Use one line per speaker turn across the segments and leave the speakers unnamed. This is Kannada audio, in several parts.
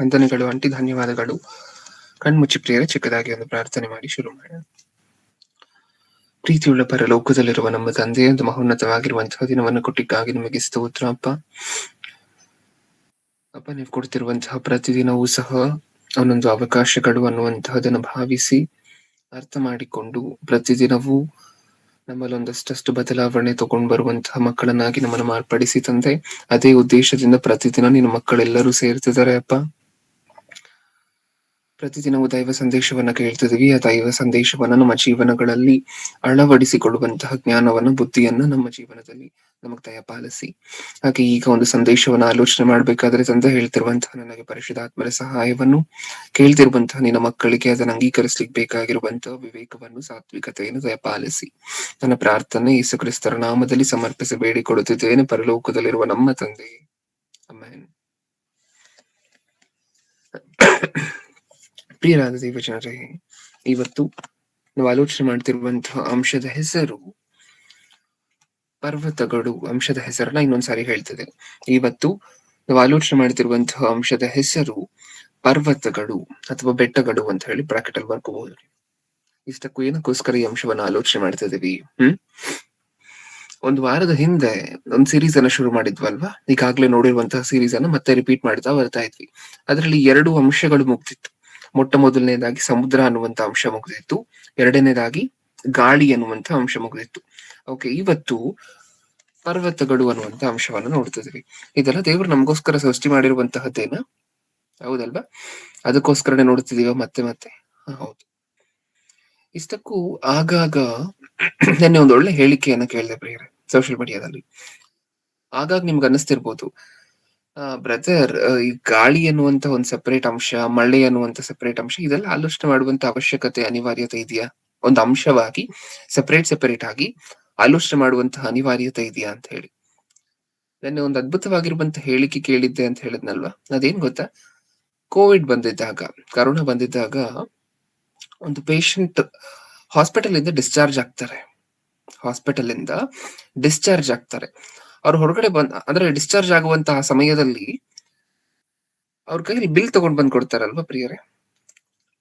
ವಂದನೆಗಳು ಆಂಟಿ, ಧನ್ಯವಾದಗಳು. ಕಣ್ಮುಚ್ಚಿ ಪ್ರಿಯರೇ, ಚಿಕ್ಕದಾಗಿ ಒಂದು ಪ್ರಾರ್ಥನೆ ಮಾಡಿ ಶುರು ಮಾಡೋಣ. ಪ್ರೀತಿಯುಳ್ಳ ಪರಲೋಕದಲ್ಲಿರುವ ನಮ್ಮ ತಂದೆ, ಒಂದು ಮಹೋನ್ನತವಾಗಿರುವಂತಹ ದಿನವನ್ನು ಕೊಟ್ಟಿಗಾಗಿ ನಿಮಗೆ ಸ್ತೋತ್ರ ಅಪ್ಪ. ಅಪ್ಪ, ನೀವು ಕೊಡ್ತಿರುವಂತಹ ಪ್ರತಿದಿನವೂ ಸಹ ಒಂದೊಂದು ಅವಕಾಶಗಳು ಅನ್ನುವಂತಹದನ್ನು ಭಾವಿಸಿ ಅರ್ಥ ಮಾಡಿಕೊಂಡು ಪ್ರತಿದಿನವೂ ನಮ್ಮಲ್ಲಿ ಒಂದಷ್ಟು ಬದಲಾವಣೆ ತಗೊಂಡು ಬರುವಂತಹ ಮಕ್ಕಳನ್ನಾಗಿ ನಮ್ಮನ್ನು ಮಾರ್ಪಡಿಸಿ ತಂದೆ. ಅದೇ ಉದ್ದೇಶದಿಂದ ಪ್ರತಿದಿನ ನಿನ್ನ ಮಕ್ಕಳೆಲ್ಲರೂ ಸೇರ್ತಿದ್ದಾರೆ ಅಪ್ಪ. ಪ್ರತಿದಿನವೂ ದೈವ ಸಂದೇಶವನ್ನ ಕೇಳ್ತಿದೀವಿ. ಆ ದೈವ ಸಂದೇಶವನ್ನ ನಮ್ಮ ಜೀವನಗಳಲ್ಲಿ ಅಳವಡಿಸಿಕೊಳ್ಳುವಂತಹ ಜ್ಞಾನವನ್ನ, ಬುದ್ಧಿಯನ್ನ ನಮ್ಮ ಜೀವನದಲ್ಲಿ ನಮಗ್ ದಯಪಾಲಿಸಿ. ಹಾಗೆ ಈಗ ಒಂದು ಸಂದೇಶವನ್ನ ಆಲೋಚನೆ ಮಾಡ್ಬೇಕಾದ್ರೆ ತಂದೆ ಹೇಳ್ತಿರುವಂತಹ ನನಗೆ ಪರಿಶುದ್ಧಾತ್ಮರ ಸಹಾಯವನ್ನು, ಕೇಳ್ತಿರುವಂತಹ ನಿನ್ನ ಮಕ್ಕಳಿಗೆ ಅದನ್ನು ಅಂಗೀಕರಿಸ್ಲಿಕ್ಕೆ ಬೇಕಾಗಿರುವಂತಹ ವಿವೇಕವನ್ನು, ಸಾತ್ವಿಕತೆಯನ್ನು ದಯಪಾಲಿಸಿ. ನನ್ನ ಪ್ರಾರ್ಥನೆ ಯೇಸು ಕ್ರಿಸ್ತರ ನಾಮದಲ್ಲಿ ಸಮರ್ಪಿಸಿ ಬೇಡಿಕೊಳ್ಳುತ್ತಿದ್ದೇನೆ, ಪರಲೋಕದಲ್ಲಿರುವ ನಮ್ಮ ತಂದೆ. ಆಮೆನ್. ಪ್ರಿಯರಾದ ದೇವಜನರೇ, ಇವತ್ತು ನಾವು ಆಲೋಚನೆ ಮಾಡ್ತಿರುವಂತಹ ಅಂಶದ ಹೆಸರು ಪರ್ವತಗಳು. ಅಂಶದ ಹೆಸರನ್ನ ಇನ್ನೊಂದ್ಸಾರಿ ಹೇಳ್ತಿದೆ. ಇವತ್ತು ನಾವು ಆಲೋಚನೆ ಮಾಡ್ತಿರುವಂತಹ ಅಂಶದ ಹೆಸರು ಪರ್ವತಗಳು ಅಥವಾ ಬೆಟ್ಟಗಳು ಅಂತ ಹೇಳಿ ಬ್ರಾಕೆಟ್ ಅಲ್ಲಿ ಬರ್ಕೋಬಹುದು. ಇಷ್ಟಕ್ಕೂ ಏನಕ್ಕೋಸ್ಕರ ಈ ಅಂಶವನ್ನ ಆಲೋಚನೆ ಮಾಡ್ತಿದೀವಿ? ಒಂದು ವಾರದ ಹಿಂದೆ ಒಂದು ಸೀರೀಸ್ ಅನ್ನ ಶುರು ಮಾಡಿದ್ವಲ್ವಾ? ಈಗಾಗ್ಲೇ ನೋಡಿರುವಂತಹ ಸೀರೀಸ್ ಅನ್ನ ಮತ್ತೆ ರಿಪೀಟ್ ಮಾಡ್ತಾ ಬರ್ತಾ ಇದ್ವಿ. ಅದರಲ್ಲಿ 2 ಅಂಶಗಳು ಮುಗ್ದಿತ್ತು. ಮೊಟ್ಟ ಮೊದಲನೇದಾಗಿ ಸಮುದ್ರ ಅನ್ನುವಂತ ಅಂಶ ಮುಗಿದಿತ್ತು. ಎರಡನೇದಾಗಿ ಗಾಳಿ ಅನ್ನುವಂತ ಅಂಶ ಮುಗಿದಿತ್ತು. ಓಕೆ, ಇವತ್ತು ಪರ್ವತಗಳು ಅನ್ನುವಂತ ಅಂಶವನ್ನ ನೋಡ್ತಿದ್ವಿ. ಇದೆಲ್ಲ ದೇವರು ನಮಗೋಸ್ಕರ ಸೃಷ್ಟಿ ಮಾಡಿರುವಂತಹದ್ದೇನ? ಹೌದಲ್ವಾ? ಅದಕ್ಕೋಸ್ಕರನೇ ನೋಡ್ತಿದೀವ ಮತ್ತೆ ಮತ್ತೆ. ಹೌದು. ಇಷ್ಟಕ್ಕೂ ಆಗಾಗ ನೆನ್ನೆ ಒಂದು ಒಳ್ಳೆ ಹೇಳಿಕೆಯನ್ನ ಕೇಳಿದೆ ಪ್ರಿಯರೇ, ಸೋಷಿಯಲ್ ಮೀಡಿಯಾದಲ್ಲಿ. ಆಗಾಗ ನಿಮ್ಗೆ ಅನ್ನಿಸ್ತಿರ್ಬೋದು, ಬ್ರದರ್, ಈ ಗಾಳಿ ಅನ್ನುವಂತ ಒಂದು ಸೆಪರೇಟ್ ಅಂಶ, ಮಳೆ ಅನ್ನುವಂತ ಸೆಪರೇಟ್ ಅಂಶ, ಇದೆಲ್ಲ ಆಲೋಚನೆ ಮಾಡುವಂತ ಅವಶ್ಯಕತೆ, ಅನಿವಾರ್ಯತೆ ಇದೆಯಾ? ಒಂದು ಅಂಶವಾಗಿ ಸೆಪರೇಟ್ ಆಗಿ ಆಲೋಚನೆ ಮಾಡುವಂತಹ ಅನಿವಾರ್ಯತೆ ಇದೆಯಾ ಅಂತ ಹೇಳಿ. ನೆನ್ನೆ ಒಂದು ಅದ್ಭುತವಾಗಿರುವಂತ ಹೇಳಿಕೆ ಕೇಳಿದ್ದೆ ಅಂತ ಹೇಳಿದ್ನಲ್ವಾ? ಅದೇನ್ ಗೊತ್ತಾ? ಕೋವಿಡ್ ಬಂದಿದ್ದಾಗ, ಕರೋನಾ ಬಂದಿದ್ದಾಗ ಒಂದು ಪೇಷಂಟ್ ಹಾಸ್ಪಿಟಲ್ ಇಂದ ಡಿಸ್ಚಾರ್ಜ್ ಆಗ್ತಾರೆ. ಅವ್ರು ಹೊರಗಡೆ ಅಂದ್ರೆ ಡಿಸ್ಚಾರ್ಜ್ ಆಗುವಂತಹ ಸಮಯದಲ್ಲಿ ಅವ್ರ ಕೈಯಲ್ಲಿ ಬಿಲ್ ತಗೊಂಡ್ ಬಂದ್ ಕೊಡ್ತಾರಲ್ವಾ ಪ್ರಿಯರೇ?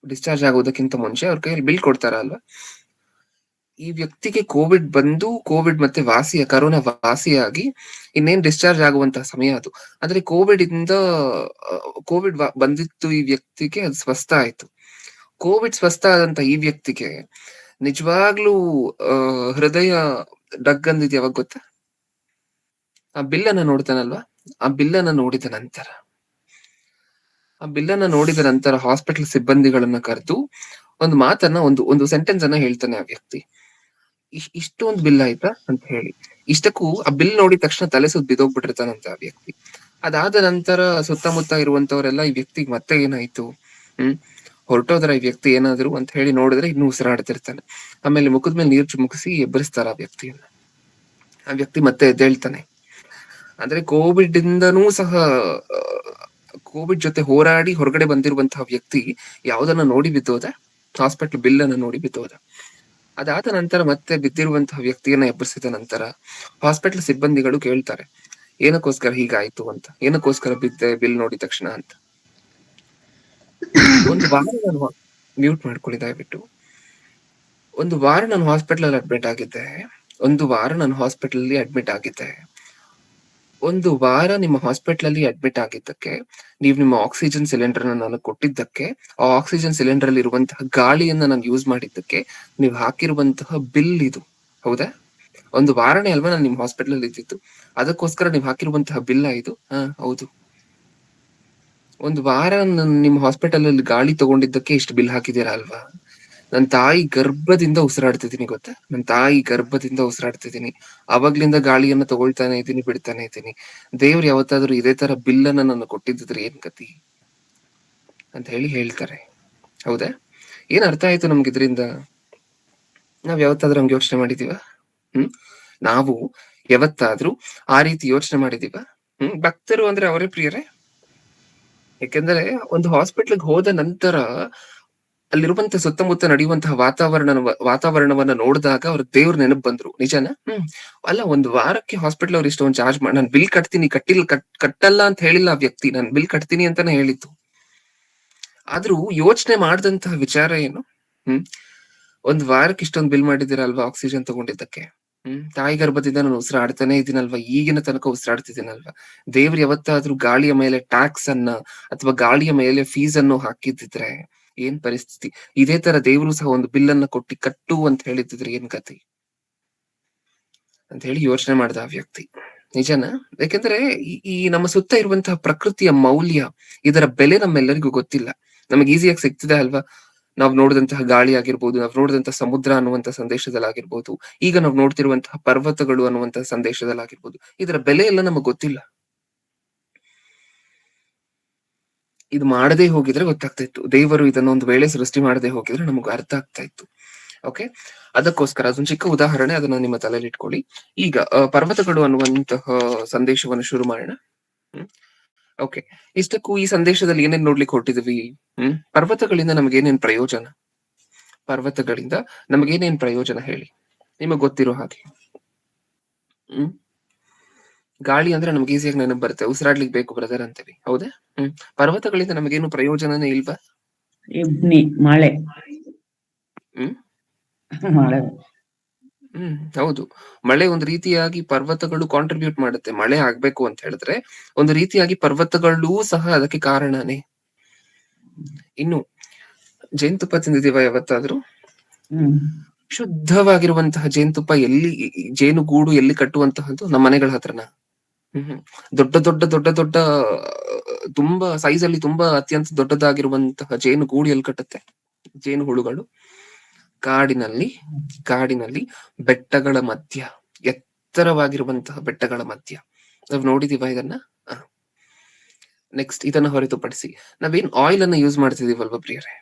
ಡಿಸ್ಚಾರ್ಜ್ ಆಗೋದಕ್ಕಿಂತ ಮುಂಚೆ ಅವ್ರ ಕೈಯಲ್ಲಿ ಬಿಲ್ ಕೊಡ್ತಾರಲ್ವಾ? ಈ ವ್ಯಕ್ತಿಗೆ ಕೋವಿಡ್ ಬಂದು, ಕೋವಿಡ್ ಮತ್ತೆ ಕರೋನಾ ವಾಸಿಯಾಗಿ ಇನ್ನೇನ್ ಡಿಸ್ಚಾರ್ಜ್ ಆಗುವಂತಹ ಸಮಯ ಅದು. ಆದ್ರೆ ಕೋವಿಡ್ ಬಂದಿತ್ತು ಈ ವ್ಯಕ್ತಿಗೆ, ಅದು ಸ್ವಸ್ಥ ಆಯ್ತು. ಕೋವಿಡ್ ಸ್ವಸ್ಥ ಆದಂತ ಈ ವ್ಯಕ್ತಿಗೆ ನಿಜವಾಗ್ಲೂ ಹೃದಯ ಡಗ್ಗಂದಿದ್ ಯಾವಾಗ ಗೊತ್ತಾ? ಆ ಬಿಲ್ಲನ್ನ ನೋಡ್ತಾನಲ್ವಾ? ಆ ಬಿಲ್ಲನ್ನ ನೋಡಿದ ನಂತರ ಹಾಸ್ಪಿಟಲ್ ಸಿಬ್ಬಂದಿಗಳನ್ನ ಕರೆದು ಒಂದು ಮಾತನ್ನ, ಒಂದು ಸೆಂಟೆನ್ಸ್ ಅನ್ನ ಹೇಳ್ತಾನೆ ಆ ವ್ಯಕ್ತಿ. ಇಷ್ಟೊಂದು ಬಿಲ್ ಆಯ್ತಾ ಅಂತ ಹೇಳಿ. ಇಷ್ಟಕ್ಕೂ ಆ ಬಿಲ್ ನೋಡಿದ ತಕ್ಷಣ ತಲೆ ಸುತ್ತ ಬಿದ್ದೋಗ್ಬಿಟ್ಟಿರ್ತಾನಂತ ಆ ವ್ಯಕ್ತಿ. ಅದಾದ ನಂತರ ಸುತ್ತಮುತ್ತ ಇರುವಂತವರೆಲ್ಲ ಈ ವ್ಯಕ್ತಿಗೆ ಮತ್ತೆ ಏನಾಯ್ತು, ಹೊರಟೋದ್ರ ಈ ವ್ಯಕ್ತಿ ಏನಾದ್ರು ಅಂತ ಹೇಳಿ ನೋಡಿದ್ರೆ ಇನ್ನೂ ಉಸಿರಾಡ್ತಿರ್ತಾನೆ. ಆಮೇಲೆ ಮುಖದ ಮೇಲೆ ನೀರು ಚುಮುಕಿಸಿ ಎಬ್ಬರಿಸ್ತಾರ ಆ ವ್ಯಕ್ತಿಯನ್ನ. ಆ ವ್ಯಕ್ತಿ ಮತ್ತೆ ಎದ್ದೇಳ್ತಾನೆ. ಅಂದ್ರೆ ಕೋವಿಡ್ ಜೊತೆ ಹೋರಾಡಿ ಹೊರಗಡೆ ಬಂದಿರುವಂತಹ ವ್ಯಕ್ತಿ ಯಾವ್ದನ್ನ ನೋಡಿ ಬಿದ್ದೋದ? ಹಾಸ್ಪಿಟಲ್ ಬಿಲ್ ಅನ್ನ ನೋಡಿ ಬಿದ್ದೋದ. ಅದಾದ ನಂತರ ಮತ್ತೆ ಬಿದ್ದಿರುವಂತಹ ವ್ಯಕ್ತಿಯನ್ನ ಎಬ್ಬರಿಸಿದ ನಂತರ ಹಾಸ್ಪಿಟಲ್ ಸಿಬ್ಬಂದಿಗಳು ಕೇಳ್ತಾರೆ, ಏನಕ್ಕೋಸ್ಕರ ಹೀಗಾಯ್ತು ಅಂತ, ಏನಕ್ಕೋಸ್ಕರ ಬಿದ್ದೆ ಬಿಲ್ ನೋಡಿದ ತಕ್ಷಣ ಅಂತ. ಒಂದು ವಾರ ನಾನು ಮ್ಯೂಟ್ ಮಾಡ್ಕೊಳ್ಳಿ ದಯವಿಟ್ಟು. ಒಂದು ವಾರ ನಾನು ಹಾಸ್ಪಿಟಲ್ ಅಲ್ಲಿ ಅಡ್ಮಿಟ್ ಆಗಿದ್ದೆ. ಒಂದು ವಾರ ನಿಮ್ಮ ಹಾಸ್ಪಿಟಲ್ ಅಲ್ಲಿ ಅಡ್ಮಿಟ್ ಆಗಿದ್ದಕ್ಕೆ, ನೀವು ನಿಮ್ಮ ಆಕ್ಸಿಜನ್ ಸಿಲಿಂಡರ್ ನಾನು ಕೊಟ್ಟಿದ್ದಕ್ಕೆ, ಆ ಆಕ್ಸಿಜನ್ ಸಿಲಿಂಡರ್ ಅಲ್ಲಿ ಇರುವಂತಹ ಗಾಳಿಯನ್ನ ನಾನು ಯೂಸ್ ಮಾಡಿದ್ದಕ್ಕೆ ನೀವು ಹಾಕಿರುವಂತಹ ಬಿಲ್ ಇದು, ಹೌದಾ? ಒಂದು ವಾರನೇ ಅಲ್ವಾ ನಾನು ನಿಮ್ ಹಾಸ್ಪಿಟಲ್ ಅಲ್ಲಿ ಇದ್ದಿತ್ತು, ಅದಕ್ಕೋಸ್ಕರ ನೀವು ಹಾಕಿರುವಂತಹ ಬಿಲ್ಲ ಇದು? ಹೌದು. ಒಂದು ವಾರ ನಿಮ್ಮ ಹಾಸ್ಪಿಟಲ್ ಅಲ್ಲಿ ಗಾಳಿ ತಗೊಂಡಿದ್ದಕ್ಕೆ ಇಷ್ಟು ಬಿಲ್ ಹಾಕಿದೀರಾ ಅಲ್ವಾ? ನನ್ನ ತಾಯಿ ಗರ್ಭದಿಂದ ಉಸಿರಾಡ್ತಿದ್ದೀನಿ, ಗೊತ್ತಾ? ಅವಾಗ್ಲಿಂದ ಗಾಳಿಯನ್ನ ತಗೊಳ್ತಾನೆ ಇದ್ದೀನಿ, ಬಿಡ್ತಾನೆ ಇದ್ದೀನಿ. ದೇವ್ರು ಯಾವತ್ತಾದ್ರೂ ಇದೇ ತರ ಬಿಲ್ಲನ್ನ ನಾನು ಕೊಟ್ಟಿದ್ರೆ ಏನ್ ಗತಿ ಅಂತ ಹೇಳ್ತಾರೆ, ಹೌದಾ? ಏನ್ ಅರ್ಥ ಆಯ್ತು ನಮ್ಗೆ ಇದರಿಂದ? ನಾವ್ ಯಾವತ್ತಾದ್ರೂ ಹಂಗೆ ಯೋಚನೆ ಮಾಡಿದೀವ? ನಾವು ಯಾವತ್ತಾದ್ರೂ ಆ ರೀತಿ ಯೋಚನೆ ಮಾಡಿದೀವ? ಭಕ್ತರು ಅಂದ್ರೆ ಅವರೇ ಪ್ರಿಯರೇ. ಯಾಕೆಂದ್ರೆ ಒಂದು ಹಾಸ್ಪಿಟ್ಲಿಗೆ ಹೋದ ನಂತರ ಅಲ್ಲಿರುವಂತ ಸುತ್ತಮುತ್ತ ನಡೆಯುವಂತಹ ವಾತಾವರಣವನ್ನ ನೋಡಿದಾಗ ಅವ್ರ ದೇವ್ರ ನೆನಪು ಬಂದ್ರು. ನಿಜನಾ? ಅಲ್ಲ, ಒಂದು ವಾರಕ್ಕೆ ಹಾಸ್ಪಿಟಲ್ ಅವ್ರು ಇಷ್ಟೊಂದು ಚಾರ್ಜ್ ಮಾಡಿ, ನಾನು ಬಿಲ್ ಕಟ್ತೀನಿ, ಕಟ್ಟಲ್ಲ ಅಂತ ಹೇಳಿಲ್ಲ ಆ ವ್ಯಕ್ತಿ, ನಾನು ಬಿಲ್ ಕಟ್ತೀನಿ ಅಂತಾನೆ ಹೇಳಿತ್ತು. ಆದ್ರೂ ಯೋಚನೆ ಮಾಡಿದಂತಹ ವಿಚಾರ ಏನು? ಹ್ಮ್ ಒಂದ್ ವಾರಕ್ಕೆ ಇಷ್ಟೊಂದು ಬಿಲ್ ಮಾಡಿದ್ದೀರಲ್ವಾ ಆಕ್ಸಿಜನ್ ತಗೊಂಡಿದ್ದಕ್ಕೆ. ತಾಯಿ ಗರ್ಭದಿಂದ ನಾನು ಉಸಿರಾಡ್ತಾನೆ ಇದೀನಲ್ವಾ, ಈಗಿನ ತನಕ ಉಸಿರಾಡ್ತಿದ್ದೀನಲ್ವಾ. ದೇವ್ರು ಯಾವತ್ತಾದ್ರೂ ಗಾಳಿಯ ಮೇಲೆ ಟ್ಯಾಕ್ಸ್ ಅನ್ನ ಅಥವಾ ಗಾಳಿಯ ಮೇಲೆ ಫೀಸ್ ಅನ್ನು ಹಾಕಿದ್ದಿದ್ರೆ ಏನ್ ಪರಿಸ್ಥಿತಿ? ಇದೇ ತರ ದೇವ್ರು ಸಹ ಒಂದು ಬಿಲ್ ಅನ್ನ ಕೊಟ್ಟಿ ಕಟ್ಟು ಅಂತ ಹೇಳಿದ್ರೆ ಏನ್ ಕತೆ ಅಂತ ಹೇಳಿ ಯೋಚನೆ ಮಾಡ್ದ ಆ ವ್ಯಕ್ತಿ. ನಿಜನಾ? ಯಾಕೆಂದ್ರೆ ಈ ನಮ್ಮ ಸುತ್ತ ಇರುವಂತಹ ಪ್ರಕೃತಿಯ ಮೌಲ್ಯ, ಇದರ ಬೆಲೆ ನಮ್ಮೆಲ್ಲರಿಗೂ ಗೊತ್ತಿಲ್ಲ. ನಮಗೆ ಈಸಿಯಾಗಿ ಸಿಗ್ತಿದೆ ಅಲ್ವಾ? ನಾವು ನೋಡಿದಂತಹ ಗಾಳಿ ಆಗಿರ್ಬೋದು, ನಾವು ನೋಡಿದಂತಹ ಸಮುದ್ರ ಅನ್ನುವಂತಹ ಸಂದೇಶದಲ್ಲಾಗಿರ್ಬೋದು, ಈಗ ನಾವು ನೋಡ್ತಿರುವಂತಹ ಪರ್ವತಗಳು ಅನ್ನುವಂತಹ ಸಂದೇಶದಲ್ಲಾಗಿರ್ಬೋದು, ಇದರ ಬೆಲೆ ಎಲ್ಲ ನಮಗ್ ಗೊತ್ತಿಲ್ಲ. ಇದು ಮಾಡದೇ ಹೋಗಿದ್ರೆ ಗೊತ್ತಾಗ್ತಾ ಇತ್ತು. ದೇವರು ಇದನ್ನ ಒಂದು ವೇಳೆ ಸೃಷ್ಟಿ ಮಾಡದೆ ಹೋಗಿದ್ರೆ ನಮಗ್ ಅರ್ಥ ಆಗ್ತಾ ಇತ್ತು. ಓಕೆ, ಅದಕ್ಕೋಸ್ಕರ ಅದೊಂದು ಚಿಕ್ಕ ಉದಾಹರಣೆ, ಅದನ್ನ ನಿಮ್ಮ ತಲೆಯಲ್ಲಿ ಇಟ್ಕೊಳ್ಳಿ. ಈಗ ಪರ್ವತಗಳು ಅನ್ನುವಂತಹ ಸಂದೇಶವನ್ನು ಶುರು ಮಾಡೋಣ. ಓಕೆ, ಇಷ್ಟಕ್ಕೂ ಈ ಸಂದೇಶದಲ್ಲಿ ಏನೇನ್ ನೋಡ್ಲಿಕ್ಕೆ ಹೊರಟಿದ್ವಿ? ಪರ್ವತಗಳಿಂದ ನಮ್ಗೆ ಏನೇನ್ ಪ್ರಯೋಜನ? ಪರ್ವತಗಳಿಂದ ನಮಗೇನೇನ್ ಪ್ರಯೋಜನ ಹೇಳಿ, ನಿಮಗ್ ಗೊತ್ತಿರೋ ಹಾಗೆ. ಗಾಳಿ ಅಂದ್ರೆ ನಮ್ಗೆ ಈಸಿಯಾಗಿ ನೆನಪು ಬರುತ್ತೆ, ಉಸಿರಾಡ್ಲಿಕ್ಕೆ ಬೇಕು ಬ್ರದರ್ ಅಂತೀವಿ, ಹೌದಾ? ಪರ್ವತಗಳಿಂದ ನಮಗೇನು ಪ್ರಯೋಜನನೇ ಇಲ್ವಾ?
ಮಳೆ. ಮಳೆ.
ಹೌದು, ಮಳೆ ಒಂದು ರೀತಿಯಾಗಿ ಪರ್ವತಗಳು ಕಾಂಟ್ರಿಬ್ಯೂಟ್ ಮಾಡುತ್ತೆ. ಮಳೆ ಆಗ್ಬೇಕು ಅಂತ ಹೇಳಿದ್ರೆ ಒಂದು ರೀತಿಯಾಗಿ ಪರ್ವತಗಳೂ ಸಹ ಅದಕ್ಕೆ ಕಾರಣನೇ. ಇನ್ನು ಜೇನುತುಪ್ಪ ತಿಂದಿದೀವ ಯಾವತ್ತಾದ್ರೂ? ಶುದ್ಧವಾಗಿರುವಂತಹ ಜೇನುತುಪ್ಪ ಎಲ್ಲಿ, ಜೇನುಗೂಡು ಎಲ್ಲಿ ಕಟ್ಟುವಂತಹದ್ದು? ನಮ್ಮ ಮನೆಗಳ ಹತ್ರನ. ದೊಡ್ಡ ದೊಡ್ಡ ದೊಡ್ಡ ದೊಡ್ಡ ತುಂಬಾ ಸೈಜ್ ಅಲ್ಲಿ ತುಂಬಾ ಅತ್ಯಂತ ದೊಡ್ಡದಾಗಿರುವಂತಹ ಜೇನುಗೂಡು ಎಲ್ಲಿ ಕಟ್ಟುತ್ತೆ? ಜೇನು ಹುಳುಗಳು ಕಾಡಿನಲ್ಲಿ ಬೆಟ್ಟಗಳ ಮಧ್ಯ, ಎತ್ತರವಾಗಿರುವಂತಹ ಬೆಟ್ಟಗಳ ಮಧ್ಯ. ನಾವ್ ನೋಡಿದೀವ ಇದನ್ನ? ನೆಕ್ಸ್ಟ್, ಇದನ್ನ ಹೊರತುಪಡಿಸಿ ನಾವೇನ್ ಆಯಿಲ್ ಅನ್ನ ಯೂಸ್ ಮಾಡ್ತಿದೀವಲ್ವಾ ಪ್ರಿಯರೇ?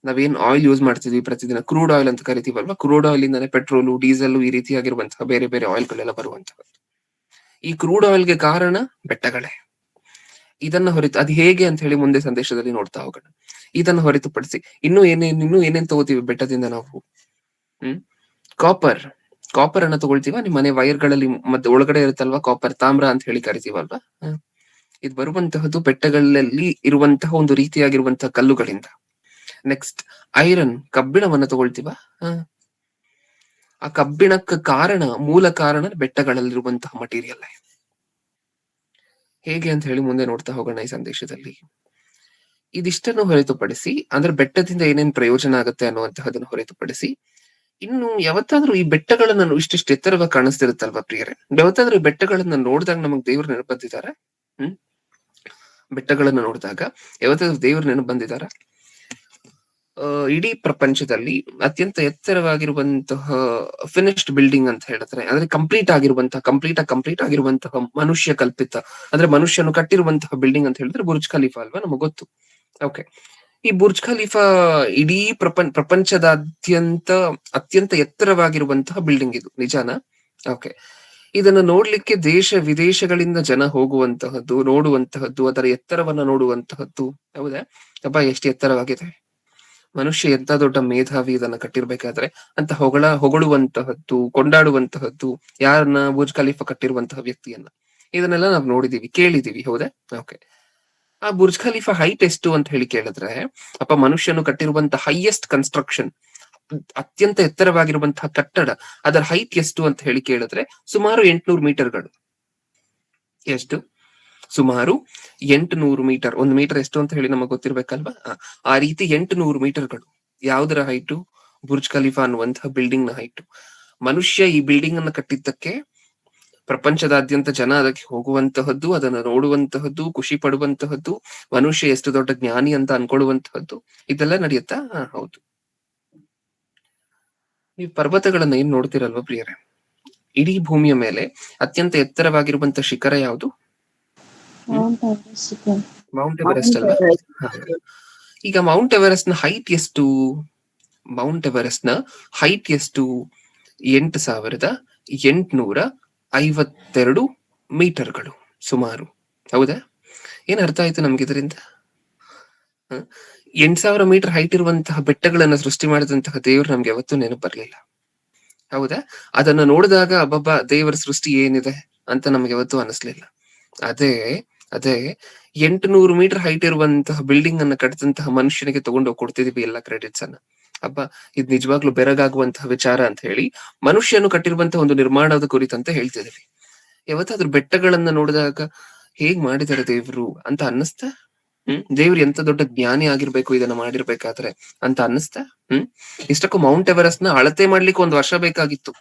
ನಾವೇನ್ ಆಯಿಲ್ ಯೂಸ್ ಮಾಡ್ತಿದೀವಿ ಪ್ರತಿದಿನ, ಕ್ರೂಡ್ ಆಯಿಲ್ ಅಂತ ಕರಿತೀವಲ್ವಾ? ಕ್ರೂಡ್ ಆಯಿಲ್ ಇಂದಾನೆ ಪೆಟ್ರೋಲು, ಡೀಸೆಲ್ ಈ ರೀತಿಯಾಗಿರುವಂತಹ ಬೇರೆ ಬೇರೆ ಆಯಿಲ್ ಗಳೆಲ್ಲ ಬರುವಂತಹ. ಈ ಕ್ರೂಡ್ ಆಯಿಲ್ಗೆ ಕಾರಣ ಬೆಟ್ಟಗಳೇ. ಇದನ್ನ ಹೊರತು ಅದು ಹೇಗೆ ಅಂತ ಹೇಳಿ ಮುಂದೆ ಸಂದೇಶದಲ್ಲಿ ನೋಡ್ತಾ ಹೋಗೋಣ. ಇದನ್ನ ಹೊರತುಪಡಿಸಿ ಇನ್ನೂ ಏನೇನ್ ತಗೋತೀವಿ ಬೆಟ್ಟದಿಂದ ನಾವು? ಕಾಪರ್ ಅನ್ನ ತಗೊಳ್ತೀವ. ನಿಮ್ ಮನೆ ವೈರ್ಗಳಲ್ಲಿ ಮತ್ತೆ ಒಳಗಡೆ ಇರುತ್ತಲ್ವಾ ಕಾಪರ್, ತಾಮ್ರ ಅಂತ ಹೇಳಿ ಕರಿತೀವಲ್ವಾ? ಇದು ಬರುವಂತಹದ್ದು ಬೆಟ್ಟಗಳಲ್ಲಿ ಇರುವಂತಹ ಒಂದು ರೀತಿಯಾಗಿರುವಂತಹ ಕಲ್ಲುಗಳಿಂದ. ನೆಕ್ಸ್ಟ್, ಐರನ್, ಕಬ್ಬಿಣವನ್ನ ತಗೊಳ್ತೀವ. ಆ ಕಬ್ಬಿಣಕ್ಕೆ ಮೂಲ ಕಾರಣ ಬೆಟ್ಟಗಳಲ್ಲಿರುವಂತಹ ಮಟೀರಿಯಲ್. ಹೇಗೆ ಅಂತ ಹೇಳಿ ಮುಂದೆ ನೋಡ್ತಾ ಹೋಗೋಣ ಈ ಸಂದೇಶದಲ್ಲಿ. ಇದಿಷ್ಟನ್ನು ಹೊರತುಪಡಿಸಿ, ಅಂದ್ರೆ ಬೆಟ್ಟದಿಂದ ಏನೇನ್ ಪ್ರಯೋಜನ ಆಗುತ್ತೆ ಅನ್ನುವಂತಹದನ್ನು ಹೊರತುಪಡಿಸಿ, ಇನ್ನು ಯಾವತ್ತಾದ್ರೂ ಈ ಬೆಟ್ಟಗಳನ್ನ ಇಷ್ಟಿಷ್ಟು ಎತ್ತರವಾಗಿ ಕಾಣಿಸ್ತಿರುತ್ತಲ್ವಾ ಪ್ರಿಯರೇ? ಯಾವತ್ತಾದ್ರೂ ಈ ಬೆಟ್ಟಗಳನ್ನ ನೋಡಿದಾಗ ನಮಗ್ ದೇವ್ರ ನೆನಪು ಬಂದಿದ್ದಾರೆ? ಬೆಟ್ಟಗಳನ್ನ ನೋಡಿದಾಗ ಯಾವತ್ತಾದ್ರೂ ದೇವ್ರ ನೆನಪು ಬಂದಿದಾರ? ಇಡೀ ಪ್ರಪಂಚದಲ್ಲಿ ಅತ್ಯಂತ ಎತ್ತರವಾಗಿರುವಂತಹ ಫಿನಿಶ್ಡ್ ಬಿಲ್ಡಿಂಗ್ ಅಂತ ಹೇಳಿದ್ರೆ, ಅಂದ್ರೆ ಕಂಪ್ಲೀಟ್ ಆಗಿರುವಂತಹ ಮನುಷ್ಯ ಕಲ್ಪಿತ, ಅಂದ್ರೆ ಮನುಷ್ಯನು ಕಟ್ಟಿರುವಂತಹ ಬಿಲ್ಡಿಂಗ್ ಅಂತ ಹೇಳಿದ್ರೆ ಬುರ್ಜ್ ಖಲೀಫಾ ಅಲ್ವಾ? ನಮಗ್ ಗೊತ್ತು. ಓಕೆ, ಈ ಬುರ್ಜ್ ಖಲೀಫಾ ಇಡೀ ಅತ್ಯಂತ ಎತ್ತರವಾಗಿರುವಂತಹ ಬಿಲ್ಡಿಂಗ್ ಇದು, ನಿಜಾನಾ? ಓಕೆ, ಇದನ್ನ ನೋಡ್ಲಿಕ್ಕೆ ದೇಶ ವಿದೇಶಗಳಿಂದ ಜನ ಹೋಗುವಂತಹದ್ದು, ನೋಡುವಂತಹದ್ದು, ಅದರ ಎತ್ತರವನ್ನ ನೋಡುವಂತಹದ್ದು. ಹೌದಾ? ಅಪ್ಪ ಎಷ್ಟು ಎತ್ತರವಾಗಿದೆ, ಮನುಷ್ಯ ಎಂತ ದೊಡ್ಡ ಮೇಧಾವಿ ಇದನ್ನ ಕಟ್ಟಿರ್ಬೇಕಾದ್ರೆ ಅಂತ ಹೊಗಳುವಂತಹದ್ದು, ಕೊಂಡಾಡುವಂತಹದ್ದು ಯಾರನ್ನ? ಬುರ್ಜ್ ಖಲೀಫಾ ಕಟ್ಟಿರುವಂತಹ ವ್ಯಕ್ತಿಯನ್ನ. ಇದನ್ನೆಲ್ಲ ನಾವು ನೋಡಿದೀವಿ, ಕೇಳಿದೀವಿ, ಹೌದಾ? ಓಕೆ, ಆ ಬುರ್ಜ್ ಖಲೀಫಾ ಹೈಟ್ ಎಷ್ಟು ಅಂತ ಹೇಳಿ ಕೇಳಿದ್ರೆ, ಅಪ್ಪ ಮನುಷ್ಯನು ಕಟ್ಟಿರುವಂತಹ ಹೈಯೆಸ್ಟ್ ಕನ್ಸ್ಟ್ರಕ್ಷನ್, ಅತ್ಯಂತ ಎತ್ತರವಾಗಿರುವಂತಹ ಕಟ್ಟಡ, ಅದರ ಹೈಟ್ ಎಷ್ಟು ಅಂತ ಹೇಳಿ ಕೇಳಿದ್ರೆ ಸುಮಾರು 800 ಮೀಟರ್ಗಳು. ಎಷ್ಟು? ಸುಮಾರು 800 ಮೀಟರ್. 1 ಮೀಟರ್ ಎಷ್ಟು ಅಂತ ಹೇಳಿ ನಮಗೆ ಗೊತ್ತಿರ್ಬೇಕಲ್ವಾ? ಆ ರೀತಿ 800 ಮೀಟರ್ಗಳು. ಯಾವ್ದರ ಹೈಟು? ಬುರ್ಜ್ ಖಲೀಫಾ ಅನ್ನುವಂತಹ ಬಿಲ್ಡಿಂಗ್ ನ ಹೈಟು. ಮನುಷ್ಯ ಈ ಬಿಲ್ಡಿಂಗ್ ಅನ್ನ ಕಟ್ಟಿದ್ದಕ್ಕೆ ಪ್ರಪಂಚದಾದ್ಯಂತ ಜನ ಅದಕ್ಕೆ ಹೋಗುವಂತಹದ್ದು, ಅದನ್ನ ನೋಡುವಂತಹದ್ದು, ಖುಷಿ ಪಡುವಂತಹದ್ದು, ಮನುಷ್ಯ ಎಷ್ಟು ದೊಡ್ಡ ಜ್ಞಾನಿ ಅಂತ ಅನ್ಕೊಳ್ಳುವಂತಹದ್ದು, ಇದೆಲ್ಲ ನಡೆಯುತ್ತಾ? ಹೌದು. ನೀವು ಪರ್ವತಗಳನ್ನ ಏನ್ ನೋಡ್ತಿರಲ್ವಾ ಪ್ರಿಯರೇ? ಇಡೀ ಭೂಮಿಯ ಮೇಲೆ ಅತ್ಯಂತ ಎತ್ತರವಾಗಿರುವಂತಹ ಶಿಖರ ಯಾವುದು? ಮೌಂಟ್ ಎವರೆಸ್ಟ್ ಅಲ್ವಾ? ಈಗ ಮೌಂಟ್ ಎವರೆಸ್ಟ್ ನ ಹೈಟ್ ಎಷ್ಟು? ಮೌಂಟ್ ಎವರೆಸ್ಟ್ ನ ಹೈಟ್ ಎಷ್ಟು? 8,852 ಮೀಟರ್ಗಳು ಸುಮಾರು. ಹೌದಾ? ಏನ್ ಅರ್ಥ ಆಯ್ತು ನಮ್ಗೆ ಇದರಿಂದ? 8,000 ಮೀಟರ್ ಹೈಟ್ ಇರುವಂತಹ ಬೆಟ್ಟಗಳನ್ನ ಸೃಷ್ಟಿ ಮಾಡಿದಂತಹ ದೇವರು ನಮ್ಗೆ ಯಾವತ್ತೂ ನೆನಪು ಬರ್ಲಿಲ್ಲ. ಹೌದಾ? ಅದನ್ನ ನೋಡಿದಾಗ ಅಬ್ಬಬ್ಬಾ ದೇವರ ಸೃಷ್ಟಿ ಏನಿದೆ ಅಂತ ನಮ್ಗೆ ಯಾವತ್ತೂ ಅನಿಸ್ಲಿಲ್ಲ. ಅದೇ 800 ಮೀಟರ್ ಹೈಟ್ ಇರುವಂತಹ ಬಿಲ್ಡಿಂಗ್ ಅನ್ನ ಕಟ್ಟಿದಂತಹ ಮನುಷ್ಯನಿಗೆ ತಗೊಂಡು ಕೊಡ್ತಿದೀವಿ ಎಲ್ಲಾ ಕ್ರೆಡಿಟ್ಸ್ ಅನ್ನ. ಅಬ್ಬಾ, ಇದ್ ನಿಜವಾಗ್ಲೂ ಬೆರಗಾಗುವಂತಹ ವಿಚಾರ ಅಂತ ಹೇಳಿ ಮನುಷ್ಯನು ಕಟ್ಟಿರುವಂತಹ ಒಂದು ನಿರ್ಮಾಣದ ಕುರಿತಂತೆ ಹೇಳ್ತಿದೀವಿ. ಯಾವತ್ತಾದ್ರೂ ಬೆಟ್ಟಗಳನ್ನ ನೋಡಿದಾಗ ಹೇಗ್ ಮಾಡಿದಾರೆ ದೇವ್ರು ಅಂತ ಅನ್ನಿಸ್ತಾ? ದೇವ್ರು ಎಂತ ದೊಡ್ಡ ಜ್ಞಾನಿ ಆಗಿರ್ಬೇಕು ಇದನ್ನ ಮಾಡಿರ್ಬೇಕಾದ್ರೆ ಅಂತ ಅನ್ನಿಸ್ತಾ? ಇಷ್ಟಕ್ಕೂ ಮೌಂಟ್ ಎವರೆಸ್ಟ್ ನ ಅಳತೆ ಮಾಡ್ಲಿಕ್ಕೆ 1 ವರ್ಷ ಬೇಕಾಗಿತ್ತು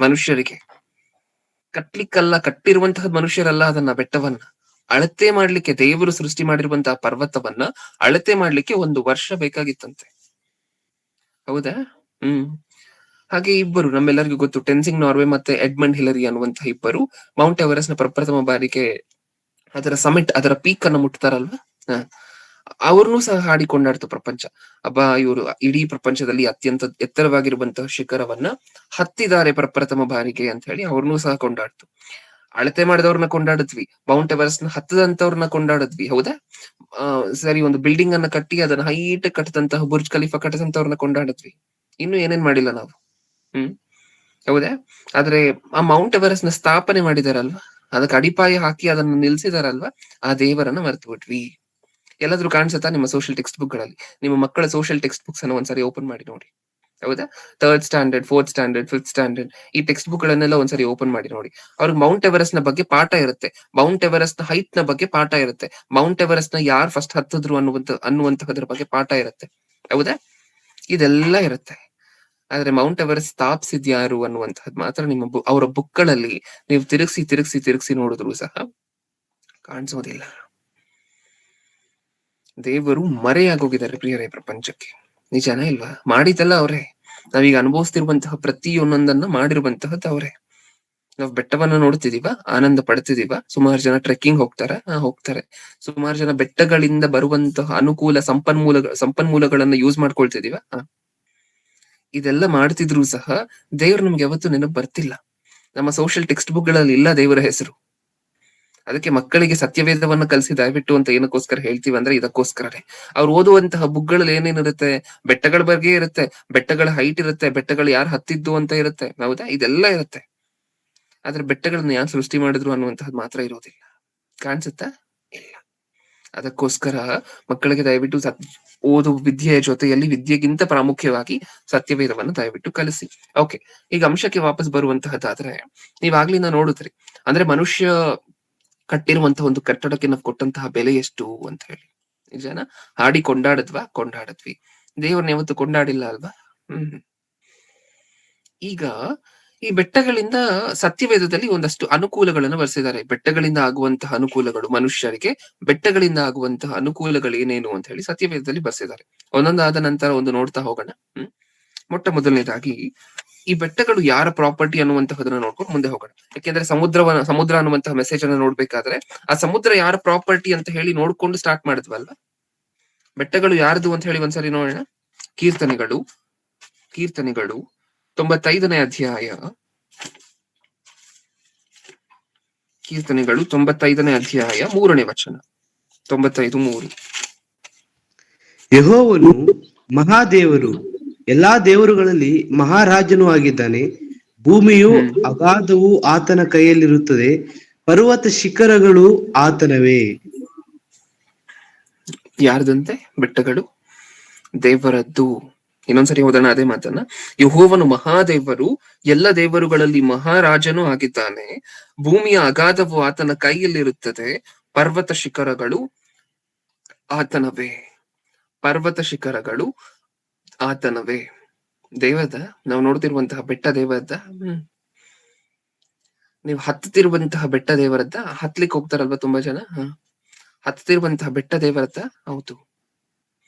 ಮನುಷ್ಯರಿಗೆ. ಕಟ್ಟಿರುವಂತಹ ಮನುಷ್ಯರಲ್ಲ ಅದನ್ನ, ಬೆಟ್ಟವನ್ನ ಅಳತೆ ಮಾಡ್ಲಿಕ್ಕೆ, ದೇವರು ಸೃಷ್ಟಿ ಮಾಡಿರುವಂತಹ ಪರ್ವತವನ್ನ ಅಳತೆ ಮಾಡ್ಲಿಕ್ಕೆ 1 ವರ್ಷ ಬೇಕಾಗಿತ್ತಂತೆ. ಹೌದಾ? ಹಾಗೆ ಇಬ್ಬರು ನಮ್ಮೆಲ್ಲರಿಗೂ ಗೊತ್ತು, ಟೆನ್ಸಿಂಗ್ ನಾರ್ವೆ ಮತ್ತೆ ಎಡ್ಮಂಡ್ ಹಿಲರಿ ಅನ್ನುವಂತಹ ಇಬ್ಬರು ಮೌಂಟ್ ಎವರೆಸ್ಟ್ ನ ಪ್ರಪ್ರಥಮ ಬಾರಿಗೆ ಅದರ ಸಮಿಟ್, ಅದರ ಪೀಕ್ ಅನ್ನು ಮುಟ್ತಾರಲ್ವಾ, ಅವ್ರನ್ನೂ ಸಹ ಹಾಡಿ ಕೊಂಡಾಡ್ತು ಪ್ರಪಂಚ. ಅಬ್ಬಾ, ಇವರು ಇಡೀ ಪ್ರಪಂಚದಲ್ಲಿ ಅತ್ಯಂತ ಎತ್ತರವಾಗಿರುವಂತಹ ಶಿಖರವನ್ನ ಹತ್ತಿದ್ದಾರೆ ಪ್ರಪ್ರಥಮ ಬಾರಿಗೆ ಅಂತ ಹೇಳಿ ಅವ್ರನ್ನೂ ಸಹ ಕೊಂಡಾಡ್ತು. ಅಳತೆ ಮಾಡಿದವ್ರನ್ನ ಕೊಂಡಾಡಿದ್ವಿ, ಮೌಂಟ್ ಎವರೆಸ್ಟ್ ನ ಹತ್ತದಂತವ್ರನ್ನ ಕೊಂಡಾಡಿದ್ವಿ. ಹೌದಾ? ಸರಿ, ಒಂದು ಬಿಲ್ಡಿಂಗ್ ಅನ್ನ ಕಟ್ಟಿ ಅದನ್ನ ಹೈಟ್ ಕಟ್ಟದಂತಹ ಬುರ್ಜ್ ಖಲೀಫಾ ಕಟ್ಟದಂತವ್ರನ್ನ ಕೊಂಡಾಡಿದ್ವಿ. ಇನ್ನು ಏನೇನ್ ಮಾಡಿಲ್ಲ ನಾವು. ಹೌದಾ? ಆದ್ರೆ ಆ ಮೌಂಟ್ ಎವರೆಸ್ಟ್ ನ ಸ್ಥಾಪನೆ ಮಾಡಿದಾರಲ್ವಾ, ಅದಕ್ಕೆ ಅಡಿಪಾಯ ಹಾಕಿ ಅದನ್ನ ನಿಲ್ಸಿದಾರಲ್ವಾ, ಆ ದೇವರನ್ನ ಮರ್ತು ಬಿಟ್ವಿ. ಎಲ್ಲಾದ್ರೂ ಕಾಣಿಸುತ್ತಾ ನಿಮ್ಮ ಸೋಷಿಯಲ್ ಟೆಕ್ಸ್ಟ್ ಬುಕ್ ಗಳಲ್ಲಿ? ನಿಮ್ಮ ಮಕ್ಕಳ ಸೋಷಿಯಲ್ ಟೆಕ್ಸ್ಟ್ ಬುಕ್ಸ್ ಅನ್ನ ಒಂದ್ಸರಿ ಓಪನ್ ಮಾಡಿ ನೋಡಿ. ಹೌದಾ? 3rd standard, 4th standard, 5th standard ಈ ಟೆಕ್ಸ್ಟ್ ಬುಕ್ ಗಳನ್ನೆಲ್ಲ ಒಂದ್ಸರಿ ಓಪನ್ ಮಾಡಿ ನೋಡಿ. ಅವ್ರಿಗೆ ಮೌಂಟ್ ಎವರೆಸ್ಟ್ ನ ಬಗ್ಗೆ ಪಾಠ ಇರುತ್ತೆ, ಮೌಂಟ್ ಎವರೆಸ್ಟ್ ನ ಹೈಟ್ ನ ಬಗ್ಗೆ ಪಾಠ ಇರುತ್ತೆ, ಮೌಂಟ್ ಎವರೆಸ್ಟ್ ನ ಯಾರು ಫಸ್ಟ್ ಹತ್ತಿದ್ರು ಅನ್ನುವಂತಹದ್ರ ಬಗ್ಗೆ ಪಾಠ ಇರುತ್ತೆ. ಹೌದಾ? ಇದೆಲ್ಲ ಇರುತ್ತೆ. ಆದ್ರೆ ಮೌಂಟ್ ಎವರೆಸ್ಟ್ ಸ್ಥಾಪಿಸಿದ್ ಯಾರು ಅನ್ನುವಂತಹದ್ದು ಮಾತ್ರ ಅವರ ಬುಕ್ ಗಳಲ್ಲಿ ನೀವು ತಿರುಗಿಸಿ ನೋಡಿದ್ರು ಸಹ ಕಾಣಿಸೋದಿಲ್ಲ. ದೇವರು ಮರೆಯಾಗೋಗಿದ್ದಾರೆ ಪ್ರಿಯರೇ ಪ್ರಪಂಚಕ್ಕೆ. ನಿಜಾನ ಇಲ್ವಾ? ಮಾಡಿದ್ದಲ್ಲ ಅವ್ರೆ. ನಾವೀಗ ಅನುಭವಿಸ್ತಿರುವಂತಹ ಪ್ರತಿಯೊಂದನ್ನ ಮಾಡಿರುವಂತಹದ್ದು ಅವ್ರೆ. ನಾವ್ ಬೆಟ್ಟವನ್ನ ನೋಡ್ತಿದೀವ, ಆನಂದ ಪಡ್ತಿದೀವ. ಸುಮಾರು ಜನ ಟ್ರೆಕ್ಕಿಂಗ್ ಹೋಗ್ತಾರೆ. ಸುಮಾರು ಜನ ಬೆಟ್ಟಗಳಿಂದ ಬರುವಂತಹ ಅನುಕೂಲ ಸಂಪನ್ಮೂಲಗಳನ್ನ ಯೂಸ್ ಮಾಡ್ಕೊಳ್ತಿದೀವ. ಇದೆಲ್ಲ ಮಾಡ್ತಿದ್ರು ಸಹ ದೇವ್ರು ನಮ್ಗೆ ಯಾವತ್ತೂ ನೆನಪು ಬರ್ತಿಲ್ಲ. ನಮ್ಮ ಸೋಷಿಯಲ್ ಟೆಕ್ಸ್ಟ್ ಬುಕ್ ಗಳಲ್ಲಿ ಇಲ್ಲ ದೇವರ ಹೆಸರು. ಅದಕ್ಕೆ ಮಕ್ಕಳಿಗೆ ಸತ್ಯವೇದವನ್ನ ಕಲಿಸಿ ದಯವಿಟ್ಟು ಅಂತ ಏನಕ್ಕೋಸ್ಕರ ಹೇಳ್ತೀವಿ ಅಂದ್ರೆ ಇದಕ್ಕೋಸ್ಕರನೇ. ಅವ್ರು ಓದುವಂತಹ ಬುಕ್ ಗಳಲ್ಲಿ ಏನೇನಿರುತ್ತೆ, ಬೆಟ್ಟಗಳ ಬಗ್ಗೆ ಇರುತ್ತೆ, ಬೆಟ್ಟಗಳ ಹೈಟ್ ಇರುತ್ತೆ, ಬೆಟ್ಟಗಳು ಯಾರು ಹತ್ತಿದ್ದು ಅಂತ ಇರುತ್ತೆ. ಹೌದಾ? ಇದೆಲ್ಲ ಇರುತ್ತೆ. ಆದ್ರೆ ಬೆಟ್ಟಗಳನ್ನ ಯಾರು ಸೃಷ್ಟಿ ಮಾಡಿದ್ರು ಅನ್ನುವಂತಹದ್ದು ಮಾತ್ರ ಇರೋದಿಲ್ಲ. ಕಾಣಿಸುತ್ತಾ? ಇಲ್ಲ. ಅದಕ್ಕೋಸ್ಕರ ಮಕ್ಕಳಿಗೆ ದಯವಿಟ್ಟು ಓದು ವಿದ್ಯೆಯ ಜೊತೆಯಲ್ಲಿ ವಿದ್ಯೆಗಿಂತ ಪ್ರಾಮುಖ್ಯವಾಗಿ ಸತ್ಯವೇದವನ್ನು ದಯವಿಟ್ಟು ಕಲಿಸಿ. ಓಕೆ, ಈಗ ಅಂಶಕ್ಕೆ ವಾಪಸ್ ಬರುವಂತಹದ್ದಾದ್ರೆ, ನೀವಾಗ್ಲಿಂದ ನೋಡಿದ್ರಿ ಅಂದ್ರೆ ಮನುಷ್ಯ ಕಟ್ಟಿರುವಂತಹ ಒಂದು ಕಟ್ಟಡಕ್ಕೆ ನಾವು ಕೊಟ್ಟಂತಹ ಬೆಲೆ ಎಷ್ಟು ಅಂತ ಹೇಳಿ. ನಿಜಾನ? ಹಾಡಿ ಕೊಂಡಾಡದ್ವಿ. ದೇವ್ರನ್ನ ಯಾವತ್ತು ಕೊಂಡಾಡಿಲ್ಲ ಅಲ್ವಾ? ಈಗ ಈ ಬೆಟ್ಟಗಳಿಂದ ಸತ್ಯವೇದದಲ್ಲಿ ಒಂದಷ್ಟು ಅನುಕೂಲಗಳನ್ನು ಬರ್ಸಿದ್ದಾರೆ. ಬೆಟ್ಟಗಳಿಂದ ಆಗುವಂತಹ ಅನುಕೂಲಗಳು, ಮನುಷ್ಯರಿಗೆ ಬೆಟ್ಟಗಳಿಂದ ಆಗುವಂತಹ ಅನುಕೂಲಗಳು ಏನೇನು ಅಂತ ಹೇಳಿ ಸತ್ಯವೇದದಲ್ಲಿ ಬರ್ಸಿದ್ದಾರೆ. ಒಂದೊಂದಾದ ನಂತರ ಒಂದು ನೋಡ್ತಾ ಹೋಗೋಣ. ಮೊಟ್ಟ ಮೊದಲನೇದಾಗಿ ಈ ಬೆಟ್ಟಗಳು ಯಾರ ಪ್ರಾಪರ್ಟಿ ಅನ್ನುವಂತಹದನ್ನ ನೋಡ್ಕೊಂಡು ಮುಂದೆ ಹೋಗೋಣ. ಯಾಕೆಂದ್ರೆ ಸಮುದ್ರ ಅನ್ನುವಂತಹ ಮೆಸೇಜ್ ಅನ್ನ ನೋಡ್ಬೇಕಾದ್ರೆ ಆ ಸಮುದ್ರ ಯಾರ ಪ್ರಾಪರ್ಟಿ ಅಂತ ಹೇಳಿ ನೋಡ್ಕೊಂಡು ಸ್ಟಾರ್ಟ್ ಮಾಡಿದ್ವಲ್ವಾ. ಬೆಟ್ಟಗಳು ಯಾರ್ದು ಅಂತ ಹೇಳಿ ಒಂದ್ಸರಿ ನೋಡೋಣ. ಕೀರ್ತನೆಗಳು 95ನೇ ಅಧ್ಯಾಯ. ಕೀರ್ತನೆಗಳು 95ನೇ ಅಧ್ಯಾಯ 3ನೇ ವಚನ. 95:3.
ಯೆಹೋವನು ಮಹಾದೇವರು, ಎಲ್ಲಾ ದೇವರುಗಳಲ್ಲಿ ಮಹಾರಾಜನೂ ಆಗಿದ್ದಾನೆ. ಭೂಮಿಯು ಅಗಾಧವು ಆತನ ಕೈಯಲ್ಲಿರುತ್ತದೆ, ಪರ್ವತ ಶಿಖರಗಳು ಆತನವೇ.
ಯಾರ್ದಂತೆ ಬೆಟ್ಟಗಳು? ದೇವರದ್ದು. ಇನ್ನೊಂದ್ಸರಿ ಓದೋಣ ಅದೇ ಮಾತನ್ನ. ಯೆಹೋವನು ಮಹಾದೇವರು, ಎಲ್ಲ ದೇವರುಗಳಲ್ಲಿ ಮಹಾರಾಜನೂ ಆಗಿದ್ದಾನೆ. ಭೂಮಿಯ ಅಗಾಧವು ಆತನ ಕೈಯಲ್ಲಿರುತ್ತದೆ, ಪರ್ವತ ಶಿಖರಗಳು ಆತನವೇ. ಪರ್ವತ ಶಿಖರಗಳು ಆತನವೇ. ದೇವದ ನಾವು ನೋಡ್ತಿರುವಂತಹ ಬೆಟ್ಟ ದೇವದ. ನೀವು ಹತ್ತುತ್ತಿರುವಂತಹ ಬೆಟ್ಟ ದೇವರದ್ದ? ಹತ್ಲಿಕ್ಕೆ ಹೋಗ್ತಾರಲ್ವಾ ತುಂಬಾ ಜನ. ಹತ್ತುತ್ತಿರುವಂತಹ ಬೆಟ್ಟ ದೇವರದ್ದ? ಹೌದು.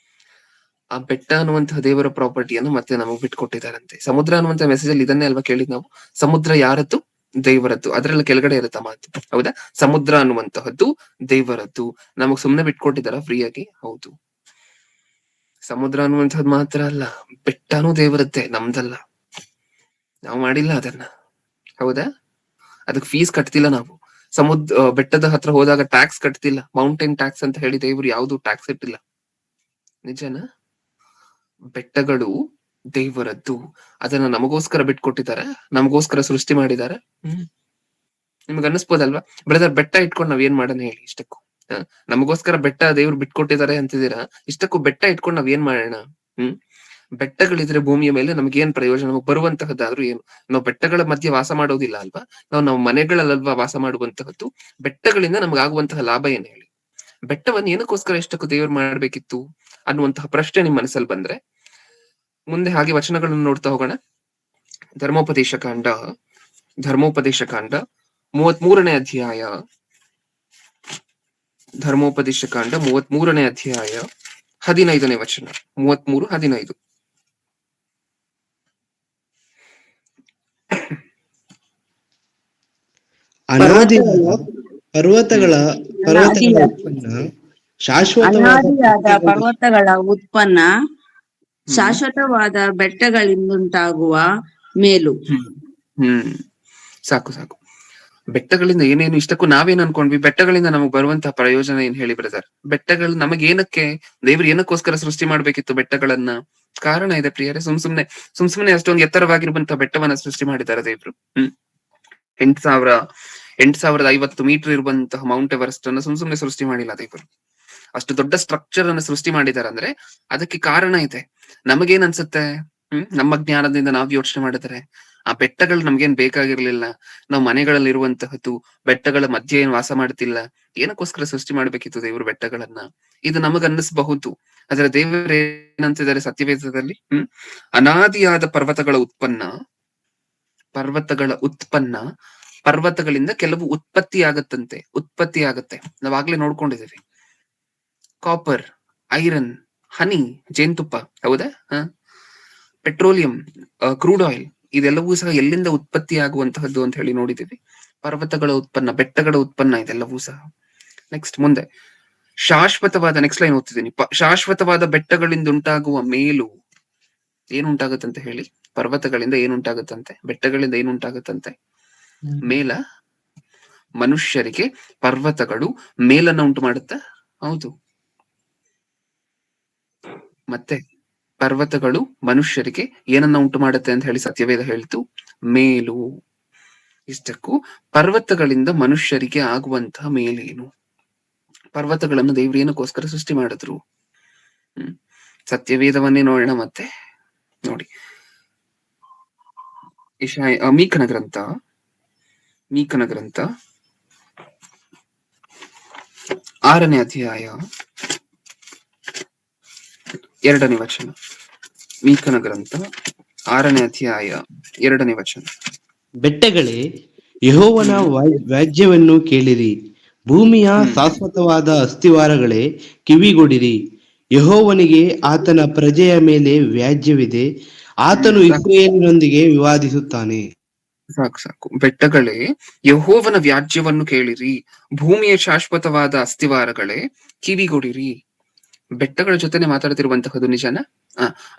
ಆ ಬೆಟ್ಟ ಅನ್ನುವಂತಹ ದೇವರ ಪ್ರಾಪರ್ಟಿಯನ್ನು ಮತ್ತೆ ನಮಗ್ ಬಿಟ್ಕೊಟ್ಟಿದ್ದಾರಂತೆ. ಸಮುದ್ರ ಅನ್ನುವಂತಹ ಮೆಸೇಜ್ ಅಲ್ಲಿ ಇದನ್ನೇ ಅಲ್ವಾ ಕೇಳಿದ್ ನಾವು. ಸಮುದ್ರ ಯಾರದ್ದು? ದೇವರದ್ದು. ಅದ್ರಲ್ಲಿ ಕೆಳಗಡೆ ಇರುತ್ತ ಮಾತು. ಹೌದಾ? ಸಮುದ್ರ ಅನ್ನುವಂತಹದ್ದು ದೇವರದ್ದು. ನಮಗ್ ಸುಮ್ನೆ ಬಿಟ್ಕೊಟ್ಟಿದಾರ ಫ್ರೀಯಾಗಿ? ಹೌದು. ಸಮುದ್ರ ಅನ್ನುವಂಥದ್ದು ಮಾತ್ರ ಅಲ್ಲ, ಬೆಟ್ಟನೂ ದೇವರದ್ದೇ, ನಮ್ದಲ್ಲ. ನಾವು ಮಾಡಿಲ್ಲ ಅದನ್ನ. ಹೌದಾ? ಅದಕ್ಕೆ ಫೀಸ್ ಕಟ್ತಿಲ್ಲ ನಾವು. ಬೆಟ್ಟದ ಹತ್ರ ಹೋದಾಗ ಟ್ಯಾಕ್ಸ್ ಕಟ್ತಿಲ್ಲ. ಮೌಂಟೇನ್ ಟ್ಯಾಕ್ಸ್ ಅಂತ ಹೇಳಿ ದೇವ್ರು ಯಾವ್ದು ಟ್ಯಾಕ್ಸ್ ಇಟ್ಟಿಲ್ಲ. ನಿಜನಾ? ಬೆಟ್ಟಗಳು ದೇವರದ್ದು. ಅದನ್ನ ನಮಗೋಸ್ಕರ ಬಿಟ್ಕೊಟ್ಟಿದಾರ, ನಮಗೋಸ್ಕರ ಸೃಷ್ಟಿ ಮಾಡಿದಾರ. ನಿಮ್ಗೆ ಅನ್ನಿಸ್ಬೋದಲ್ವಾ, ಬ್ರದರ್ ಬೆಟ್ಟ ಇಟ್ಕೊಂಡು ನಾವ್ ಏನ್ ಮಾಡೋಣ ಹೇಳಿ ಇಷ್ಟಕ್ಕೂ? ನಮಗೋಸ್ಕರ ಬೆಟ್ಟ ದೇವ್ರು ಬಿಟ್ಕೊಟ್ಟಿದ್ದಾರೆ ಅಂತಿದ್ದೀರಾ, ಇಷ್ಟಕ್ಕೂ ಬೆಟ್ಟ ಇಟ್ಕೊಂಡು ನಾವ್ ಏನ್ ಮಾಡೋಣ? ಹ್ಮ್ ಬೆಟ್ಟಗಳಿದ್ರೆ ಭೂಮಿಯ ಮೇಲೆ ನಮ್ಗೇನ್ ಪ್ರಯೋಜನ? ನಮಗ್ ಬರುವಂತಹದ್ದಾದ್ರೂ ಏನು? ನಾವು ಬೆಟ್ಟಗಳ ಮಧ್ಯೆ ವಾಸ ಮಾಡೋದಿಲ್ಲ ಅಲ್ವಾ? ನಾವು ಮನೆಗಳಲ್ಲಲ್ವಾ ವಾಸ ಮಾಡುವಂತಹದ್ದು? ಬೆಟ್ಟಗಳಿಂದ ನಮಗಾಗುವಂತಹ ಲಾಭ ಏನ್ ಹೇಳಿ? ಬೆಟ್ಟವನ್ನು ಏನಕ್ಕೋಸ್ಕರ ಇಷ್ಟಕ್ಕೂ ದೇವ್ರು ಮಾಡ್ಬೇಕಿತ್ತು ಅನ್ನುವಂತಹ ಪ್ರಶ್ನೆ ನಿಮ್ ಮನಸ್ಸಲ್ಲಿ ಬಂದ್ರೆ ಮುಂದೆ ಹಾಗೆ ವಚನಗಳನ್ನು ನೋಡ್ತಾ ಹೋಗೋಣ. ಧರ್ಮೋಪದೇಶ ಕಾಂಡ 33ನೇ ಅಧ್ಯಾಯ. ಧರ್ಮೋಪದೇಶ ಕಾಂಡ 33ನೇ ಅಧ್ಯಾಯ 15ನೇ ವಚನ. 33:15.
ಪರ್ವತಗಳ ಉತ್ಪನ್ನ
ಅನಾದಿಯಾದ ಪರ್ವತಗಳ ಉತ್ಪನ್ನ ಶಾಶ್ವತವಾದ ಬೆಟ್ಟಗಳಿಂದುಂಟಾಗುವ ಮೇಲು.
ಸಾಕು. ಬೆಟ್ಟಗಳಿಂದ ಏನೇನು ಇಷ್ಟಕ್ಕೂ ನಾವೇನ್ ಅನ್ಕೊಂಡ್ವಿ? ಬೆಟ್ಟಗಳಿಂದ ನಮಗ್ ಬರುವಂತಹ ಪ್ರಯೋಜನ ಏನ್ ಹೇಳಿ ಬ್ರದರ್? ಬೆಟ್ಟಗಳು ನಮಗ್ ಏನಕ್ಕೆ ದೇವ್ರು ಏನಕ್ಕೋಸ್ಕರ ಸೃಷ್ಟಿ ಮಾಡ್ಬೇಕಿತ್ತು ಬೆಟ್ಟಗಳನ್ನ? ಕಾರಣ ಇದೆ ಪ್ರಿಯರೇ. ಸುಮ್ಸುಮ್ನೆ ಅಷ್ಟೊಂದು ಎತ್ತರವಾಗಿರುವಂತಹ ಬೆಟ್ಟವನ್ನ ಸೃಷ್ಟಿ ಮಾಡಿದ್ದಾರೆ ದೇವ್ರು. 8,050 ಮೀಟರ್ ಇರುವಂತಹ ಮೌಂಟ್ ಎವರೆಸ್ಟ್ ಅನ್ನ ಸುಮ್ಸುಮ್ನೆ ಸೃಷ್ಟಿ ಮಾಡಿಲ್ಲ ದೇವರು. ಅಷ್ಟು ದೊಡ್ಡ ಸ್ಟ್ರಕ್ಚರ್ ಅನ್ನ ಸೃಷ್ಟಿ ಮಾಡಿದ್ದಾರೆ ಅಂದ್ರೆ ಅದಕ್ಕೆ ಕಾರಣ ಇದೆ. ನಮಗೇನ್ ಅನ್ಸುತ್ತೆ? ನಮ್ಮ ಜ್ಞಾನದಿಂದ ನಾವ್ ಯೋಚನೆ ಮಾಡಿದ್ರೆ ಆ ಬೆಟ್ಟಗಳು ನಮ್ಗೇನ್ ಬೇಕಾಗಿರ್ಲಿಲ್ಲ. ನಾವು ಮನೆಗಳಲ್ಲಿ ಇರುವಂತಹದ್ದು, ಬೆಟ್ಟಗಳ ಮಧ್ಯೆ ಏನ್ ವಾಸ ಮಾಡ್ತಿಲ್ಲ. ಏನಕ್ಕೋಸ್ಕರ ಸೃಷ್ಟಿ ಮಾಡ್ಬೇಕಿತ್ತು ದೇವರು ಬೆಟ್ಟಗಳನ್ನ? ಇದು ನಮಗ್ ಅನ್ನಿಸಬಹುದು. ಆದ್ರೆ ದೇವರು ಏನಂತಿದ್ದಾರೆ ಸತ್ಯವೇದದಲ್ಲಿ? ಅನಾದಿಯಾದ ಪರ್ವತಗಳ ಉತ್ಪನ್ನ, ಪರ್ವತಗಳಿಂದ ಕೆಲವು ಉತ್ಪತ್ತಿ ಆಗತ್ತೆ. ನಾವಾಗ್ಲೇ ನೋಡ್ಕೊಂಡಿದ್ದೀವಿ. ಕಾಪರ್, ಐರನ್, ಹನಿ, ಜೇನುತುಪ್ಪ, ಹೌದಾ? ಪೆಟ್ರೋಲಿಯಂ, ಕ್ರೂಡ್ ಆಯಿಲ್, ಇದೆಲ್ಲವೂ ಸಹ ಎಲ್ಲಿಂದ ಉತ್ಪತ್ತಿ ಆಗುವಂತಹದ್ದು ಅಂತ ಹೇಳಿ ನೋಡಿದ್ದೀವಿ. ಪರ್ವತಗಳ ಉತ್ಪನ್ನ, ಬೆಟ್ಟಗಳ ಉತ್ಪನ್ನ ಇದೆಲ್ಲವೂ ಸಹ. ನೆಕ್ಸ್ಟ್ ಮುಂದೆ ಶಾಶ್ವತವಾದ, ನೆಕ್ಸ್ಟ್ ಲೈನ್ ಓದ್ತಿದ್ದೀನಿ. ಶಾಶ್ವತವಾದ ಬೆಟ್ಟಗಳಿಂದ ಉಂಟಾಗುವ ಮೇಲು ಏನುಂಟಾಗತ್ತಂತೆ ಹೇಳಿ? ಪರ್ವತಗಳಿಂದ ಏನುಂಟಾಗತ್ತಂತೆ? ಬೆಟ್ಟಗಳಿಂದ ಏನುಂಟಾಗತ್ತಂತೆ? ಮೇಲ. ಮನುಷ್ಯರಿಗೆ ಪರ್ವತಗಳು ಮೇಲನ್ನ ಉಂಟು ಮಾಡುತ್ತ. ಹೌದು. ಮತ್ತೆ ಪರ್ವತಗಳು ಮನುಷ್ಯರಿಗೆ ಏನನ್ನ ಉಂಟು ಮಾಡುತ್ತೆ ಅಂತ ಹೇಳಿ ಸತ್ಯವೇದ ಹೇಳ್ತು? ಮೇಲು. ಇಷ್ಟಕ್ಕೂ ಪರ್ವತಗಳಿಂದ ಮನುಷ್ಯರಿಗೆ ಆಗುವಂತಹ ಮೇಲೇನು? ಪರ್ವತಗಳನ್ನು ದೇವ್ರು ಏನಕ್ಕೋಸ್ಕರ ಸೃಷ್ಟಿ ಮಾಡಿದ್ರು? ಸತ್ಯವೇದವನ್ನೇ ನೋಡೋಣ ಮತ್ತೆ. ನೋಡಿ, ಮೀಕನ ಗ್ರಂಥ 6ನೇ ಅಧ್ಯಾಯ 2ನೇ ವಚನ. ಮೀಕನ ಗ್ರಂಥ 6ನೇ ಅಧ್ಯಾಯ 2ನೇ ವಚನ.
ಬೆಟ್ಟಗಳೇ, ಯೆಹೋವನ ವ್ಯಾಜ್ಯವನ್ನು ಕೇಳಿರಿ. ಭೂಮಿಯ ಶಾಶ್ವತವಾದ ಅಸ್ತಿವಾರಗಳೇ, ಕಿವಿಗೊಡಿರಿ. ಯೆಹೋವನಿಗೆ ಆತನ ಪ್ರಜೆಯ ಮೇಲೆ ವ್ಯಾಜ್ಯವಿದೆ. ಆತನು ಇಸ್ರಾಯೇಲಿನೊಂದಿಗೆ ವಿವಾದಿಸುತ್ತಾನೆ.
ಸಾಕು. ಬೆಟ್ಟಗಳೇ, ಯೆಹೋವನ ವ್ಯಾಜ್ಯವನ್ನು ಕೇಳಿರಿ. ಭೂಮಿಯ ಶಾಶ್ವತವಾದ ಅಸ್ತಿವಾರಗಳೇ, ಕಿವಿಗೊಡಿರಿ. ಬೆಟ್ಟಗಳ ಜೊತೆನೆ ಮಾತಾಡ್ತಿರುವಂತಹದ್ದು ನಿಜನ?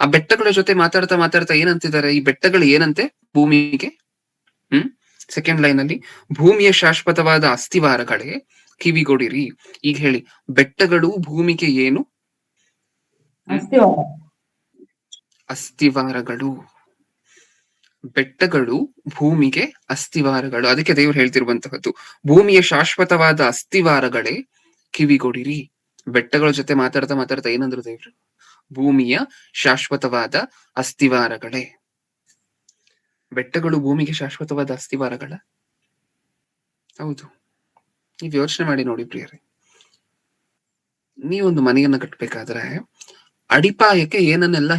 ಆ ಬೆಟ್ಟಗಳ ಜೊತೆ ಮಾತಾಡ್ತಾ ಏನಂತಿದ್ದಾರೆ? ಈ ಬೆಟ್ಟಗಳು ಏನಂತೆ ಭೂಮಿಗೆ? ಸೆಕೆಂಡ್ ಲೈನ್ ಅಲ್ಲಿ ಭೂಮಿಯ ಶಾಶ್ವತವಾದ ಅಸ್ತಿವಾರಗಳೇ, ಕಿವಿಗೊಡಿರಿ. ಈಗ ಹೇಳಿ, ಬೆಟ್ಟಗಳು ಭೂಮಿಗೆ ಏನು? ಅಸ್ತಿವಾರಗಳು. ಬೆಟ್ಟಗಳು ಭೂಮಿಗೆ ಅಸ್ತಿವಾರಗಳು. ಅದಕ್ಕೆ ದೇವರು ಹೇಳ್ತಿರುವಂತಹದ್ದು, ಭೂಮಿಯ ಶಾಶ್ವತವಾದ ಅಸ್ತಿವಾರಗಳೇ, ಕಿವಿಗೊಡಿರಿ. ಬೆಟ್ಟಗಳ ಜೊತೆ ಮಾತಾಡ್ತಾ ಏನಂದ್ರು ದೇವ್ರು? ಭೂಮಿಯ ಶಾಶ್ವತವಾದ ಅಸ್ತಿವಾರಗಳೇ. ಬೆಟ್ಟಗಳು ಭೂಮಿಗೆ ಶಾಶ್ವತವಾದ ಅಸ್ತಿವಾರಗಳ? ಹೌದು. ನೀವ್ ಯೋಚನೆ ಮಾಡಿ ನೋಡಿ ಪ್ರಿಯರೇ. ನೀವೊಂದು ಮನೆಯನ್ನ ಕಟ್ಬೇಕಾದ್ರೆ ಅಡಿಪಾಯಕ್ಕೆ ಏನನ್ನೆಲ್ಲ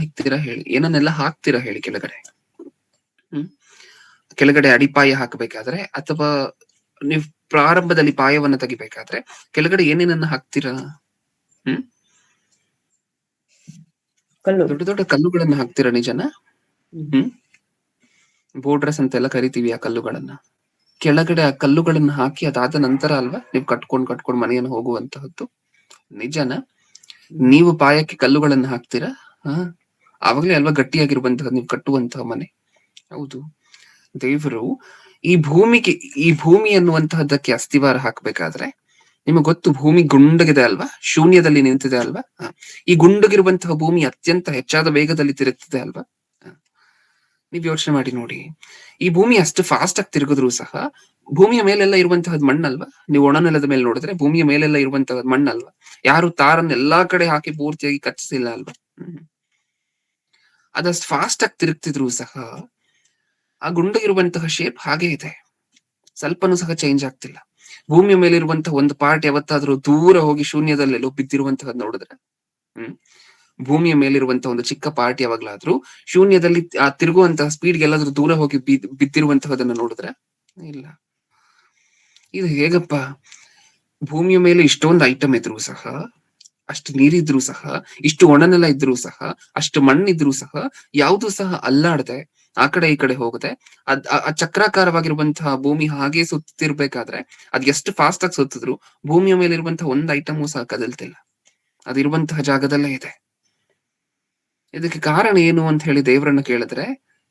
ಹಾಕ್ತೀರಾ ಹೇಳಿ ಕೆಳಗಡೆ? ಕೆಳಗಡೆ ಅಡಿಪಾಯ ಹಾಕಬೇಕಾದ್ರೆ, ಅಥವಾ ನೀವು ಪ್ರಾರಂಭದಲ್ಲಿ ಪಾಯವನ್ನ ತೆಗಿಬೇಕಾದ್ರೆ ಕೆಳಗಡೆ ಏನೇನನ್ನ ಹಾಕ್ತೀರಾ? ದೊಡ್ಡ ದೊಡ್ಡ ಕಲ್ಲುಗಳನ್ನ ಹಾಕ್ತೀರಾ, ನಿಜನ? ಬೋರ್ಡ್ರಸ್ ಅಂತೆಲ್ಲ ಕರಿತೀವಿ ಆ ಕಲ್ಲುಗಳನ್ನ. ಕೆಳಗಡೆ ಆ ಕಲ್ಲುಗಳನ್ನ ಹಾಕಿ ಅದಾದ ನಂತರ ಅಲ್ವಾ ನೀವು ಕಟ್ಕೊಂಡು ಮನೆಯನ್ನು ಹೋಗುವಂತಹದ್ದು? ನಿಜನ? ನೀವು ಪಾಯಕ್ಕೆ ಕಲ್ಲುಗಳನ್ನ ಹಾಕ್ತೀರಾ? ಆವಾಗ್ಲೇ ಅಲ್ವಾ ಗಟ್ಟಿಯಾಗಿರುವಂತಹ ನೀವು ಕಟ್ಟುವಂತಹ ಮನೆ. ಹೌದು. ದೇವರು ಈ ಭೂಮಿ ಅನ್ನುವಂತಹದ್ದಕ್ಕೆ ಅಸ್ತಿವಾರ ಹಾಕ್ಬೇಕಾದ್ರೆ, ನಿಮಗೆ ಗೊತ್ತು, ಭೂಮಿ ಗುಂಡಗಿದೆ ಅಲ್ವಾ? ಶೂನ್ಯದಲ್ಲಿ ನಿಂತಿದೆ ಅಲ್ವಾ? ಈ ಗುಂಡಗಿರುವಂತಹ ಭೂಮಿ ಅತ್ಯಂತ ಹೆಚ್ಚಾದ ವೇಗದಲ್ಲಿ ತಿರುಗ್ತಿದೆ ಅಲ್ವಾ? ನೀವ್ ಯೋಚನೆ ಮಾಡಿ ನೋಡಿ, ಈ ಭೂಮಿ ಅಷ್ಟು ಫಾಸ್ಟ್ ಆಗಿ ತಿರುಗಿದ್ರು ಸಹ ಭೂಮಿಯ ಮೇಲೆಲ್ಲ ಇರುವಂತಹದ್ ಮಣ್ಣಲ್ವಾ? ನೀವು ಒಣನೆಲದ ಮೇಲೆ ನೋಡಿದ್ರೆ ಭೂಮಿಯ ಮೇಲೆಲ್ಲ ಇರುವಂತಹದ್ ಮಣ್ಣಲ್ವಾ? ಯಾರು ತಾರನ್ನ ಎಲ್ಲಾ ಕಡೆ ಹಾಕಿ ಪೂರ್ತಿಯಾಗಿ ಕಚ್ಚಿಸಿಲ್ಲ ಅಲ್ವಾ? ಅದಷ್ಟು ಫಾಸ್ಟ್ ಆಗಿ ತಿರುಗ್ತಿದ್ರು ಸಹ ಆ ಗುಂಡು ಇರುವಂತಹ ಶೇಪ್ ಹಾಗೆ ಇದೆ, ಸ್ವಲ್ಪನೂ ಸಹ ಚೇಂಜ್ ಆಗ್ತಿಲ್ಲ. ಭೂಮಿಯ ಮೇಲೆ ಇರುವಂತಹ ಒಂದು ಪಾರ್ಟ್ ಯಾವತ್ತಾದ್ರೂ ದೂರ ಹೋಗಿ ಶೂನ್ಯದಲ್ಲೆಲ್ಲೋ ಬಿದ್ದಿರುವಂತಹದ್ ನೋಡಿದ್ರೆ, ಭೂಮಿಯ ಮೇಲಿರುವಂತಹ ಒಂದು ಚಿಕ್ಕ ಪಾರ್ಟ್ ಯಾವಾಗ್ಲಾದ್ರೂ ಶೂನ್ಯದಲ್ಲಿ ಆ ತಿರುಗುವಂತಹ ಸ್ಪೀಡ್ಗೆ ಎಲ್ಲಾದ್ರೂ ದೂರ ಹೋಗಿ ಬಿದ್ದಿರುವಂತಹದನ್ನ ನೋಡಿದ್ರೆ ಇಲ್ಲ. ಇದು ಹೇಗಪ್ಪ? ಭೂಮಿಯ ಮೇಲೆ ಇಷ್ಟೊಂದು ಐಟಮ್ ಇದ್ರು ಸಹ, ಅಷ್ಟು ನೀರಿದ್ರು ಸಹ, ಇಷ್ಟು ಒಣನೆಲ ಇದ್ರು ಸಹ, ಅಷ್ಟು ಮಣ್ಣಿದ್ರು ಸಹ ಯಾವುದು ಸಹ ಅಲ್ಲಾಡದೆ ಆ ಕಡೆ ಈ ಕಡೆ ಹೋಗದೆ ಚಕ್ರಾಕಾರವಾಗಿರುವಂತಹ ಭೂಮಿ ಹಾಗೆ ಸುತ್ತಿರ್ಬೇಕಾದ್ರೆ ಅದ್ ಎಷ್ಟು ಫಾಸ್ಟ್ ಆಗಿ ಸುತ್ತಿದ್ರು ಭೂಮಿಯ ಮೇಲೆ ಇರುವಂತಹ ಒಂದ್ ಐಟಮು ಸಹ ಕದಲ್ತಿಲ್ಲ, ಅದಿರುವಂತಹ ಜಾಗದಲ್ಲೇ ಇದೆ. ಇದಕ್ಕೆ ಕಾರಣ ಏನು ಅಂತ ಹೇಳಿ ದೇವರನ್ನ ಕೇಳಿದ್ರೆ,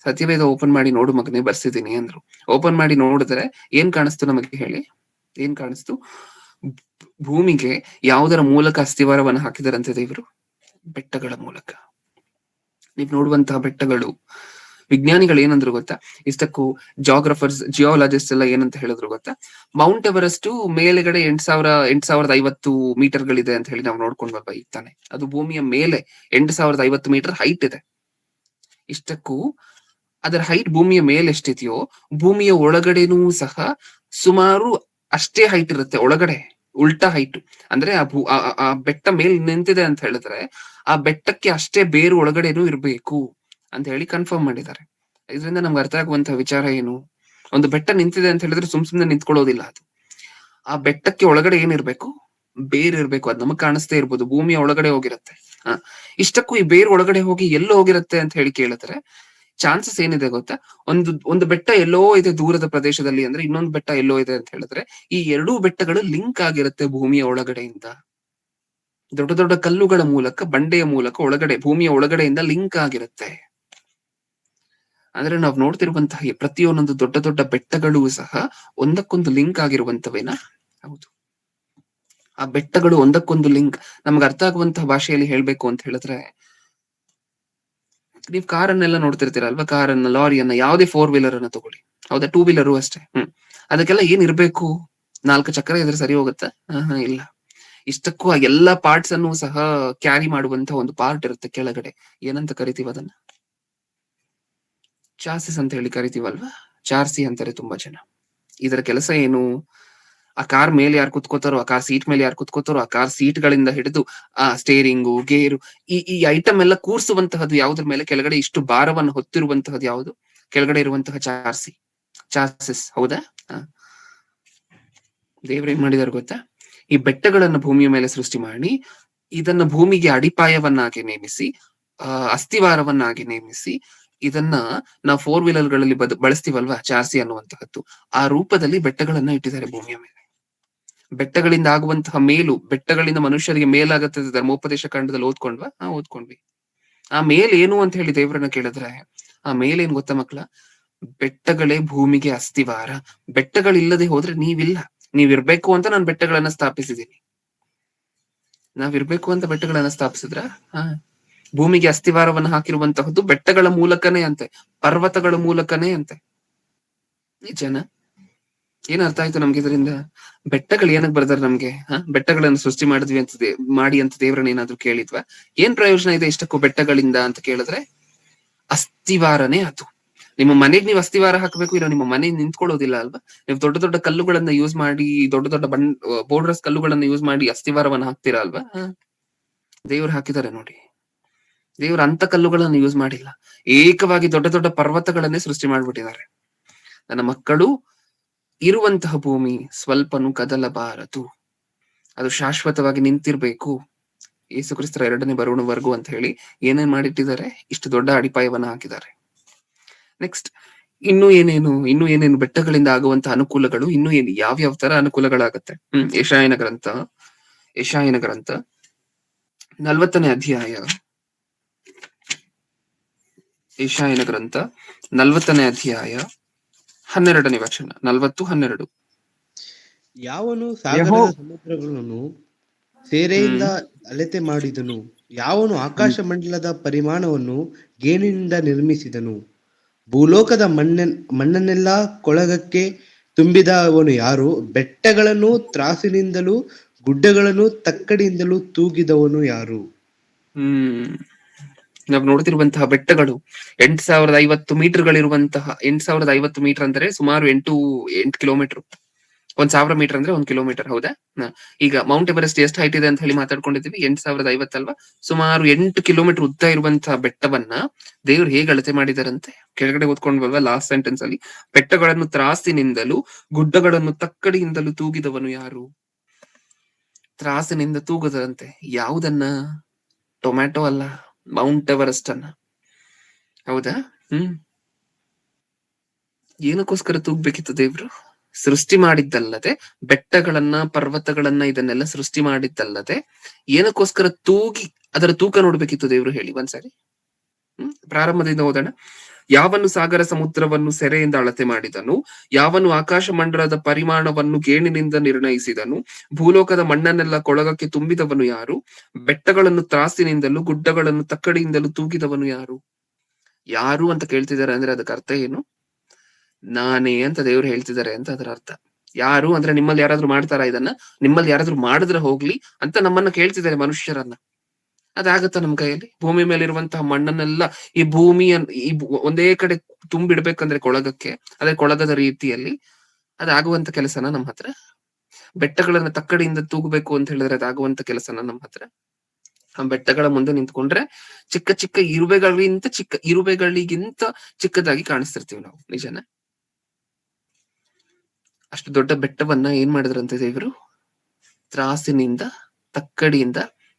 ಸತ್ಯವೇದ ಓಪನ್ ಮಾಡಿ ನೋಡು ಮಗನೇ ಬರ್ಸಿದೀನಿ ಅಂದ್ರು. ಓಪನ್ ಮಾಡಿ ನೋಡಿದ್ರೆ ಏನ್ ಕಾಣಿಸ್ತು ನಮಗೆ ಹೇಳಿ? ಏನ್ ಕಾಣಿಸ್ತು? ಭೂಮಿಗೆ ಯಾವುದರ ಮೂಲಕ ಅಸ್ಥಿವಾರವನ್ನು ಹಾಕಿದಾರಂತೆ ದೇವರು? ಬೆಟ್ಟಗಳ ಮೂಲಕ. ನೀವು ನೋಡುವಂತಹ ಬೆಟ್ಟಗಳು, ವಿಜ್ಞಾನಿಗಳು ಏನಂದ್ರು ಗೊತ್ತಾ? ಇಷ್ಟಕ್ಕೂ ಜಿಯೋಲಾಜಿಸ್ಟ್ ಎಲ್ಲ ಏನಂತ ಹೇಳಿದ್ರು ಗೊತ್ತಾ? ಮೌಂಟ್ ಎವರೆಸ್ಟ್ ಮೇಲೆಗಡೆ 8,50 ಮೀಟರ್ಗಳಿದೆ ಅಂತ ಹೇಳಿ ನಾವು ನೋಡ್ಕೊಂಡ್ವಲ್ವಾ ಈಗ ತಾನೆ. ಅದು ಭೂಮಿಯ ಮೇಲೆ 8,050 ಮೀಟರ್ ಹೈಟ್ ಇದೆ. ಇಷ್ಟಕ್ಕೂ ಅದರ ಹೈಟ್ ಭೂಮಿಯ ಮೇಲೆ ಎಷ್ಟಿದೆಯೋ ಭೂಮಿಯ ಒಳಗಡೆನೂ ಸಹ ಸುಮಾರು ಅಷ್ಟೇ ಹೈಟ್ ಇರುತ್ತೆ ಒಳಗಡೆ, ಉಲ್ಟಾ ಹೈಟ್. ಅಂದ್ರೆ ಆ ಬೆಟ್ಟ ಮೇಲ್ ನಿಂತಿದೆ ಅಂತ ಹೇಳಿದ್ರೆ ಆ ಬೆಟ್ಟಕ್ಕೆ ಅಷ್ಟೇ ಬೇರು ಒಳಗಡೆನೂ ಇರ್ಬೇಕು ಅಂತ ಹೇಳಿ ಕನ್ಫರ್ಮ್ ಮಾಡಿದ್ದಾರೆ. ಇದರಿಂದ ನಮ್ಗೆ ಅರ್ಥ ಆಗುವಂತಹ ವಿಚಾರ ಏನು? ಒಂದು ಬೆಟ್ಟ ನಿಂತಿದೆ ಅಂತ ಹೇಳಿದ್ರೆ ಸುಮ್ನೆ ನಿಂತ್ಕೊಳ್ಳೋದಿಲ್ಲ ಅದು. ಆ ಬೆಟ್ಟಕ್ಕೆ ಒಳಗಡೆ ಏನಿರ್ಬೇಕು? ಬೇರ್ ಇರ್ಬೇಕು. ಅದ್ ನಮಗ್ ಕಾಣಿಸ್ತೇ ಇರ್ಬೋದು, ಭೂಮಿಯ ಒಳಗಡೆ ಹೋಗಿರತ್ತೆ. ಇಷ್ಟಕ್ಕೂ ಈ ಬೇರ್ ಒಳಗಡೆ ಹೋಗಿ ಎಲ್ಲೋ ಹೋಗಿರತ್ತೆ ಅಂತ ಹೇಳಿ ಕೇಳಿದ್ರೆ ಚಾನ್ಸಸ್ ಏನಿದೆ ಗೊತ್ತಾ? ಒಂದು ಬೆಟ್ಟ ಎಲ್ಲೋ ಇದೆ ದೂರದ ಪ್ರದೇಶದಲ್ಲಿ ಅಂದ್ರೆ ಇನ್ನೊಂದು ಬೆಟ್ಟ ಎಲ್ಲೋ ಇದೆ ಅಂತ ಹೇಳಿದ್ರೆ ಈ ಎರಡೂ ಬೆಟ್ಟಗಳು ಲಿಂಕ್ ಆಗಿರುತ್ತೆ ಭೂಮಿಯ ಒಳಗಡೆಯಿಂದ. ದೊಡ್ಡ ದೊಡ್ಡ ಕಲ್ಲುಗಳ ಮೂಲಕ, ಬಂಡೆಯ ಮೂಲಕ ಒಳಗಡೆ ಭೂಮಿಯ ಒಳಗಡೆಯಿಂದ ಲಿಂಕ್ ಆಗಿರುತ್ತೆ. ಅಂದ್ರೆ ನಾವು ನೋಡ್ತಿರುವಂತಹ ಪ್ರತಿಯೊಂದೊಂದು ದೊಡ್ಡ ದೊಡ್ಡ ಬೆಟ್ಟಗಳು ಸಹ ಒಂದಕ್ಕೊಂದು ಲಿಂಕ್ ಆಗಿರುವಂತವೇನಾ? ಹೌದು. ಆ ಬೆಟ್ಟಗಳು ಒಂದಕ್ಕೊಂದು ಲಿಂಕ್. ನಮ್ಗೆ ಅರ್ಥ ಆಗುವಂತಹ ಭಾಷೆಯಲ್ಲಿ ಹೇಳ್ಬೇಕು ಅಂತ ಹೇಳಿದ್ರೆ, ನೀವು ಕಾರನ್ನೆಲ್ಲ ನೋಡ್ತಿರ್ತೀರಲ್ವಾ? ಕಾರನ್ನ, ಲಾರಿಯನ್ನ, ಯಾವುದೇ 4 ವೀಲರ್ ಅನ್ನ ತಗೊಳ್ಳಿ, ಹೌದಾ? 2 ವೀಲರು ಅಷ್ಟೇ. ಅದಕ್ಕೆಲ್ಲ ಏನ್ ಇರ್ಬೇಕು? 4 ಚಕ್ರ ಇದ್ರೆ ಸರಿ ಹೋಗುತ್ತಾ? ಇಲ್ಲ. ಇಷ್ಟಕ್ಕೂ ಆ ಎಲ್ಲಾ ಪಾರ್ಟ್ಸ್ ಅನ್ನು ಸಹ ಕ್ಯಾರಿ ಮಾಡುವಂತ ಒಂದು ಪಾರ್ಟ್ ಇರುತ್ತೆ ಕೆಳಗಡೆ. ಏನಂತ ಕರಿತೀವಿ ಅದನ್ನ? ಚಾಸಿಸ್ ಅಂತ ಹೇಳಿ ಕರಿತೀವಲ್ವಾ? ಚಾರ್ಸಿ ಅಂತಾರೆ ತುಂಬಾ ಜನ. ಇದರ ಕೆಲಸ ಏನು? ಆ ಕಾರ್ ಮೇಲೆ ಯಾರು ಕುತ್ಕೋತಾರೋ, ಆ ಕಾರ್ ಸೀಟ್ ಮೇಲೆ ಯಾರು ಕುತ್ಕೋತಾರೋ, ಆ ಕಾರ್ ಸೀಟ್ ಗಳಿಂದ ಹಿಡಿದು ಆ ಸ್ಟೇರಿಂಗು, ಗೇರು, ಈ ಐಟಮ್ ಎಲ್ಲ ಕೂರ್ಸುವಂತಹದ್ದು ಯಾವ್ದ್ರ ಮೇಲೆ? ಕೆಳಗಡೆ ಇಷ್ಟು ಭಾರವನ್ನು ಹೊತ್ತಿರುವಂತಹದ್ದು ಯಾವುದು? ಕೆಳಗಡೆ ಇರುವಂತಹ ಚಾಸಿಸ್, ಹೌದಾ? ದೇವ್ರು ಏನ್ ಮಾಡಿದಾರೆ ಗೊತ್ತಾ? ಈ ಬೆಟ್ಟಗಳನ್ನ ಭೂಮಿಯ ಮೇಲೆ ಸೃಷ್ಟಿ ಮಾಡಿ ಇದನ್ನ ಭೂಮಿಗೆ ಅಡಿಪಾಯವನ್ನಾಗಿ ನೇಮಿಸಿ, ಅಸ್ಥಿವಾರವನ್ನಾಗಿ ನೇಮಿಸಿ, ಇದನ್ನ ನಾವು 4 ವೀಲರ್ಗಳಲ್ಲಿ ಬಳಸ್ತೀವಲ್ವಾ, ಚಾರ್ಸಿ ಅನ್ನುವಂತಹದ್ದು, ಆ ರೂಪದಲ್ಲಿ ಬೆಟ್ಟಗಳನ್ನ ಇಟ್ಟಿದ್ದಾರೆ ಭೂಮಿಯ ಮೇಲೆ. ಬೆಟ್ಟಗಳಿಂದ ಆಗುವಂತಹ ಮೇಲು, ಬೆಟ್ಟಗಳಿಂದ ಮನುಷ್ಯರಿಗೆ ಮೇಲಾಗತ್ತೆ ಧರ್ಮೋಪದೇಶ ಕಾಂಡದಲ್ಲಿ ಓದ್ಕೊಂಡ್ವಾ? ಓದ್ಕೊಂಡ್ವಿ. ಆ ಮೇಲ್ ಏನು ಅಂತ ಹೇಳಿ ದೇವರನ್ನ ಕೇಳಿದ್ರೆ, ಆ ಮೇಲೇನ್ ಗೊತ್ತಾ ಮಕ್ಳ? ಬೆಟ್ಟಗಳೇ ಭೂಮಿಗೆ ಅಸ್ಥಿವಾರ. ಬೆಟ್ಟಗಳಿಲ್ಲದೆ ಹೋದ್ರೆ ನೀವಿಲ್ಲ. ನೀವಿರ್ಬೇಕು ಅಂತ ನಾನು ಬೆಟ್ಟಗಳನ್ನ ಸ್ಥಾಪಿಸಿದ್ದೀನಿ. ನಾವಿರ್ಬೇಕು ಅಂತ ಬೆಟ್ಟಗಳನ್ನ ಸ್ಥಾಪಿಸಿದ್ರ? ಭೂಮಿಗೆ ಅಸ್ಥಿವಾರವನ್ನು ಹಾಕಿರುವಂತಹದ್ದು ಬೆಟ್ಟಗಳ ಮೂಲಕನೇ ಅಂತೆ, ಪರ್ವತಗಳ ಮೂಲಕನೇ ಅಂತೆ. ನಿಜನ? ಏನ್ ಅರ್ಥ ಆಯ್ತು ನಮ್ಗೆ ಇದರಿಂದ? ಬೆಟ್ಟಗಳು ಏನಕ್ಕೆ ಬರ್ದಾರೆ ನಮ್ಗೆ? ಬೆಟ್ಟಗಳನ್ನು ಸೃಷ್ಟಿ ಮಾಡಿ ಅಂತ ದೇವ್ರನ್ನ ಏನಾದ್ರು ಕೇಳಿದ್ವಾ? ಏನ್ ಪ್ರಯೋಜನ ಇದೆ ಇಷ್ಟಕ್ಕೂ ಬೆಟ್ಟಗಳಿಂದ ಅಂತ ಕೇಳಿದ್ರೆ, ಅಸ್ಥಿವಾರನೇ ಅದು. ನಿಮ್ಮ ಮನೆಗ್ ನೀವು ಅಸ್ಥಿವಾರ ಹಾಕಬೇಕು, ಇಲ್ಲ ನಿಮ್ಮ ಮನೆ ನಿಂತ್ಕೊಳ್ಳೋದಿಲ್ಲ ಅಲ್ವಾ? ನೀವು ದೊಡ್ಡ ದೊಡ್ಡ ಕಲ್ಲುಗಳನ್ನ ಯೂಸ್ ಮಾಡಿ, ದೊಡ್ಡ ದೊಡ್ಡ ಬೋರ್ಡರ್ಸ್ ಕಲ್ಲುಗಳನ್ನ ಯೂಸ್ ಮಾಡಿ ಅಸ್ಥಿವಾರವನ್ನ ಹಾಕ್ತೀರಾ ಅಲ್ವಾ? ದೇವ್ರು ಹಾಕಿದ್ದಾರೆ ನೋಡಿ. ದೇವ್ರು ಅಂತ ಕಲ್ಲುಗಳನ್ನು ಯೂಸ್ ಮಾಡಿಲ್ಲ, ಏಕವಾಗಿ ದೊಡ್ಡ ದೊಡ್ಡ ಪರ್ವತಗಳನ್ನೇ ಸೃಷ್ಟಿ ಮಾಡ್ಬಿಟ್ಟಿದ್ದಾರೆ. ನನ್ನ ಮಕ್ಕಳು ಇರುವಂತಹ ಭೂಮಿ ಸ್ವಲ್ಪನೂ ಕದಲಬಾರದು, ಅದು ಶಾಶ್ವತವಾಗಿ ನಿಂತಿರ್ಬೇಕು. ಯೇಸು ಕ್ರಿಸ್ತರ 2ನೇ ಬರುವವರೆಗೂ ಅಂತ ಹೇಳಿ ಏನೇನ್ ಮಾಡಿಟ್ಟಿದ್ದಾರೆ? ಇಷ್ಟು ದೊಡ್ಡ ಅಡಿಪಾಯವನ್ನ ಹಾಕಿದ್ದಾರೆ. ನೆಕ್ಸ್ಟ್ ಇನ್ನೂ ಏನೇನು ಬೆಟ್ಟಗಳಿಂದ ಆಗುವಂತಹ ಅನುಕೂಲಗಳು, ಇನ್ನೂ ಏನು ಯಾವ್ಯಾವ ತರ ಅನುಕೂಲಗಳಾಗತ್ತೆ? ಯೆಶಾಯನ ಗ್ರಂಥ 40ನೇ ಅಧ್ಯಾಯ, ಯೆಶಾಯನ ಗ್ರಂಥ 40ನೇ ಅಧ್ಯಾಯ 12ನೇ ವಚನ. 40:12.
ಯಾವನು ಸಾಗರದ ಸಮುದ್ರಗಳನ್ನು ಸೇರೆಯಿಂದ ಅಳತೆ ಮಾಡಿದನು? ಯಾವನು ಆಕಾಶ ಮಂಡಲದ ಪರಿಮಾಣವನ್ನು ಗೇಣಿನಿಂದ ನಿರ್ಮಿಸಿದನು? ಭೂಲೋಕದ ಮಣ್ಣನ್ನೆಲ್ಲ ಕೊಳಗಕ್ಕೆ ತುಂಬಿದವನು ಯಾರು? ಬೆಟ್ಟಗಳನ್ನು ತ್ರಾಸಿನಿಂದಲೂ ಗುಡ್ಡಗಳನ್ನು ತಕ್ಕಡಿಯಿಂದಲೂ ತೂಗಿದವನು ಯಾರು?
ನಾವು ನೋಡ್ತಿರುವಂತಹ ಬೆಟ್ಟಗಳು 8,050 ಮೀಟರ್ಗಳಿರುವಂತಹ 8,050 ಮೀಟರ್ ಅಂದ್ರೆ ಸುಮಾರು 8 ಕಿಲೋಮೀಟರ್. 1,000 ಮೀಟರ್ ಅಂದ್ರೆ 1 ಕಿಲೋಮೀಟರ್. ಹೌದಾ? ಈಗ ಮೌಂಟ್ ಎವರೆಸ್ಟ್ ಎಷ್ಟು ಹೈಟ್ ಇದೆ ಅಂತ ಹೇಳಿ ಮಾತಾಡ್ಕೊಂಡಿದ್ವಿ. 8,050 ಅಲ್ವಾ? ಸುಮಾರು 8 ಕಿಲೋಮೀಟರ್ ಉದ್ದ ಇರುವಂತಹ ಬೆಟ್ಟವನ್ನ ದೇವ್ರು ಹೇಗೆ ಅಳತೆ ಮಾಡಿದಾರಂತೆ ಕೆಳಗಡೆ ಓದ್ಕೊಂಡ್ವಲ್ವಾ ಲಾಸ್ಟ್ ಸೆಂಟೆನ್ಸ್ ಅಲ್ಲಿ. ಬೆಟ್ಟಗಳನ್ನು ತ್ರಾಸಿನಿಂದಲೂ ಗುಡ್ಡಗಳನ್ನು ತಕ್ಕಡಿಯಿಂದಲೂ ತೂಗಿದವನು ಯಾರು? ತ್ರಾಸಿನಿಂದ ತೂಗದಂತೆ ಯಾವುದನ್ನ? ಟೊಮ್ಯಾಟೊ ಅಲ್ಲ, ಮೌಂಟ್ ಎವರೆಸ್ಟ್ ಅನ್ನ. ಹೌದಾ? ಏನಕ್ಕೋಸ್ಕರ ತೂಗ್ಬೇಕಿತ್ತು ದೇವ್ರು? ಸೃಷ್ಟಿ ಮಾಡಿದ್ದಲ್ಲದೆ, ಬೆಟ್ಟಗಳನ್ನ ಪರ್ವತಗಳನ್ನ ಇದನ್ನೆಲ್ಲ ಸೃಷ್ಟಿ ಮಾಡಿದ್ದಲ್ಲದೆ ಏನಕ್ಕೋಸ್ಕರ ತೂಗಿ ಅದರ ತೂಕ ನೋಡ್ಬೇಕಿತ್ತು ದೇವ್ರು? ಹೇಳಿ ಒಂದ್ಸರಿ. ಪ್ರಾರಂಭದಿಂದ ಓದೋಣ. ಯಾವನು ಸಾಗರ ಸಮುದ್ರವನ್ನು ಸೆರೆಯಿಂದ ಅಳತೆ ಮಾಡಿದನು, ಯಾವನು ಆಕಾಶ ಮಂಡಲದ ಪರಿಮಾಣವನ್ನು ಗೇಣಿನಿಂದ ನಿರ್ಣಯಿಸಿದನು, ಭೂಲೋಕದ ಮಣ್ಣನ್ನೆಲ್ಲ ಕೊಳಗಕ್ಕೆ ತುಂಬಿದವನು ಯಾರು? ಬೆಟ್ಟಗಳನ್ನು ತ್ರಾಸಿನಿಂದಲೂ ಗುಡ್ಡಗಳನ್ನು ತಕ್ಕಡಿಯಿಂದಲೂ ತೂಗಿದವನು ಯಾರು? ಯಾರು ಅಂತ ಕೇಳ್ತಿದ್ದಾರೆ ಅಂದ್ರೆ ಅದಕ್ಕೆ ಅರ್ಥ ಏನು? ನಾನೇ ಅಂತ ದೇವ್ರು ಹೇಳ್ತಿದ್ದಾರೆ ಅಂತ ಅದರ ಅರ್ಥ. ಯಾರು ಅಂದ್ರೆ ನಿಮ್ಮಲ್ಲಿ ಯಾರಾದ್ರೂ ಮಾಡ್ತಾರಾ ಇದನ್ನ? ನಿಮ್ಮಲ್ಲಿ ಯಾರಾದ್ರೂ ಮಾಡಿದ್ರೆ ಹೋಗ್ಲಿ ಅಂತ ನಮ್ಮನ್ನ ಕೇಳ್ತಿದ್ದಾರೆ, ಮನುಷ್ಯರನ್ನ. ಅದಾಗತ್ತ ನಮ್ ಕೈಯಲ್ಲಿ? ಭೂಮಿ ಮೇಲೆ ಇರುವಂತಹ ಮಣ್ಣನ್ನೆಲ್ಲ ಈ ಭೂಮಿಯ ಒಂದೇ ಕಡೆ ತುಂಬಿಡ್ಬೇಕಂದ್ರೆ ಕೊಳಗಕ್ಕೆ, ಅದೇ ಕೊಳಗದ ರೀತಿಯಲ್ಲಿ ಅದಾಗುವಂತ ಕೆಲಸನ ನಮ್ಮ ಹತ್ರ? ಬೆಟ್ಟಗಳನ್ನ ತಕ್ಕಡಿಯಿಂದ ತೂಗಬೇಕು ಅಂತ ಹೇಳಿದ್ರೆ ಅದಾಗುವಂತ ಕೆಲಸನ ನಮ್ಮ ಹತ್ರ? ಆ ಬೆಟ್ಟಗಳ ಮುಂದೆ ನಿಂತ್ಕೊಂಡ್ರೆ ಚಿಕ್ಕ ಚಿಕ್ಕ ಇರುವೆಗಳಿಗಿಂತ ಚಿಕ್ಕದಾಗಿ ಕಾಣಿಸ್ತಿರ್ತೀವಿ ನಾವು. ನಿಜನ? ಅಷ್ಟು ದೊಡ್ಡ ಬೆಟ್ಟವನ್ನ ಏನ್ ಮಾಡಿದ್ರಂತೆ ದೇವರು? ತ್ರಾಸಿನಿಂದ ತಕ್ಕಡಿಯಿಂದ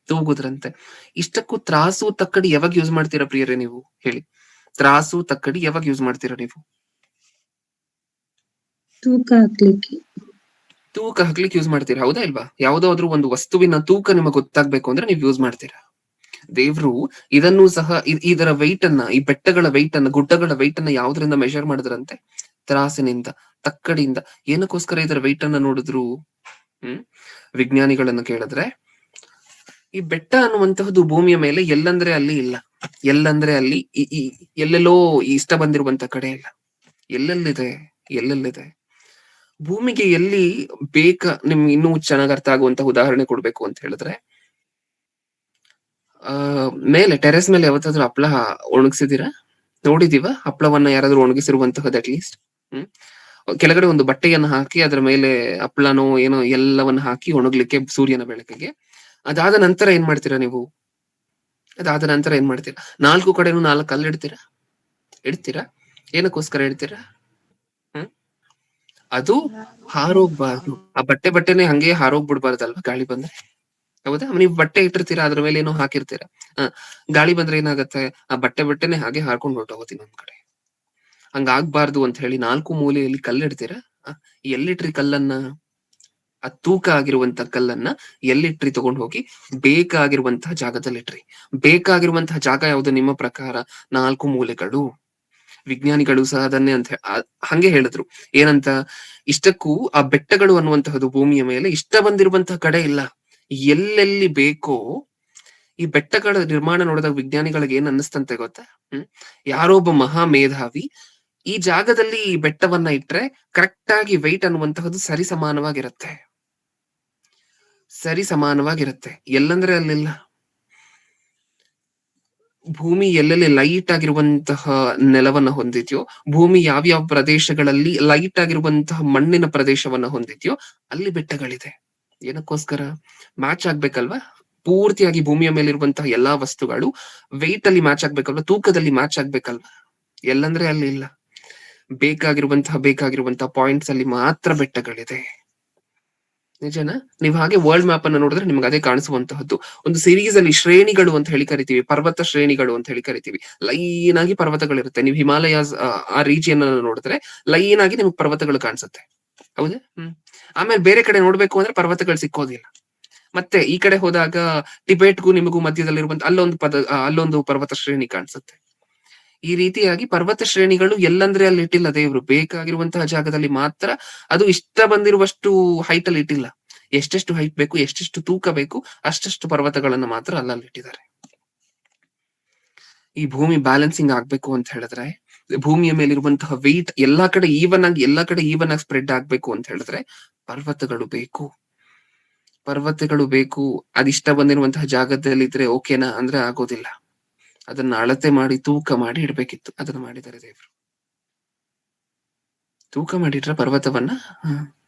ತೂಗುದ್ರಂತೆ. ಇಷ್ಟಕ್ಕೂ ತ್ರಾಸು ತಕ್ಕಡಿ ಯಾವಾಗ ಯೂಸ್ ಮಾಡ್ತೀರಾ ಪ್ರಿಯರೇ ನೀವು? ಹೇಳಿ, ತ್ರಾಸು ತಕ್ಕಡಿ ಯಾವಾಗ ಯೂಸ್ ಮಾಡ್ತೀರಾ ನೀವು?
ತೂಕ
ಹಾಕ್ಲಿಕ್ಕೆ ಯೂಸ್ ಮಾಡ್ತೀರಾ, ಹೌದಾ ಇಲ್ವಾ? ಯಾವ್ದಾದ್ರು ಒಂದು ವಸ್ತುವಿನ ತೂಕ ನಿಮಗೆ ಗೊತ್ತಾಗ್ಬೇಕು ಅಂದ್ರೆ ನೀವು ಯೂಸ್ ಮಾಡ್ತೀರಾ. ದೇವ್ರು ಇದನ್ನು ಸಹ ಇದರ ವೆಯ್ಟ್ ಅನ್ನ, ಈ ಬೆಟ್ಟಗಳ ವೆಯ್ಟ್ ಅನ್ನ, ಗುಡ್ಡಗಳ ವೆಯ್ಟ್ ಅನ್ನ ಯಾವ್ದ್ರಿಂದ ಮೆಷರ್ ಮಾಡಿದ್ರಂತೆ? ತ್ರಾಸಿನಿಂದ, ತಕ್ಕಡಿಯಿಂದ. ಏನಕ್ಕೋಸ್ಕರ ಇದರ ವೆಯ್ಟ್ ಅನ್ನ ನೋಡಿದ್ರು? ವಿಜ್ಞಾನಿಗಳನ್ನ ಕೇಳಿದ್ರೆ, ಈ ಬೆಟ್ಟ ಅನ್ನುವಂತಹದ್ದು ಭೂಮಿಯ ಮೇಲೆ ಎಲ್ಲಂದ್ರೆ ಅಲ್ಲಿ ಇಲ್ಲ, ಎಲ್ಲಂದ್ರೆ ಅಲ್ಲಿ ಎಲ್ಲೆಲ್ಲೋ ಇಷ್ಟ ಬಂದಿರುವಂತ ಕಡೆ ಇಲ್ಲ. ಎಲ್ಲೆಲ್ಲಿದೆ ಭೂಮಿಗೆ ಎಲ್ಲಿ ನಿಮ್ಗೆ ಇನ್ನೂ ಚೆನ್ನಾಗಿ ಅರ್ಥ ಆಗುವಂತ ಉದಾಹರಣೆ ಕೊಡ್ಬೇಕು ಅಂತ ಹೇಳಿದ್ರೆ, ಮೇಲೆ ಟೆರೆಸ್ ಮೇಲೆ ಯಾವತ್ತಾದ್ರೂ ಹಪ್ಳ ಒಣಗಿಸಿದೀರಾ? ನೋಡಿದೀವ ಹಪ್ಳವನ್ನ ಯಾರಾದ್ರೂ ಒಣಗಿಸಿರುವಂತಹದ್ದು ಅಟ್ಲೀಸ್ಟ್? ಕೆಳಗಡೆ ಒಂದು ಬಟ್ಟೆಯನ್ನು ಹಾಕಿ ಅದ್ರ ಮೇಲೆ ಹಪ್ಳನೋ ಏನೋ ಎಲ್ಲವನ್ನ ಹಾಕಿ ಒಣಗ್ಲಿಕ್ಕೆ ಸೂರ್ಯನ ಬೆಳಕಿಗೆ. ಅದಾದ ನಂತರ ಏನ್ ಮಾಡ್ತೀರಾ ನೀವು? ಅದಾದ ನಂತರ ಏನ್ ಮಾಡ್ತೀರಾ? 4 ಕಡೆನೂ 4 ಕಲ್ಲು ಇಡ್ತೀರಾ? ಏನಕ್ಕೋಸ್ಕರ ಇಡ್ತೀರಾ? ಅದು ಹಾರೋಗ್ಬಾರ್ದು. ಆ ಬಟ್ಟೆನೆ ಹಂಗೆ ಹಾರೋಗ್ಬಿಡ್ಬಾರ್ದಲ್ವಾ ಗಾಳಿ ಬಂದ್ರೆ? ಹೌದಾ? ನೀವು ಬಟ್ಟೆ ಇಟ್ಟಿರ್ತೀರಾ, ಅದ್ರ ಮೇಲೆ ಏನೋ ಹಾಕಿರ್ತೀರಾ. ಗಾಳಿ ಬಂದ್ರೆ ಏನಾಗತ್ತೆ? ಆ ಬಟ್ಟೆನೆ ಹಾಗೆ ಹಾರ್ಕೊಂಡು ಹೊರಟೋಗುತ್ತೆ ಇನ್ನೊಂದ್ ಕಡೆ. ಹಂಗಾಗ್ಬಾರ್ದು ಅಂತ ಹೇಳಿ 4 ಮೂಲೆಯಲ್ಲಿ ಕಲ್ಲಿಡ್ತೀರಾ. ಎಲ್ಲಿಟ್ರಿ ಕಲ್ಲನ್ನ? ಆ ತೂಕ ಆಗಿರುವಂತಹ ಕಲ್ಲನ್ನ ಎಲ್ಲಿಟ್ರಿ? ತಗೊಂಡ್ ಹೋಗಿ ಬೇಕಾಗಿರುವಂತಹ ಜಾಗದಲ್ಲಿಟ್ರಿ. ಬೇಕಾಗಿರುವಂತಹ ಜಾಗ ಯಾವುದು ನಿಮ್ಮ ಪ್ರಕಾರ? 4 ಮೂಲೆಗಳು. ವಿಜ್ಞಾನಿಗಳು ಸಹ ಅದನ್ನೇ ಅಂತ ಹಂಗೆ ಹೇಳಿದ್ರು. ಏನಂತ? ಇಷ್ಟಕ್ಕೂ ಆ ಬೆಟ್ಟಗಳು ಅನ್ನುವಂತಹದ್ದು ಭೂಮಿಯ ಮೇಲೆ ಇಷ್ಟ ಬಂದಿರುವಂತಹ ಕಡೆ ಇಲ್ಲ. ಎಲ್ಲೆಲ್ಲಿ ಬೇಕೋ ಈ ಬೆಟ್ಟಗಳ ನಿರ್ಮಾಣ ನೋಡಿದಾಗ ವಿಜ್ಞಾನಿಗಳಿಗೆ ಏನ್ ಅನ್ನಿಸ್ತಂತೆ ಗೊತ್ತಾ? ಯಾರೋ ಒಬ್ಬ ಮಹಾ ಮೇಧಾವಿ ಈ ಜಾಗದಲ್ಲಿ ಈ ಬೆಟ್ಟವನ್ನ ಇಟ್ರೆ ಕರೆಕ್ಟ್ ಆಗಿ ವೆಯ್ಟ್ ಅನ್ನುವಂತಹದ್ದು ಸರಿಸಮಾನವಾಗಿರುತ್ತೆ. ಎಲ್ಲಂದ್ರೆ ಅಲ್ಲಿಲ್ಲ. ಭೂಮಿ ಎಲ್ಲೆಲ್ಲಿ ಲೈಟ್ ಆಗಿರುವಂತಹ ನೆಲವನ್ನ ಹೊಂದಿದ್ಯೋ, ಭೂಮಿ ಯಾವ್ಯಾವ ಪ್ರದೇಶಗಳಲ್ಲಿ ಲೈಟ್ ಆಗಿರುವಂತಹ ಮಣ್ಣಿನ ಪ್ರದೇಶವನ್ನ ಹೊಂದಿದ್ಯೋ ಅಲ್ಲಿ ಬೆಟ್ಟಗಳಿದೆ. ಏನಕ್ಕೋಸ್ಕರ? ಮ್ಯಾಚ್ ಆಗ್ಬೇಕಲ್ವಾ? ಪೂರ್ತಿಯಾಗಿ ಭೂಮಿಯ ಮೇಲಿರುವಂತಹ ಎಲ್ಲಾ ವಸ್ತುಗಳು ವೆಯ್ಟ್ ಅಲ್ಲಿ ಮ್ಯಾಚ್ ಆಗ್ಬೇಕಲ್ವಾ? ತೂಕದಲ್ಲಿ ಮ್ಯಾಚ್ ಆಗ್ಬೇಕಲ್ವಾ? ಎಲ್ಲಂದ್ರೆ ಅಲ್ಲಿ ಇಲ್ಲ. ಬೇಕಾಗಿರುವಂತಹ ಪಾಯಿಂಟ್ಸ್ ಅಲ್ಲಿ ಮಾತ್ರ ಬೆಟ್ಟಗಳಿದೆ. ನಿಜನಾ? ನೀವು ಹಾಗೆ ವರ್ಲ್ಡ್ ಮ್ಯಾಪ್ ಅನ್ನ ನೋಡಿದ್ರೆ ನಿಮ್ಗೆ ಅದೇ ಕಾಣಿಸುವಂತಹದ್ದು. ಒಂದು ಸಿರೀಸ್ ಅಲ್ಲಿ ಶ್ರೇಣಿಗಳು ಅಂತ ಹೇಳಿ ಕರಿತೀವಿ, ಪರ್ವತ ಶ್ರೇಣಿಗಳು ಅಂತ ಹೇಳಿ ಕರಿತೀವಿ. ಲೈನ್ ಆಗಿ ಪರ್ವತಗಳಿರುತ್ತೆ. ನೀವು ಹಿಮಾಲಯಾಸ್ ಆ ರೀಜಿಯನ್ ಅನ್ನು ನೋಡಿದ್ರೆ ಲೈನ್ ಆಗಿ ನಿಮ್ಗೆ ಪರ್ವತಗಳು ಕಾಣಿಸುತ್ತೆ. ಹೌದಾ? ಆಮೇಲೆ ಬೇರೆ ಕಡೆ ನೋಡ್ಬೇಕು ಅಂದ್ರೆ ಪರ್ವತಗಳು ಸಿಕ್ಕೋದಿಲ್ಲ. ಮತ್ತೆ ಈ ಕಡೆ ಹೋದಾಗ ಟಿಬೇಟ್ಗೂ ನಿಮಗೂ ಮಧ್ಯದಲ್ಲಿರುವಂತ ಅಲ್ಲೊಂದು ಪರ್ವತ ಶ್ರೇಣಿ ಕಾಣಿಸುತ್ತೆ. ಈ ರೀತಿಯಾಗಿ ಪರ್ವತ ಶ್ರೇಣಿಗಳು ಎಲ್ಲಂದ್ರೆ ಅಲ್ಲಿ ಇಟ್ಟಿಲ್ಲ ದೇವ್ರು. ಬೇಕಾಗಿರುವಂತಹ ಜಾಗದಲ್ಲಿ ಮಾತ್ರ. ಅದು ಇಷ್ಟ ಬಂದಿರುವಷ್ಟು ಹೈಟ್ ಅಲ್ಲಿ ಇಟ್ಟಿಲ್ಲ. ಎಷ್ಟೆಷ್ಟು ಹೈಟ್ ಬೇಕು, ಎಷ್ಟೆಷ್ಟು ತೂಕ ಬೇಕು, ಅಷ್ಟಷ್ಟು ಪರ್ವತಗಳನ್ನ ಮಾತ್ರ ಅಲ್ಲಲ್ಲಿ ಇಟ್ಟಿದ್ದಾರೆ. ಈ ಭೂಮಿ ಬ್ಯಾಲೆನ್ಸಿಂಗ್ ಆಗ್ಬೇಕು ಅಂತ ಹೇಳಿದ್ರೆ ಭೂಮಿಯ ಮೇಲಿರುವಂತಹ ವೆಯ್ಟ್ ಎಲ್ಲಾ ಕಡೆ ಈವನ್ ಆಗಿ ಸ್ಪ್ರೆಡ್ ಆಗ್ಬೇಕು ಅಂತ ಹೇಳಿದ್ರೆ ಪರ್ವತಗಳು ಬೇಕು. ಅದಿಷ್ಟ ಬಂದಿರುವಂತಹ ಜಾಗದಲ್ಲಿ ಇದ್ರೆ ಓಕೆನಾ ಅಂದ್ರೆ ಆಗೋದಿಲ್ಲ. ಅದನ್ನ ಅಳತೆ ಮಾಡಿ ತೂಕ ಮಾಡಿ ಇಡ್ಬೇಕಿತ್ತು. ಅದನ್ನ ಮಾಡಿದ್ದಾರೆ ದೇವರು. ತೂಕ ಮಾಡಿಟ್ರ ಪರ್ವತವನ್ನ.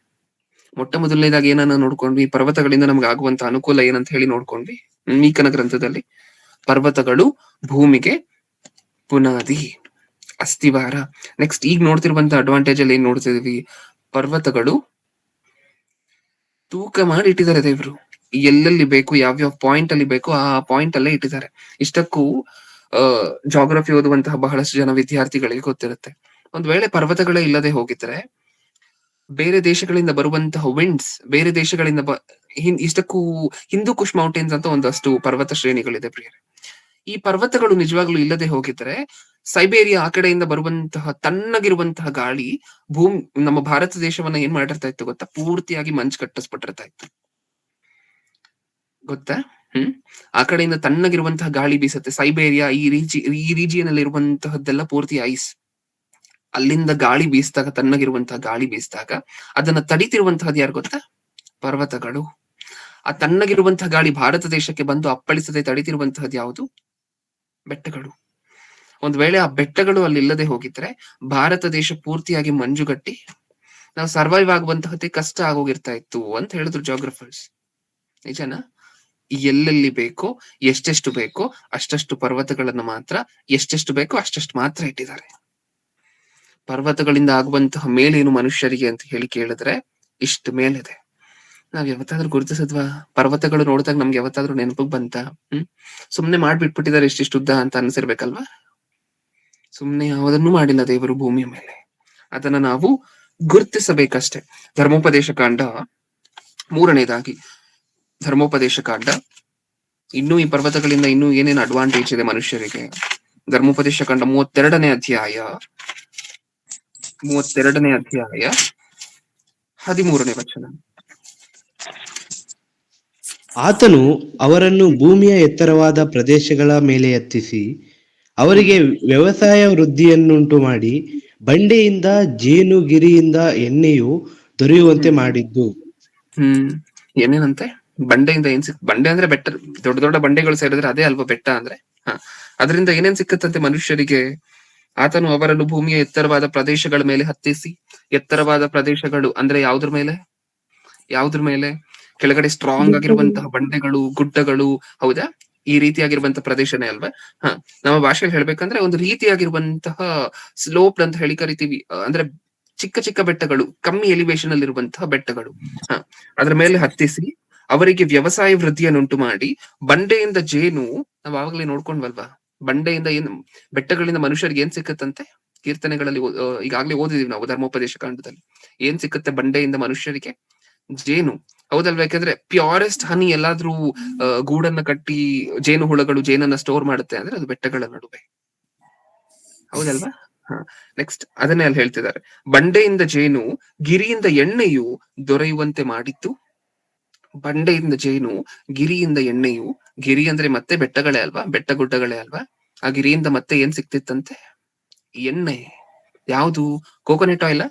ಮೊಟ್ಟ ಮೊದಲನೇದಾಗಿ ಏನನ್ನ ನೋಡ್ಕೊಂಡ್ವಿ, ಪರ್ವತಗಳಿಂದ ನಮ್ಗೆ ಆಗುವಂತ ಅನುಕೂಲ ಏನಂತ ಹೇಳಿ ನೋಡ್ಕೊಂಡ್ವಿ ಮೀಕನ ಗ್ರಂಥದಲ್ಲಿ. ಪರ್ವತಗಳು ಭೂಮಿಗೆ ಬುನಾದಿ, ಅಸ್ಥಿವಾರ. ನೆಕ್ಸ್ಟ್ ಈಗ ನೋಡ್ತಿರುವಂತ ಅಡ್ವಾಂಟೇಜ್ ಅಲ್ಲಿ ಏನ್ ನೋಡ್ತಿದೀವಿ, ಪರ್ವತಗಳು ತೂಕ ಮಾಡಿ ಇಟ್ಟಿದ್ದಾರೆ ದೇವ್ರು. ಎಲ್ಲೆಲ್ಲಿ ಬೇಕು, ಯಾವ್ಯಾವ ಪಾಯಿಂಟ್ ಅಲ್ಲಿ ಬೇಕು ಆ ಪಾಯಿಂಟ್ ಅಲ್ಲೇ ಇಟ್ಟಿದ್ದಾರೆ. ಇಷ್ಟಕ್ಕೂ ಜಾಗ್ರಫಿ ಓದುವಂತಹ ಬಹಳಷ್ಟು ಜನ ವಿದ್ಯಾರ್ಥಿಗಳಿಗೆ ಗೊತ್ತಿರುತ್ತೆ. ಒಂದ್ ವೇಳೆ ಪರ್ವತಗಳೇ ಇಲ್ಲದೆ ಹೋಗಿದ್ರೆ ಬೇರೆ ದೇಶಗಳಿಂದ ಬರುವಂತಹ ವಿಂಡ್ಸ್, ಬೇರೆ ದೇಶಗಳಿಂದ ಇಷ್ಟಕ್ಕೂ ಹಿಂದೂ ಕುಶ್ ಮೌಂಟೇನ್ಸ್ ಅಂತ ಒಂದಷ್ಟು ಪರ್ವತ ಶ್ರೇಣಿಗಳಿದೆ ಪ್ರಿಯರೇ. ಈ ಪರ್ವತಗಳು ನಿಜವಾಗ್ಲೂ ಇಲ್ಲದೆ ಹೋಗಿದ್ರೆ ಸೈಬೇರಿಯಾ ಆ ಕಡೆಯಿಂದ ಬರುವಂತಹ ತಣ್ಣಗಿರುವಂತಹ ಗಾಳಿ ನಮ್ಮ ಭಾರತ ದೇಶವನ್ನ ಏನ್ ಮಾಡಿರ್ತಾ ಇತ್ತು ಗೊತ್ತಾ, ಪೂರ್ತಿಯಾಗಿ ಮಂಚು ಕಟ್ಟಿಸ್ಬಿಟ್ಟಿರ್ತಾ ಇತ್ತು ಗೊತ್ತಾ. ಆ ಕಡೆಯಿಂದ ತಣ್ಣಗಿರುವಂತಹ ಗಾಳಿ ಬೀಸುತ್ತೆ. ಸೈಬೇರಿಯಾ ಈ ರೀಜಿಯನ್ ಅಲ್ಲಿ ಇರುವಂತಹದ್ದೆಲ್ಲ ಪೂರ್ತಿ ಐಸ್. ಅಲ್ಲಿಂದ ಗಾಳಿ ಬೀಸಿದಾಗ, ತಣ್ಣಗಿರುವಂತಹ ಗಾಳಿ ಬೀಸಿದಾಗ ಅದನ್ನ ತಡಿತಿರುವಂತಹದ್ದು ಯಾರು ಗೊತ್ತಾ, ಪರ್ವತಗಳು. ಆ ತಣ್ಣಗಿರುವಂತಹ ಗಾಳಿ ಭಾರತ ದೇಶಕ್ಕೆ ಬಂದು ಅಪ್ಪಳಿಸದೆ ತಡಿತಿರುವಂತಹದ್ದು ಯಾವುದು, ಬೆಟ್ಟಗಳು. ಒಂದ್ ವೇಳೆ ಆ ಬೆಟ್ಟಗಳು ಅಲ್ಲಿ ಇಲ್ಲದೆ ಹೋಗಿದ್ರೆ ಭಾರತ ದೇಶ ಪೂರ್ತಿಯಾಗಿ ಮಂಜುಗಟ್ಟಿ ನಾವು ಸರ್ವೈವ್ ಆಗುವಂತಹದ್ದೇ ಕಷ್ಟ ಆಗೋಗಿರ್ತಾ ಇತ್ತು ಅಂತ ಹೇಳಿದ್ರು ಜಾಗ್ರಫರ್ಸ್. ನಿಜನಾ? ಎಲ್ಲೆಲ್ಲಿ ಬೇಕೋ, ಎಷ್ಟೆಷ್ಟು ಬೇಕೋ ಅಷ್ಟಷ್ಟು ಪರ್ವತಗಳನ್ನ ಮಾತ್ರ, ಎಷ್ಟೆಷ್ಟು ಬೇಕೋ ಅಷ್ಟಷ್ಟು ಮಾತ್ರ ಇಟ್ಟಿದ್ದಾರೆ. ಪರ್ವತಗಳಿಂದ ಆಗುವಂತಹ ಮೇಲೇನು ಮನುಷ್ಯರಿಗೆ ಅಂತ ಹೇಳಿ ಕೇಳಿದ್ರೆ ಇಷ್ಟು ಮೇಲಿದೆ. ನಾವ್ ಯಾವತ್ತಾದ್ರೂ ಗುರುತಿಸಿದ್ವಾ? ಪರ್ವತಗಳು ನೋಡಿದಾಗ ನಮ್ಗೆ ಯಾವತ್ತಾದ್ರೂ ನೆನಪಿಗೆ ಬಂತ? ಸುಮ್ನೆ ಮಾಡ್ಬಿಟ್ಬಿಟ್ಟಿದ್ದಾರೆ ಇಷ್ಟಿಷ್ಟು ಉದ್ದ ಅಂತ ಅನ್ಸಿರ್ಬೇಕಲ್ವಾ? ಸುಮ್ನೆ ಯಾವುದನ್ನು ಮಾಡಿಲ್ಲ ದೇವರು ಭೂಮಿಯ ಮೇಲೆ. ಅದನ್ನ ನಾವು ಗುರುತಿಸಬೇಕಷ್ಟೆ. ಧರ್ಮೋಪದೇಶ ಕಾಂಡ 3ನೇದಾಗಿ, ಧರ್ಮೋಪದೇಶ ಕಾಂಡ. ಇನ್ನೂ ಈ ಪರ್ವತಗಳಿಂದ ಇನ್ನೂ ಏನೇನು ಅಡ್ವಾಂಟೇಜ್ ಇದೆ ಮನುಷ್ಯರಿಗೆ. ಧರ್ಮೋಪದೇಶ ಕಾಂಡ 32ನೇ ಅಧ್ಯಾಯ 13ನೇ ವಚನ.
ಆತನು ಅವರನ್ನು ಭೂಮಿಯ ಎತ್ತರವಾದ ಪ್ರದೇಶಗಳ ಮೇಲೆ ಎತ್ತಿಸಿ ಅವರಿಗೆ ವ್ಯವಸಾಯ ವೃದ್ಧಿಯನ್ನುಂಟು ಮಾಡಿ ಬಂಡೆಯಿಂದ ಜೇನು, ಗಿರಿಯಿಂದ ಎಣ್ಣೆಯು ದೊರೆಯುವಂತೆ ಮಾಡಿದ್ದು.
ಏನೇನಂತೆ? ಬಂಡೆಯಿಂದ ಏನ್ ಬಂಡೆ ಅಂದ್ರೆ ಬೆಟ್ಟ, ದೊಡ್ಡ ದೊಡ್ಡ ಬಂಡೆಗಳು ಸೇರಿದ್ರೆ ಅದೇ ಅಲ್ವಾ ಬೆಟ್ಟ ಅಂದ್ರೆ. ಅದರಿಂದ ಏನೇನ್ ಸಿಕ್ಕತ್ತಂತೆ ಮನುಷ್ಯರಿಗೆ? ಆತನು ಅವರನ್ನು ಭೂಮಿಯ ಎತ್ತರವಾದ ಪ್ರದೇಶಗಳ ಮೇಲೆ ಹತ್ತಿಸಿ. ಎತ್ತರವಾದ ಪ್ರದೇಶಗಳು ಅಂದ್ರೆ ಯಾವ್ದ್ರ ಮೇಲೆ? ಕೆಳಗಡೆ ಸ್ಟ್ರಾಂಗ್ ಆಗಿರುವಂತಹ ಬಂಡೆಗಳು, ಗುಡ್ಡಗಳು, ಹೌದಾ? ಈ ರೀತಿಯಾಗಿರುವಂತಹ ಪ್ರದೇಶನೇ ಅಲ್ವಾ? ನಮ್ಮ ಭಾಷೆಯಲ್ಲಿ ಹೇಳ್ಬೇಕಂದ್ರೆ ಒಂದು ರೀತಿಯಾಗಿರುವಂತಹ ಸ್ಲೋಪ್ ಅಂತ ಹೇಳಿ ಕರಿತೀವಿ. ಅಂದ್ರೆ ಚಿಕ್ಕ ಚಿಕ್ಕ ಬೆಟ್ಟಗಳು, ಕಮ್ಮಿ ಎಲಿವೇಶನ್ ಅಲ್ಲಿ ಇರುವಂತಹ ಬೆಟ್ಟಗಳು. ಅದ್ರ ಮೇಲೆ ಹತ್ತಿಸಿ ಅವರಿಗೆ ವ್ಯವಸಾಯ ವೃದ್ಧಿಯನ್ನುಂಟು ಮಾಡಿ ಬಂಡೆಯಿಂದ ಜೇನು. ನಾವ್ ಆವಾಗಲೇ ನೋಡ್ಕೊಂಡ್ವಲ್ವಾ, ಬಂಡೆಯಿಂದ ಬೆಟ್ಟಗಳಿಂದ ಮನುಷ್ಯರಿಗೆ ಏನ್ ಸಿಕ್ಕತ್ತಂತೆ? ಕೀರ್ತನೆಗಳಲ್ಲಿ ಈಗಾಗ್ಲೇ ಓದಿದೀವಿ ನಾವು ಧರ್ಮೋಪದೇಶ ಕಾಂಡದಲ್ಲಿ. ಏನ್ ಸಿಕ್ಕತ್ತೆ ಬಂಡೆಯಿಂದ ಮನುಷ್ಯರಿಗೆ? ಜೇನು, ಹೌದಲ್ವಾ? ಯಾಕಂದ್ರೆ ಪ್ಯೂರೆಸ್ಟ್ ಹನಿ ಎಲ್ಲಾದ್ರೂ ಗೂಡನ್ನ ಕಟ್ಟಿ ಜೇನು ಹುಳಗಳು ಜೇನನ್ನ ಸ್ಟೋರ್ ಮಾಡುತ್ತೆ ಅಂದ್ರೆ ಅದು ಬೆಟ್ಟಗಳ ನಡುವೆ, ಹೌದಲ್ವಾ? ನೆಕ್ಸ್ಟ್ ಅದನ್ನೇ ಅಲ್ಲಿ ಹೇಳ್ತಿದ್ದಾರೆ. ಬಂಡೆಯಿಂದ ಜೇನು, ಗಿರಿಯಿಂದ ಎಣ್ಣೆಯು ದೊರೆಯುವಂತೆ ಮಾಡಿದ್ದು. ಬಂಡೆಯಿಂದ ಜೇನು, ಗಿರಿಯಿಂದ ಎಣ್ಣೆಯು. ಗಿರಿ ಅಂದ್ರೆ ಮತ್ತೆ ಬೆಟ್ಟಗಳೇ ಅಲ್ವಾ, ಬೆಟ್ಟ ಗುಡ್ಡಗಳೇ ಅಲ್ವಾ? ಆ ಗಿರಿಯಿಂದ ಮತ್ತೆ ಏನ್ ಸಿಕ್ತಿತ್ತಂತೆ? ಎಣ್ಣೆ. ಯಾವುದು? Coconut oil?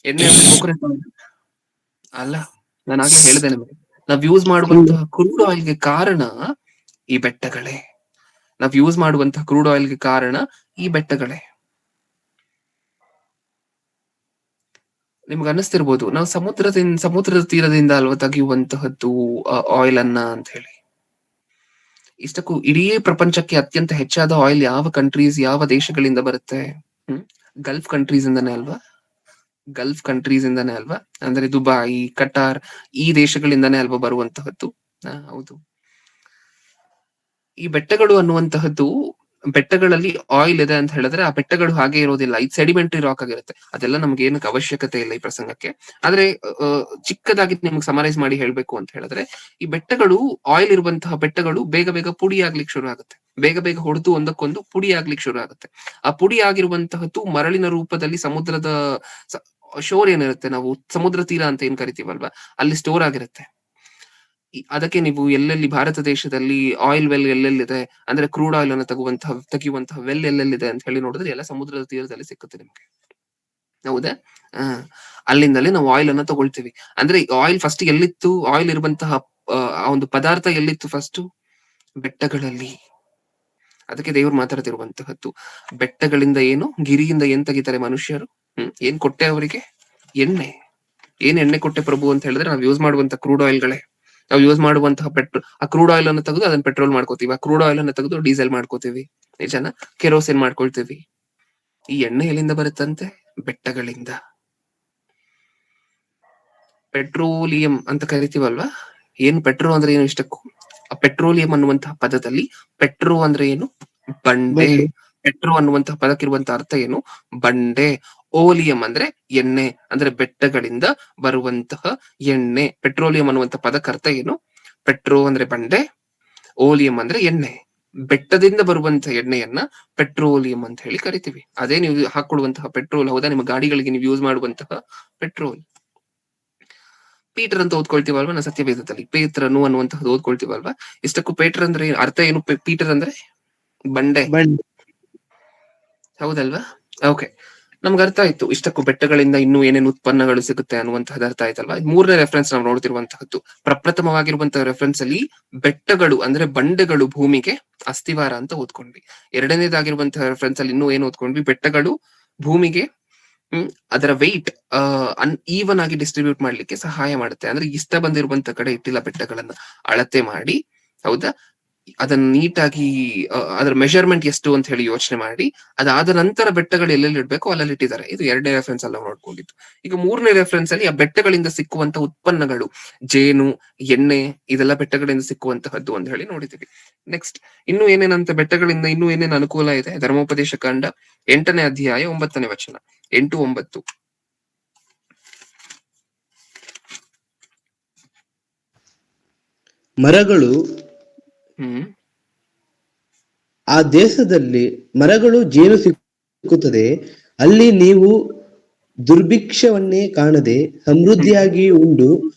ಎಣ್ಣೆ ಅಂದ್ರೆ ಕೋಕೋನಟ್ ಆಯಿಲ್ ಅಲ್ಲ. ನಾನು ಆಗ್ಲೇ ಹೇಳಿದೆ ನಿಮಗೆ, ನಾವ್ ಯೂಸ್ ಮಾಡುವಂತಹ ಕ್ರೂಡ್ ಆಯಿಲ್ಗೆ ಕಾರಣ ಈ ಬೆಟ್ಟಗಳೇ. ಈ ನಿಮ್ಗೆ ಅನ್ನಿಸ್ತಿರ್ಬೋದು, ನಾವು ಸಮುದ್ರದ ತೀರದಿಂದ ಅಲ್ವಾ ತೆಗೆಯುವಂತಹದ್ದು ಆಯಿಲ್ ಅನ್ನ ಅಂತ ಹೇಳಿ. ಇಷ್ಟಕ್ಕೂ ಇಡೀ ಪ್ರಪಂಚಕ್ಕೆ ಅತ್ಯಂತ ಹೆಚ್ಚಾದ ಆಯಿಲ್ ಯಾವ ಕಂಟ್ರೀಸ್, ಯಾವ ದೇಶಗಳಿಂದ ಬರುತ್ತೆ? ಗಲ್ಫ್ ಕಂಟ್ರೀಸ್ ಇಂದಾನೆ ಅಲ್ವಾ? ಅಂದ್ರೆ ದುಬೈ, ಕಟಾರ್, ಈ ದೇಶಗಳಿಂದಾನೇ ಅಲ್ವಾ ಬರುವಂತಹದ್ದು. ಹೌದು. ಈ ಬೆಟ್ಟಗಳು ಅನ್ನುವಂತಹದ್ದು, ಬೆಟ್ಟಗಳಲ್ಲಿ ಆಯಿಲ್ ಇದೆ ಅಂತ ಹೇಳಿದ್ರೆ ಆ ಬೆಟ್ಟಗಳು ಹಾಗೆ ಇರೋದಿಲ್ಲ. ಇದು ಸೆಡಿಮೆಂಟರಿ ರಾಕ್ ಆಗಿರುತ್ತೆ. ಅದೆಲ್ಲ ನಮ್ಗೆ ಏನಕ್ಕೆ ಅವಶ್ಯಕತೆ ಇಲ್ಲ ಈ ಪ್ರಸಂಗಕ್ಕೆ. ಆದ್ರೆ ಚಿಕ್ಕದಾಗಿ ನಿಮ್ಗೆ ಸಮರೈಸ್ ಮಾಡಿ ಹೇಳ್ಬೇಕು ಅಂತ ಹೇಳಿದ್ರೆ, ಈ ಬೆಟ್ಟಗಳು, ಆಯಿಲ್ ಇರುವಂತಹ ಬೆಟ್ಟಗಳು ಬೇಗ ಬೇಗ ಪುಡಿ ಆಗ್ಲಿಕ್ಕೆ ಶುರು ಆಗುತ್ತೆ. ಬೇಗ ಬೇಗ ಹೊಡೆದು ಒಂದಕ್ಕೊಂದು ಪುಡಿ ಆಗ್ಲಿಕ್ಕೆ ಶುರು ಆಗುತ್ತೆ. ಆ ಪುಡಿ ಆಗಿರುವಂತಹದ್ದು ಮರಳಿನ ರೂಪದಲ್ಲಿ ಸಮುದ್ರದ ಶೋರ್ ಏನಿರುತ್ತೆ, ನಾವು ಸಮುದ್ರ ತೀರ ಅಂತ ಏನ್ ಕರಿತೀವಲ್ವಾ, ಅಲ್ಲಿ ಸ್ಟೋರ್ ಆಗಿರುತ್ತೆ. ಅದಕ್ಕೆ ನೀವು ಎಲ್ಲೆಲ್ಲಿ ಭಾರತ ದೇಶದಲ್ಲಿ ಆಯಿಲ್ ವೆಲ್ ಎಲ್ಲೆಲ್ಲಿದೆ, ಅಂದ್ರೆ ಕ್ರೂಡ್ ಆಯಿಲ್ ಅನ್ನು ತೆಗೆಯುವಂತಹ ವೆಲ್ ಎಲ್ಲೆಲ್ಲಿದೆ ಅಂತ ಹೇಳಿ ನೋಡಿದ್ರೆ ಎಲ್ಲ ಸಮುದ್ರದ ತೀರದಲ್ಲಿ ಸಿಕ್ಕುತ್ತೆ ನಿಮ್ಗೆ. ಹೌದಾ? ಆ ಅಲ್ಲಿಂದಲೇ ನಾವು ಆಯಿಲ್ ಅನ್ನ ತಗೊಳ್ತೀವಿ. ಅಂದ್ರೆ ಆಯಿಲ್ ಫಸ್ಟ್ ಎಲ್ಲಿತ್ತು? ಆಯಿಲ್ ಇರುವಂತಹ ಆ ಒಂದು ಪದಾರ್ಥ ಎಲ್ಲಿತ್ತು ಫಸ್ಟ್? ಬೆಟ್ಟಗಳಲ್ಲಿ. ಅದಕ್ಕೆ ದೇವ್ರು ಮಾತಾಡ್ತಿರುವಂತಹದ್ದು. ಬೆಟ್ಟಗಳಿಂದ ಏನು, ಗಿರಿಯಿಂದ ಏನ್ ತೆಗಿತಾರೆ ಮನುಷ್ಯರು? ಏನ್ ಕೊಟ್ಟೆ ಅವರಿಗೆ? ಎಣ್ಣೆ. ಏನ್ ಎಣ್ಣೆ ಕೊಟ್ಟೆ ಪ್ರಭು ಅಂತ ಹೇಳಿದ್ರೆ ನಾವು ಯೂಸ್ ಮಾಡುವಂತ ಕ್ರೂಡ್ ಆಯಿಲ್ಗಳೇ. ನಾವು ಯೂಸ್ ಮಾಡುವಂತಹ ಆ ಕ್ರೂಡ್ ಆಯಿಲ್ ಅನ್ನು ತೆಗೆದು ಅದನ್ನ ಪೆಟ್ರೋಲ್ ಮಾಡ್ಕೋತೀವಿ. ಆ ಕ್ರೂಡ್ ಆಯಿಲ್ ಅನ್ನು ತೆಗೆದು ಡೀಸೆಲ್ ಮಾಡ್ಕೋತೀವಿ. ನಿಜಾನ? ಕೆರೋಸಿನ್ ಮಾಡ್ಕೊಳ್ತೀವಿ. ಈ ಎಣ್ಣೆ ಎಲ್ಲಿಂದ ಬರುತ್ತಂತೆ? ಬೆಟ್ಟಗಳಿಂದ. ಪೆಟ್ರೋಲಿಯಂ ಅಂತ ಕರಿತೀವಲ್ವಾ? ಏನು ಪೆಟ್ರೋ ಅಂದ್ರೆ ಏನು ಇಷ್ಟಕ್ಕೂ? ಆ ಪೆಟ್ರೋಲಿಯಂ ಅನ್ನುವಂತಹ ಪದದಲ್ಲಿ ಪೆಟ್ರೋ ಅಂದ್ರೆ ಏನು? ಬಂಡೆ. ಪೆಟ್ರೋ ಅನ್ನುವಂತಹ ಪದಕ್ಕಿರುವಂತಹ ಅರ್ಥ ಏನು? ಬಂಡೆ. ಓಲಿಯಂ ಅಂದ್ರೆ ಎಣ್ಣೆ, ಅಂದ್ರೆ ಬೆಟ್ಟಗಳಿಂದ ಬರುವಂತಹ ಎಣ್ಣೆ. ಪೆಟ್ರೋಲಿಯಂ ಅನ್ನುವಂತಹ ಪದಕ್ಕೆ ಅರ್ಥ ಏನು? ಪೆಟ್ರೋ ಅಂದ್ರೆ ಬಂಡೆ, ಓಲಿಯಂ ಅಂದ್ರೆ ಎಣ್ಣೆ. ಬೆಟ್ಟದಿಂದ ಬರುವಂತಹ ಎಣ್ಣೆಯನ್ನ ಪೆಟ್ರೋಲಿಯಂ ಅಂತ ಹೇಳಿ ಕರಿತೀವಿ. ಅದೇ ನೀವು ಹಾಕೊಳ್ಳುವಂತಹ ಪೆಟ್ರೋಲ್. ಹೌದಾ? ನಿಮ್ಮ ಗಾಡಿಗಳಿಗೆ ನೀವು ಯೂಸ್ ಮಾಡುವಂತಹ ಪೆಟ್ರೋಲ್. ಪೀಟರ್ ಅಂತ ಓದ್ಕೊಳ್ತೀವಲ್ವಾ ನಾವು ಸತ್ಯವೇದದಲ್ಲಿ? ಪೇತ್ರನು ಅನ್ನುವಂತಹದ್ದು ಓದ್ಕೊಳ್ತೀವಲ್ವಾ? ಇಷ್ಟಕ್ಕೂ ಪೇಟರ್ ಅಂದ್ರೆ ಅರ್ಥ ಏನು? ಪೀಟರ್ ಅಂದ್ರೆ ಬಂಡೆ. ಹೌದಲ್ವಾ? ಓಕೆ, ನಮ್ಗೆ ಅರ್ಥ ಆಯ್ತು. ಇಷ್ಟಕ್ಕೂ ಬೆಟ್ಟಗಳಿಂದ ಇನ್ನೂ ಏನೇನು ಉತ್ಪನ್ನಗಳು ಸಿಗುತ್ತೆ ಅನ್ನುವಂತಹದ್ದು ಅರ್ಥ ಆಯ್ತಲ್ವಾ? 3ನೇ ರೆಫರೆನ್ಸ್ ನಾವು ನೋಡ್ತಿರುವಂತಹದ್ದು. ಪ್ರಪ್ರಥಮವಾಗಿರುವಂತಹ ರೆಫರೆನ್ಸ್ ಅಲ್ಲಿ ಬೆಟ್ಟಗಳು ಅಂದ್ರೆ ಬಂಡೆಗಳು ಭೂಮಿಗೆ ಅಸ್ಥಿವಾರ ಅಂತ ಓದ್ಕೊಂಡ್ವಿ. 2ನೇದಾಗಿರುವಂತಹ ರೆಫರೆನ್ಸ್ ಅಲ್ಲಿ ಇನ್ನೂ ಏನು ಓದ್ಕೊಂಡ್ವಿ? ಬೆಟ್ಟಗಳು ಭೂಮಿಗೆ ಅದರ ವೆಯ್ಟ್ ಈವನ್ ಆಗಿ ಡಿಸ್ಟ್ರಿಬ್ಯೂಟ್ ಮಾಡ್ಲಿಕ್ಕೆ ಸಹಾಯ ಮಾಡುತ್ತೆ. ಅಂದ್ರೆ ಇಷ್ಟ ಬಂದಿರುವಂತ ಕಡೆ ಇಟ್ಟಿಲ್ಲ ಬೆಟ್ಟಗಳನ್ನ, ಅಳತೆ ಮಾಡಿ, ಹೌದಾ, ಅದನ್ನ ನೀಟಾಗಿ ಅದರ ಮೆಷರ್ಮೆಂಟ್ ಎಷ್ಟು ಅಂತ ಹೇಳಿ ಯೋಚನೆ ಮಾಡಿ ಅದಾದ ನಂತರ ಬೆಟ್ಟಗಳು ಎಲ್ಲೆಲ್ಲಿ ಇಡ್ಬೇಕು ಅಲ್ಲೆಲ್ಲಿ ಇಟ್ಟಿದ್ದಾರೆ. ಇದು 2ನೇ ರೆಫರೆನ್ಸ್ ಅಲ್ಲಿ ನಾವು ನೋಡ್ಕೊಂಡಿದ್ದು. ಈಗ 3ನೇ ರೆಫರೆನ್ಸ್ ಅಲ್ಲಿ ಆ ಬೆಟ್ಟಗಳಿಂದ ಸಿಕ್ಕುವಂತ ಉತ್ಪನ್ನಗಳು, ಜೇನು, ಎಣ್ಣೆ, ಇದೆಲ್ಲ ಬೆಟ್ಟಗಳಿಂದ ಸಿಕ್ಕುವಂತಹದ್ದು ಅಂತ ಹೇಳಿ ನೋಡಿದ್ದೀವಿ. ನೆಕ್ಸ್ಟ್ ಇನ್ನು ಏನೇನಂತ ಬೆಟ್ಟಗಳಿಂದ ಇನ್ನೂ ಏನೇನು ಅನುಕೂಲ ಇದೆ? ಧರ್ಮೋಪದೇಶ ಕಾಂಡ 8ನೇ ಅಧ್ಯಾಯ 9ನೇ ವಚನ, 8-9.
ಮರಗಳು ಆ ದೇಶದಲ್ಲಿ ಮರಗಳು ಜೇನು ಸಿಕ್ಕುತ್ತದೆ, ಅಲ್ಲಿ ನೀವು ದುರ್ಭಿಕ್ಷವನ್ನೇ ಕಾಣದೆ ಸಮೃದ್ಧಿಯಾಗಿ ಉಂಡು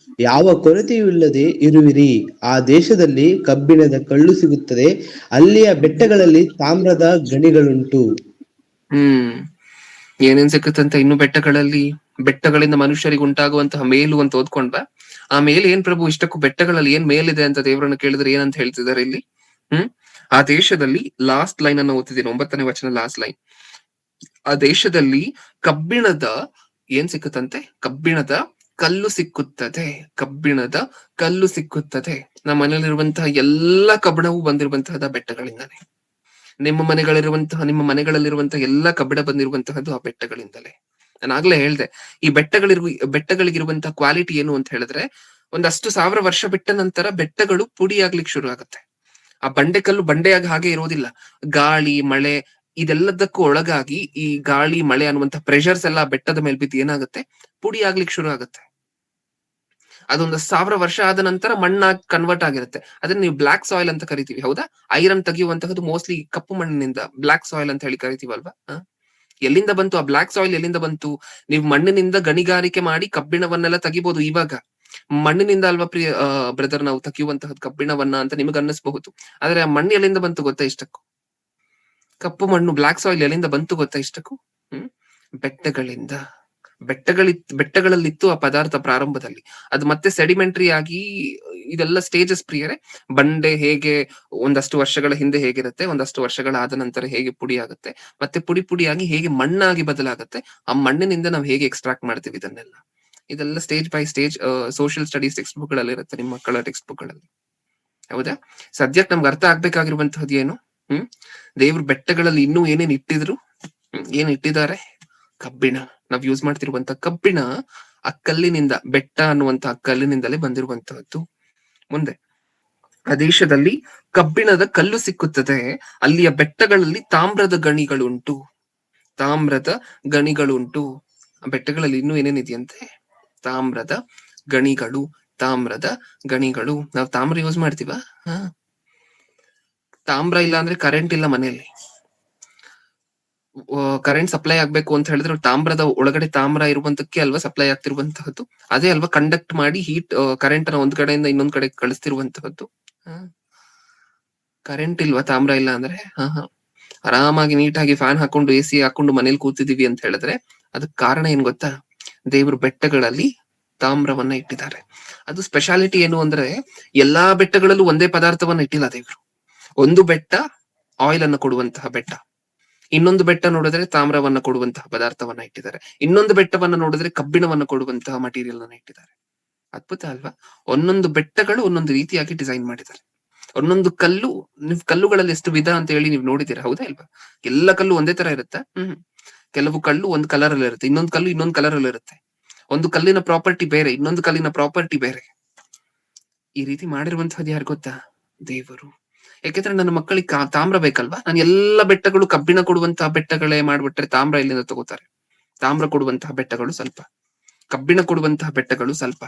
ಯಾವ ಕೊರತೆಯೂ ಇಲ್ಲದೆ ಇರುವಿರಿ. ಆ ದೇಶದಲ್ಲಿ ಕಬ್ಬಿಣದ ಕಳ್ಳು ಸಿಗುತ್ತದೆ, ಅಲ್ಲಿಯ ಬೆಟ್ಟಗಳಲ್ಲಿ ತಾಮ್ರದ ಗಣಿಗಳುಂಟು.
ಏನೇನ್ ಸಿಕ್ಕುತ್ತಂತ ಇನ್ನು ಬೆಟ್ಟಗಳಲ್ಲಿ? ಬೆಟ್ಟಗಳಿಂದ ಮನುಷ್ಯರಿಗೆ ಉಂಟಾಗುವಂತಹ ಮೇಲು ಅಂತ ಓದ್ಕೊಂಡ್ವಾ? ಆ ಮೇಲ್ ಏನ್ ಪ್ರಭು? ಇಷ್ಟಕ್ಕೂ ಬೆಟ್ಟಗಳಲ್ಲಿ ಏನ್ ಮೇಲಿದೆ ಅಂತ ದೇವರನ್ನು ಕೇಳಿದ್ರೆ ಏನಂತ ಹೇಳ್ತಿದ್ದಾರೆ ಇಲ್ಲಿ? ಆ ದೇಶದಲ್ಲಿ ಲಾಸ್ಟ್ ಲೈನ್ ಅನ್ನು ಓದ್ತಿದ್ದೀನಿ, 9ನೇ ವಚನ ಲಾಸ್ಟ್ ಲೈನ್. ಆ ದೇಶದಲ್ಲಿ ಕಬ್ಬಿಣದ ಏನ್ ಸಿಕ್ಕುತ್ತಂತೆ? ಕಬ್ಬಿಣದ ಕಲ್ಲು ಸಿಕ್ಕುತ್ತದೆ. ಕಬ್ಬಿಣದ ಕಲ್ಲು ಸಿಕ್ಕುತ್ತದೆ. ನಮ್ಮ ಮನೆಯಲ್ಲಿರುವಂತಹ ಎಲ್ಲಾ ಕಬ್ಬಿಣವು ಬಂದಿರುವಂತಹದ ಬೆಟ್ಟಗಳಿಂದಾನೆ. ನಿಮ್ಮ ಮನೆಗಳಲ್ಲಿರುವಂತಹ ಎಲ್ಲಾ ಕಬ್ಬಿಣ ಬಂದಿರುವಂತಹದ್ದು ಆ ಬೆಟ್ಟಗಳಿಂದಲೇ. ನಾನು ಆಗ್ಲೇ ಹೇಳ್ದೆ, ಈ ಬೆಟ್ಟಗಳಿಗಿರುವಂತಹ ಕ್ವಾಲಿಟಿ ಏನು ಅಂತ ಹೇಳಿದ್ರೆ, ಒಂದಷ್ಟು 1000 ವರ್ಷ ಬಿಟ್ಟ ನಂತರ ಬೆಟ್ಟಗಳು ಪುಡಿ ಆಗ್ಲಿಕ್ಕೆ ಶುರು ಆಗುತ್ತೆ. ಆ ಬಂಡೆಕಲ್ಲು ಬಂಡೆಯಾಗಿ ಹಾಗೆ ಇರೋದಿಲ್ಲ. ಗಾಳಿ, ಮಳೆ ಇದೆಲ್ಲದಕ್ಕೂ ಒಳಗಾಗಿ ಈ ಗಾಳಿ, ಮಳೆ ಅನ್ನುವಂತ ಪ್ರೆಷರ್ಸ್ ಎಲ್ಲ ಬೆಟ್ಟದ ಮೇಲೆ ಬಿದ್ದು ಏನಾಗುತ್ತೆ? ಪುಡಿ ಆಗ್ಲಿಕ್ಕೆ ಶುರು ಆಗುತ್ತೆ. ಅದೊಂದು 1000 ವರ್ಷ ಆದ ನಂತರ ಮಣ್ಣಾಗಿ ಕನ್ವರ್ಟ್ ಆಗಿರುತ್ತೆ. ಅದನ್ನ ನೀವು ಬ್ಲಾಕ್ ಸಾಯಿಲ್ ಅಂತ ಕರಿತೀವಿ. ಹೌದಾ? ಐರನ್ ತೆಗೆಯುವಂತಹದ್ದು ಮೋಸ್ಟ್ಲಿ ಕಪ್ಪು ಮಣ್ಣಿನಿಂದ ಬ್ಲಾಕ್ ಸಾಯಿಲ್ ಅಂತ ಹೇಳಿ ಕರಿತೀವಲ್ವಾ? ಎಲ್ಲಿಂದ ಬಂತು ಆ ಬ್ಲಾಕ್ ಸಾಯಿಲ್? ಎಲ್ಲಿಂದ ಬಂತು? ನೀವು ಮಣ್ಣಿನಿಂದ ಗಣಿಗಾರಿಕೆ ಮಾಡಿ ಕಬ್ಬಿಣವನ್ನೆಲ್ಲ ತೆಗಿಬಹುದು. ಇವಾಗ ಮಣ್ಣಿನಿಂದ ಅಲ್ವಾ ಬ್ರದರ್ ನಾವು ತೆಗೆಯುವಂತಹದ್ದು ಕಬ್ಬಿಣವನ್ನ ಅಂತ ನಿಮಗೆ ಅನ್ನಿಸಬಹುದು. ಆದ್ರೆ ಆ ಮಣ್ಣು ಎಲ್ಲಿಂದ ಬಂತು ಗೊತ್ತಾ? ಇಷ್ಟಕ್ಕೂ ಕಪ್ಪು ಮಣ್ಣು, ಬ್ಲಾಕ್ ಸಾಯಿಲ್ ಎಲ್ಲಿಂದ ಬಂತು ಗೊತ್ತಾ? ಇಷ್ಟಕ್ಕೂ ಬೆಟ್ಟಗಳಿಂದ. ಬೆಟ್ಟಗಳಲ್ಲಿತ್ತು ಆ ಪದಾರ್ಥ ಪ್ರಾರಂಭದಲ್ಲಿ. ಅದು ಮತ್ತೆ ಸೆಡಿಮೆಂಟರಿ ಆಗಿ ಇದೆಲ್ಲ ಸ್ಟೇಜಸ್ ಪ್ರಿಯರೇ. ಬಂಡೆ ಹೇಗೆ ಒಂದಷ್ಟು ವರ್ಷಗಳ ಹಿಂದೆ ಹೇಗಿರುತ್ತೆ, ಒಂದಷ್ಟು ವರ್ಷಗಳ ಆದ ನಂತರ ಹೇಗೆ ಪುಡಿ ಆಗುತ್ತೆ, ಮತ್ತೆ ಪುಡಿ ಪುಡಿಯಾಗಿ ಹೇಗೆ ಮಣ್ಣಾಗಿ ಬದಲಾಗುತ್ತೆ, ಆ ಮಣ್ಣಿನಿಂದ ನಾವು ಹೇಗೆ ಎಕ್ಸ್ಟ್ರಾಕ್ಟ್ ಮಾಡ್ತೀವಿ ಇದೆಲ್ಲ stage by stage social studies text book ಗಳಲ್ಲಿ ಇರುತ್ತೆ, ನಿಮ್ಮ ಮಕ್ಕಳ ಟೆಕ್ಸ್ಟ್ ಬುಕ್ ಗಳಲ್ಲಿ. ಹೌದಾ? ಸದ್ಯಕ್ಕೆ ನಮ್ಗೆ ಅರ್ಥ ಆಗ್ಬೇಕಾಗಿರುವಂತಹದ್ದು ಏನು? ದೇವ್ರು ಬೆಟ್ಟಗಳಲ್ಲಿ ಇನ್ನೂ ಏನೇನ್ ಇಟ್ಟಿದ್ರು? ಏನ್ ಇಟ್ಟಿದ್ದಾರೆ? ಕಬ್ಬಿಣ. ನಾವ್ ಯೂಸ್ ಮಾಡ್ತಿರುವಂತ ಕಬ್ಬಿಣ ಆ ಕಲ್ಲಿನಿಂದ, ಬೆಟ್ಟ ಅನ್ನುವಂತ ಕಲ್ಲಿನಿಂದಲೇ ಬಂದಿರುವಂತಹದ್ದು. ಮುಂದೆ ಆ ದೇಶದಲ್ಲಿ ಕಬ್ಬಿಣದ ಕಲ್ಲು ಸಿಕ್ಕುತ್ತದೆ, ಅಲ್ಲಿಯ ಬೆಟ್ಟಗಳಲ್ಲಿ ತಾಮ್ರದ ಗಣಿಗಳುಂಟು. ತಾಮ್ರದ ಗಣಿಗಳುಂಟು. ಆ ಬೆಟ್ಟಗಳಲ್ಲಿ ಇನ್ನೂ ಏನೇನಿದೆಯಂತೆ? ತಾಮ್ರದ ಗಣಿಗಳು. ತಾಮ್ರದ ಗಣಿಗಳು. ನಾವು ತಾಮ್ರ ಯೂಸ್ ಮಾಡ್ತೀವ? ತಾಮ್ರ ಇಲ್ಲ ಅಂದ್ರೆ ಕರೆಂಟ್ ಇಲ್ಲ ಮನೆಯಲ್ಲಿ. ಕರೆಂಟ್ ಸಪ್ಲೈ ಆಗ್ಬೇಕು ಅಂತ ಹೇಳಿದ್ರೆ ತಾಮ್ರದ ಒಳಗಡೆ ತಾಮ್ರ ಇರುವಂತಕ್ಕೆ ಅಲ್ವಾ ಸಪ್ಲೈ ಆಗ್ತಿರುವಂತಹದ್ದು. ಅದೇ ಅಲ್ವಾ ಕಂಡಕ್ಟ್ ಮಾಡಿ ಹೀಟ್ ಕರೆಂಟ್ ಅನ್ನ ಒಂದ್ ಕಡೆಯಿಂದ ಇನ್ನೊಂದ್ ಕಡೆ ಕಳಿಸ್ತಿರುವಂತಹದ್ದು. ಕರೆಂಟ್ ಇಲ್ವಾ ತಾಮ್ರ ಇಲ್ಲ ಅಂದ್ರೆ? ಆರಾಮಾಗಿ ನೀಟಾಗಿ ಫ್ಯಾನ್ ಹಾಕೊಂಡು AC ಹಾಕೊಂಡು ಮನೇಲಿ ಕೂತಿದೀವಿ ಅಂತ ಹೇಳಿದ್ರೆ ಅದಕ್ ಕಾರಣ ಏನ್ ಗೊತ್ತಾ? ದೇವ್ರು ಬೆಟ್ಟಗಳಲ್ಲಿ ತಾಮ್ರವನ್ನ ಇಟ್ಟಿದ್ದಾರೆ. ಅದು ಸ್ಪೆಷಾಲಿಟಿ ಏನು ಅಂದ್ರೆ ಎಲ್ಲಾ ಬೆಟ್ಟಗಳಲ್ಲೂ ಒಂದೇ ಪದಾರ್ಥವನ್ನ ಇಟ್ಟಿಲ್ಲ ದೇವ್ರು. ಒಂದು ಬೆಟ್ಟ ಆಯಿಲ್ ಅನ್ನು ಕೊಡುವಂತಹ ಬೆಟ್ಟ, ಇನ್ನೊಂದು ಬೆಟ್ಟ ನೋಡಿದ್ರೆ ತಾಮ್ರವನ್ನ ಕೊಡುವಂತಹ ಪದಾರ್ಥವನ್ನ ಇಟ್ಟಿದ್ದಾರೆ, ಇನ್ನೊಂದು ಬೆಟ್ಟವನ್ನ ನೋಡಿದ್ರೆ ಕಬ್ಬಿಣವನ್ನ ಕೊಡುವಂತಹ ಮಟೀರಿಯಲ್ ಅನ್ನ ಇಟ್ಟಿದ್ದಾರೆ. ಅದ್ಭುತ ಅಲ್ವಾ? ಒಂದೊಂದು ಬೆಟ್ಟಗಳು ಒಂದೊಂದು ರೀತಿಯಾಗಿ ಡಿಸೈನ್ ಮಾಡಿದ್ದಾರೆ. ಒಂದೊಂದು ಕಲ್ಲು, ನೀವ್ ಕಲ್ಲುಗಳಲ್ಲಿ ಎಷ್ಟು ವಿಧ ಅಂತ ಹೇಳಿ ನೀವು ನೋಡಿದೀರಾ, ಹೌದಾ ಇಲ್ವಾ? ಎಲ್ಲ ಕಲ್ಲು ಒಂದೇ ತರ ಇರುತ್ತಾ? ಕೆಲವು ಕಲ್ಲು ಒಂದ್ ಕಲರ್ ಅಲ್ಲಿ ಇರುತ್ತೆ, ಇನ್ನೊಂದು ಕಲ್ಲು ಇನ್ನೊಂದು ಕಲರ್ ಅಲ್ಲಿ ಇರುತ್ತೆ. ಒಂದು ಕಲ್ಲಿನ ಪ್ರಾಪರ್ಟಿ ಬೇರೆ, ಇನ್ನೊಂದು ಕಲ್ಲಿನ ಪ್ರಾಪರ್ಟಿ ಬೇರೆ. ಈ ರೀತಿ ಮಾಡಿರುವಂತಹದ್ದು ಯಾರು ಗೊತ್ತಾ? ದೇವರು. ಯಾಕೆಂದ್ರೆ ನನ್ನ ಮಕ್ಕಳಿಗೆ ತಾಮ್ರ ಬೇಕಲ್ವಾ? ನಾನು ಎಲ್ಲ ಬೆಟ್ಟಗಳು ಕಬ್ಬಿಣ ಕೊಡುವಂತಹ ಬೆಟ್ಟಗಳೇ ಮಾಡ್ಬಿಟ್ರೆ ತಾಮ್ರ ಎಲ್ಲಿಂದ ತಗೋತಾರೆ? ತಾಮ್ರ ಕೊಡುವಂತಹ ಬೆಟ್ಟಗಳು ಸ್ವಲ್ಪ, ಕಬ್ಬಿಣ ಕೊಡುವಂತಹ ಬೆಟ್ಟಗಳು ಸ್ವಲ್ಪ,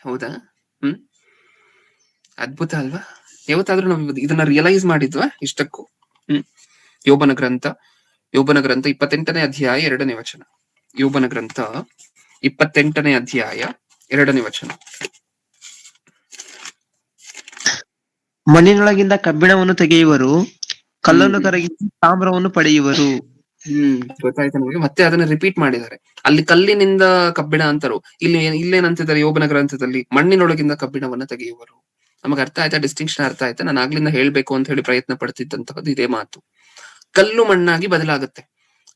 ಹೌದಾ? ಅದ್ಭುತ ಅಲ್ವಾ? ಯಾವತ್ತಾದ್ರೂ ನಾವು ಇದನ್ನ ರಿಯಲೈಸ್ ಮಾಡಿದ್ವಾ ಇಷ್ಟಕ್ಕೂ? ಯೋಬನ ಗ್ರಂಥ 28ನೇ ಅಧ್ಯಾಯ 2ನೇ ವಚನ. ಯೋಬನ ಗ್ರಂಥ 28ನೇ ಅಧ್ಯಾಯ 2ನೇ ವಚನ.
ಮಣ್ಣಿನೊಳಗಿಂದ ಕಬ್ಬಿಣವನ್ನು ತೆಗೆಯುವರು, ಕಲ್ಲನ್ನು ಕರಗಿಸಿ ತಾಮ್ರವನ್ನು ಪಡೆಯುವರು.
ಗೊತ್ತಾಯ್ತು ನಮಗೆ. ಮತ್ತೆ ಅದನ್ನ ರಿಪೀಟ್ ಮಾಡಿದ್ದಾರೆ. ಅಲ್ಲಿ ಕಲ್ಲಿನಿಂದ ಕಬ್ಬಿಣ ಅಂತಾರು, ಇಲ್ಲೇನಂತಿದ್ದಾರೆ ಯೋಬನ ಗ್ರಂಥದಲ್ಲಿ? ಮಣ್ಣಿನೊಳಗಿಂದ ಕಬ್ಬಿಣವನ್ನ ತೆಗೆಯುವರು. ನಮಗೆ ಅರ್ಥ ಆಯ್ತಾ? ಡಿಸ್ಟಿಂಕ್ಷನ್ ಅರ್ಥ ಆಯ್ತಾ? ನಾನು ಆಗ್ಲಿಂದ ಹೇಳ್ಬೇಕು ಅಂತ ಹೇಳಿ ಪ್ರಯತ್ನ ಪಡ್ತಿದ್ದಂತಹದ್ದು ಇದೇ ಮಾತು. ಕಲ್ಲು ಮಣ್ಣಾಗಿ ಬದಲಾಗುತ್ತೆ.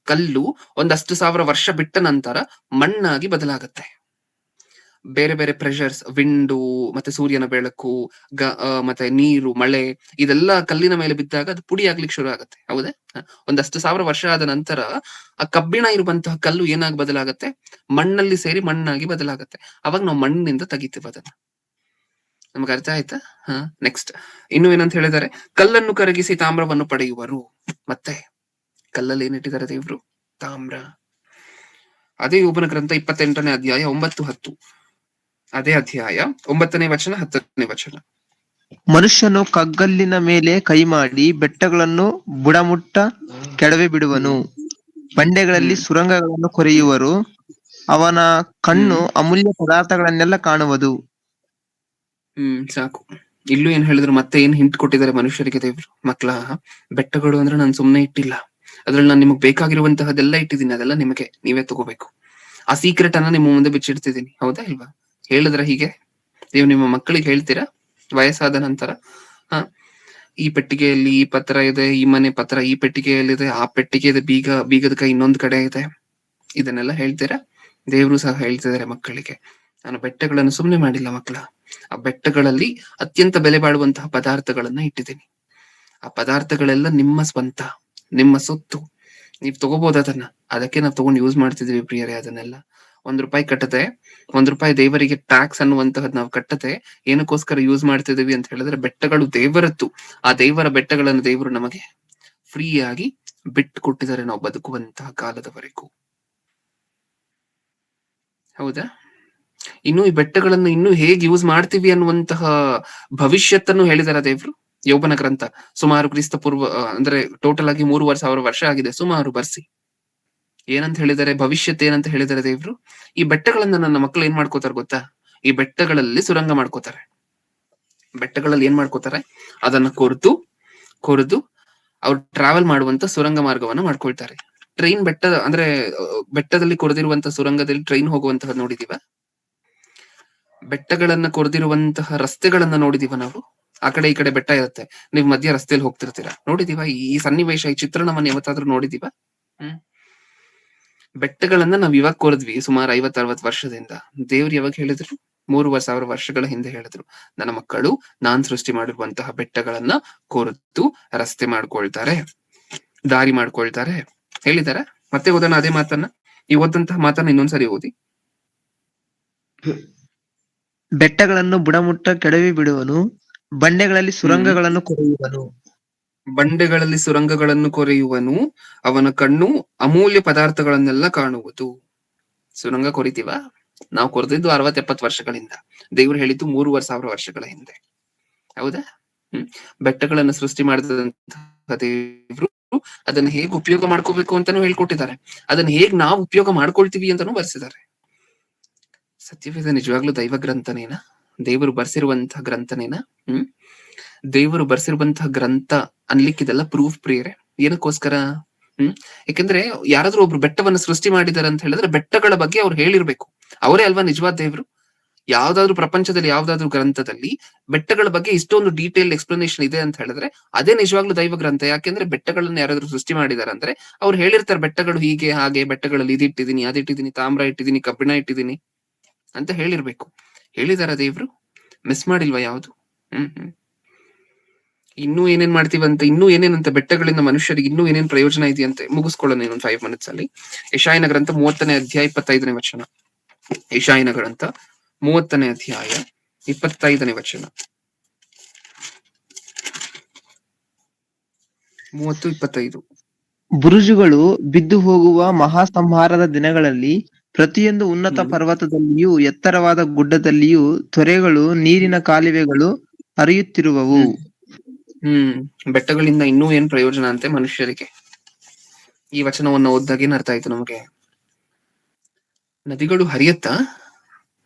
ಕಲ್ಲು ಒಂದಷ್ಟು ಸಾವಿರ ವರ್ಷ ಬಿಟ್ಟ ನಂತರ ಮಣ್ಣಾಗಿ ಬದಲಾಗುತ್ತೆ. ಬೇರೆ ಬೇರೆ ಪ್ರೆಷರ್ಸ್, ವಿಂಡು ಮತ್ತೆ ಸೂರ್ಯನ ಬೆಳಕು, ಮತ್ತೆ ನೀರು, ಮಳೆ, ಇದೆಲ್ಲ ಕಲ್ಲಿನ ಮೇಲೆ ಬಿದ್ದಾಗ ಅದು ಪುಡಿ ಆಗ್ಲಿಕ್ಕೆ ಶುರು ಆಗುತ್ತೆ, ಹೌದಾ? ಒಂದಷ್ಟು ಸಾವಿರ ವರ್ಷ ಆದ ನಂತರ ಆ ಕಬ್ಬಿಣ ಇರುವಂತಹ ಕಲ್ಲು ಏನಾಗಿ ಬದಲಾಗತ್ತೆ? ಮಣ್ಣಲ್ಲಿ ಸೇರಿ ಮಣ್ಣಾಗಿ ಬದಲಾಗತ್ತೆ. ಅವಾಗ ನಾವು ಮಣ್ಣಿನಿಂದ ತೆಗಿತೀವಿ ಅದನ್ನ. ನಮ್ಗೆ ಅರ್ಥ ಆಯ್ತಾ? ನೆಕ್ಸ್ಟ್ ಇನ್ನು ಏನಂತ ಹೇಳಿದ್ದಾರೆ? ಕಲ್ಲನ್ನು ಕರಗಿಸಿ ತಾಮ್ರವನ್ನು ಪಡೆಯುವರು. ಮತ್ತೆ ಕಲ್ಲಲ್ಲಿ ಏನಿಟ್ಟಿದ್ದಾರೆ ದೇವ್ರು? ತಾಮ್ರ. ಅದೇ ಯೋಬನ ಗ್ರಂಥ 28ನೇ ಅಧ್ಯಾಯ 9-10. ಅದೇ ಅಧ್ಯಾಯ 9ನೇ ವಚನ 10ನೇ ವಚನ.
ಮನುಷ್ಯನು ಕಗ್ಗಲ್ಲಿನ ಮೇಲೆ ಕೈ ಮಾಡಿ ಬೆಟ್ಟಗಳನ್ನು ಬುಡಮುಟ್ಟ ಕೆಡವಿ ಬಿಡುವನು, ಬಂಡೆಗಳಲ್ಲಿ ಸುರಂಗಗಳನ್ನು ಕೊರೆಯುವರು, ಅವನ ಕಣ್ಣು ಅಮೂಲ್ಯ ಪದಾರ್ಥಗಳನ್ನೆಲ್ಲ ಕಾಣುವುದು.
ಸಾಕು. ಇಲ್ಲೂ ಏನ್ ಹೇಳಿದ್ರು? ಮತ್ತೆ ಏನ್ ಹಿಂಟ್ ಕೊಟ್ಟಿದ್ದಾರೆ ಮನುಷ್ಯರಿಗೆ ದೇವ್ರು? ಮಕ್ಳ, ಬೆಟ್ಟಗಳು ಅಂದ್ರೆ ನಾನು ಸುಮ್ನೆ ಇಟ್ಟಿಲ್ಲ, ಅದ್ರಲ್ಲಿ ನಾನು ನಿಮಗ್ ಬೇಕಾಗಿರುವಂತಹದೆಲ್ಲ ಇಟ್ಟಿದ್ದೀನಿ, ಅದೆಲ್ಲ ನಿಮಗೆ ನೀವೇ ತಗೋಬೇಕು. ಆ ಸೀಕ್ರೆಟ್ ಅನ್ನ ನಿಮ್ಮ ಮುಂದೆ ಬಿಚ್ಚಿಡ್ತಿದ್ದೀನಿ, ಹೌದಾ ಇಲ್ವಾ? ಹೇಳಿದ್ರ ಹೀಗೆ ನೀವು ನಿಮ್ಮ ಮಕ್ಕಳಿಗೆ ಹೇಳ್ತೀರಾ ವಯಸ್ಸಾದ ನಂತರ? ಈ ಪೆಟ್ಟಿಗೆಯಲ್ಲಿ ಈ ಪತ್ರ ಇದೆ, ಈ ಮನೆ ಪತ್ರ ಈ ಪೆಟ್ಟಿಗೆಯಲ್ಲಿದೆ, ಆ ಪೆಟ್ಟಿಗೆ ಬೀಗದ ಕೈ ಇನ್ನೊಂದ್ ಕಡೆ ಇದೆ, ಇದನ್ನೆಲ್ಲ ಹೇಳ್ತೀರಾ? ದೇವ್ರು ಸಹ ಹೇಳ್ತಿದ್ದಾರೆ ಮಕ್ಕಳಿಗೆ, ನಾನು ಬೆಟ್ಟಗಳನ್ನು ಸುಮ್ನೆ ಮಾಡಿಲ್ಲ ಮಕ್ಕಳ, ಆ ಬೆಟ್ಟಗಳಲ್ಲಿ ಅತ್ಯಂತ ಬೆಲೆ ಬಾಳುವಂತಹ ಪದಾರ್ಥಗಳನ್ನ ಇಟ್ಟಿದ್ದೀನಿ. ಆ ಪದಾರ್ಥಗಳೆಲ್ಲ ನಿಮ್ಮ ಸ್ವಂತ, ನಿಮ್ಮ ಸೊತ್ತು, ನೀವ್ ತಗೋಬಹುದು ಅದನ್ನ. ಅದಕ್ಕೆ ನಾವ್ ತಗೊಂಡು ಯೂಸ್ ಮಾಡ್ತಿದೀವಿ ಪ್ರಿಯರೇ. ಅದನ್ನೆಲ್ಲ ₹1 ಕಟ್ಟದೆ, ₹1 ದೇವರಿಗೆ ಟ್ಯಾಕ್ಸ್ ಅನ್ನುವಂತಹದ್ ನಾವು ಕಟ್ಟದೆ ಏನಕ್ಕೋಸ್ಕರ ಯೂಸ್ ಮಾಡ್ತಿದೀವಿ ಅಂತ ಹೇಳಿದ್ರೆ, ಬೆಟ್ಟಗಳು ದೇವರದ್ದು. ಆ ದೇವರ ಬೆಟ್ಟಗಳನ್ನು ದೇವರು ನಮಗೆ ಫ್ರೀ ಆಗಿ ಬಿಟ್ಟು ಕೊಟ್ಟಿದ್ದಾರೆ, ನಾವು ಬದುಕುವಂತಹ ಕಾಲದವರೆಗೂ, ಹೌದಾ? ಇನ್ನು ಈ ಬೆಟ್ಟಗಳನ್ನು ಇನ್ನು ಹೇಗೆ ಯೂಸ್ ಮಾಡ್ತೀವಿ ಅನ್ನುವಂತಹ ಭವಿಷ್ಯತ್ತನ್ನು ಹೇಳಿದಾರೆ ದೇವ್ರು. ಯೋಬನ ಗ್ರಂಥ ಸುಮಾರು ಕ್ರಿಸ್ತ ಪೂರ್ವ ಅಂದ್ರೆ ಟೋಟಲ್ ಆಗಿ 3,500 ವರ್ಷ ಆಗಿದೆ ಸುಮಾರು ಬರ್ಸಿ. ಏನಂತ ಹೇಳಿದ್ದಾರೆ? ಭವಿಷ್ಯತ್ ಏನಂತ ಹೇಳಿದ್ದಾರೆ ದೇವ್ರು? ಈ ಬೆಟ್ಟಗಳನ್ನ ನನ್ನ ಮಕ್ಕಳು ಏನ್ ಮಾಡ್ಕೋತಾರೆ ಗೊತ್ತಾ? ಈ ಬೆಟ್ಟಗಳಲ್ಲಿ ಸುರಂಗ ಮಾಡ್ಕೋತಾರೆ. ಬೆಟ್ಟಗಳಲ್ಲಿ ಏನ್ ಮಾಡ್ಕೋತಾರೆ? ಅದನ್ನ ಕೊರೆದು ಅವ್ರು ಟ್ರಾವೆಲ್ ಮಾಡುವಂತ ಸುರಂಗ ಮಾರ್ಗವನ್ನ ಮಾಡ್ಕೊಳ್ತಾರೆ. ಟ್ರೈನ್ ಬೆಟ್ಟದಲ್ಲಿ ಕೊರೆದಿರುವಂತ ಸುರಂಗದಲ್ಲಿ ಟ್ರೈನ್ ಹೋಗುವಂತಹ ನೋಡಿದೀವ? ಬೆಟ್ಟಗಳನ್ನ ಕೊರೆದಿರುವಂತಹ ರಸ್ತೆಗಳನ್ನ ನೋಡಿದೀವ ನಾವು? ಆ ಕಡೆ ಈ ಕಡೆ ಬೆಟ್ಟ ಇರುತ್ತೆ, ನೀವ್ ಮಧ್ಯ ರಸ್ತೆಯಲ್ಲಿ ಹೋಗ್ತಿರ್ತೀರಾ, ನೋಡಿದೀವ? ಈ ಸನ್ನಿವೇಶ, ಈ ಚಿತ್ರಣವನ್ನ ಯಾವತ್ತಾದ್ರೂ ನೋಡಿದೀವ? ಬೆಟ್ಟಗಳನ್ನ ನಾವ್ ಇವಾಗ ಕೊರೆದ್ವಿ ಸುಮಾರು 50-60 ವರ್ಷದಿಂದ. ದೇವ್ರು ಯಾವಾಗ ಹೇಳಿದ್ರು? 3,000 ವರ್ಷಗಳ ಹಿಂದೆ ಹೇಳಿದ್ರು, ನನ್ನ ಮಕ್ಕಳು ನಾನ್ ಸೃಷ್ಟಿ ಮಾಡಿರುವಂತಹ ಬೆಟ್ಟಗಳನ್ನ ಕೊರೆದು ರಸ್ತೆ ಮಾಡ್ಕೊಳ್ತಾರೆ, ದಾರಿ ಮಾಡ್ಕೊಳ್ತಾರೆ ಹೇಳಿದಾರೆ. ಮತ್ತೆ ಓದೋಣ ಅದೇ ಮಾತನ್ನ. ಈ ಓದಂತಹ ಮಾತನ್ನ ಇನ್ನೊಂದ್ಸರಿ ಓದಿ.
ಬೆಟ್ಟಗಳನ್ನು ಬುಡಮುಟ್ಟ ಕೆಡವಿ ಬಿಡುವನು, ಬಂಡೆಗಳಲ್ಲಿ ಸುರಂಗಗಳನ್ನು ಕೊರೆಯುವನು.
ಬಂಡೆಗಳಲ್ಲಿ ಸುರಂಗಗಳನ್ನು ಕೊರೆಯುವನು, ಅವನ ಕಣ್ಣು ಅಮೂಲ್ಯ ಪದಾರ್ಥಗಳನ್ನೆಲ್ಲ ಕಾಣುವುದು. ಸುರಂಗ ಕೊರಿತೀವ? ನಾವು ಕೊರೆದಿದ್ದು 60-70 ವರ್ಷಗಳಿಂದ. ದೇವ್ರು ಹೇಳಿದ್ದು 3,500 ವರ್ಷಗಳ ಹಿಂದೆ, ಹೌದಾ? ಬೆಟ್ಟಗಳನ್ನು ಸೃಷ್ಟಿ ಮಾಡಿದಂತಹ ದೇವ್ರು ಅದನ್ನ ಹೇಗ್ ಉಪಯೋಗ ಮಾಡ್ಕೋಬೇಕು ಅಂತಾನು ಹೇಳ್ಕೊಟ್ಟಿದ್ದಾರೆ. ಅದನ್ನ ಹೇಗ್ ನಾವು ಉಪಯೋಗ ಮಾಡ್ಕೊಳ್ತೀವಿ ಅಂತಾನು ಬರ್ಸಿದ್ದಾರೆ. ಸತ್ಯವೇದ ನಿಜವಾಗ್ಲೂ ದೈವ ಗ್ರಂಥನೇನಾ? ದೇವರು ಬರ್ಸಿರುವಂತಹ ಗ್ರಂಥನೇನಾ? ದೇವರು ಬರ್ಸಿರುವಂತಹ ಗ್ರಂಥ ಅನ್ಲಿಕ್ಕಿದೆಲ್ಲ ಪ್ರೂಫ್ ಪ್ರಿಯರೇ. ಏನಕ್ಕೋಸ್ಕರ? ಯಾಕೆಂದ್ರೆ ಯಾರಾದ್ರೂ ಒಬ್ರು ಬೆಟ್ಟವನ್ನ ಸೃಷ್ಟಿ ಮಾಡಿದಾರೆ ಅಂತ ಹೇಳಿದ್ರೆ ಬೆಟ್ಟಗಳ ಬಗ್ಗೆ ಅವ್ರು ಹೇಳಿರ್ಬೇಕು. ಅವರೇ ಅಲ್ವಾ ನಿಜವಾದ ದೇವ್ರು. ಯಾವ್ದಾದ್ರು ಪ್ರಪಂಚದಲ್ಲಿ ಯಾವ್ದಾದ್ರು ಗ್ರಂಥದಲ್ಲಿ ಬೆಟ್ಟಗಳ ಬಗ್ಗೆ ಇಷ್ಟೊಂದು ಡೀಟೇಲ್ ಎಕ್ಸ್ಪ್ಲನೇಷನ್ ಇದೆ ಅಂತ ಹೇಳಿದ್ರೆ ಅದೇ ನಿಜವಾಗ್ಲೂ ದೈವ ಗ್ರಂಥ. ಯಾಕೆಂದ್ರೆ ಬೆಟ್ಟಗಳನ್ನ ಯಾರಾದ್ರೂ ಸೃಷ್ಟಿ ಮಾಡಿದಾರೆ ಅಂದ್ರೆ ಅವ್ರು ಹೇಳಿರ್ತಾರೆ ಬೆಟ್ಟಗಳು ಹೀಗೆ ಹಾಗೆ, ಬೆಟ್ಟಗಳಲ್ಲಿ ಇದಿಟ್ಟಿದೀನಿ ಅದಿಟ್ಟಿದೀನಿ, ತಾಮ್ರ ಇಟ್ಟಿದೀನಿ, ಕಬ್ಬಿಣ ಇಟ್ಟಿದೀನಿ ಅಂತ ಹೇಳಿರ್ಬೇಕು. ಹೇಳಿದಾರ ದೇವ್ರು? ಮಿಸ್ ಮಾಡಿಲ್ವಾ ಯಾವ್ದು? ಇನ್ನೂ ಏನೇನ್ ಮಾಡ್ತೀವಂತೆ, ಇನ್ನೂ ಏನೇನಂತ ಬೆಟ್ಟಗಳಿಂದ ಮನುಷ್ಯರಿಗೆ ಇನ್ನೂ ಏನೇನ್ ಪ್ರಯೋಜನ ಇದೆಯಂತೆ. ಮುಗಿಸ್ಕೊಳ್ಳೋಣ ಇನ್ನೊಂದು 5 minutes ಅಲ್ಲಿ. ಯೆಶಾಯನ ಗ್ರಂಥ 30ನೇ ಅಧ್ಯಾಯ 25ನೇ ವಚನ. ಯೆಶಾಯನ ಗ್ರಂಥ 30ನೇ ಅಧ್ಯಾಯ 25ನೇ ವಚನ. 30-25.
ಬುರುಜುಗಳು ಬಿದ್ದು ಹೋಗುವ ಮಹಾಸಂಹಾರದ ದಿನಗಳಲ್ಲಿ ಪ್ರತಿಯೊಂದು ಉನ್ನತ ಪರ್ವತದಲ್ಲಿಯೂ ಎತ್ತರವಾದ ಗುಡ್ಡದಲ್ಲಿಯೂ ತೊರೆಗಳು, ನೀರಿನ ಕಾಲುವೆಗಳು ಹರಿಯುತ್ತಿರುವವು.
ಬೆಟ್ಟಗಳಿಂದ ಇನ್ನೂ ಏನ್ ಪ್ರಯೋಜನ ಅಂತೆ ಮನುಷ್ಯರಿಗೆ? ಈ ವಚನವನ್ನು ಓದಿದಾಗ ಏನ್ ಅರ್ಥ ಆಯ್ತು ನಮಗೆ? ನದಿಗಳು ಹರಿಯತ್ತಾ?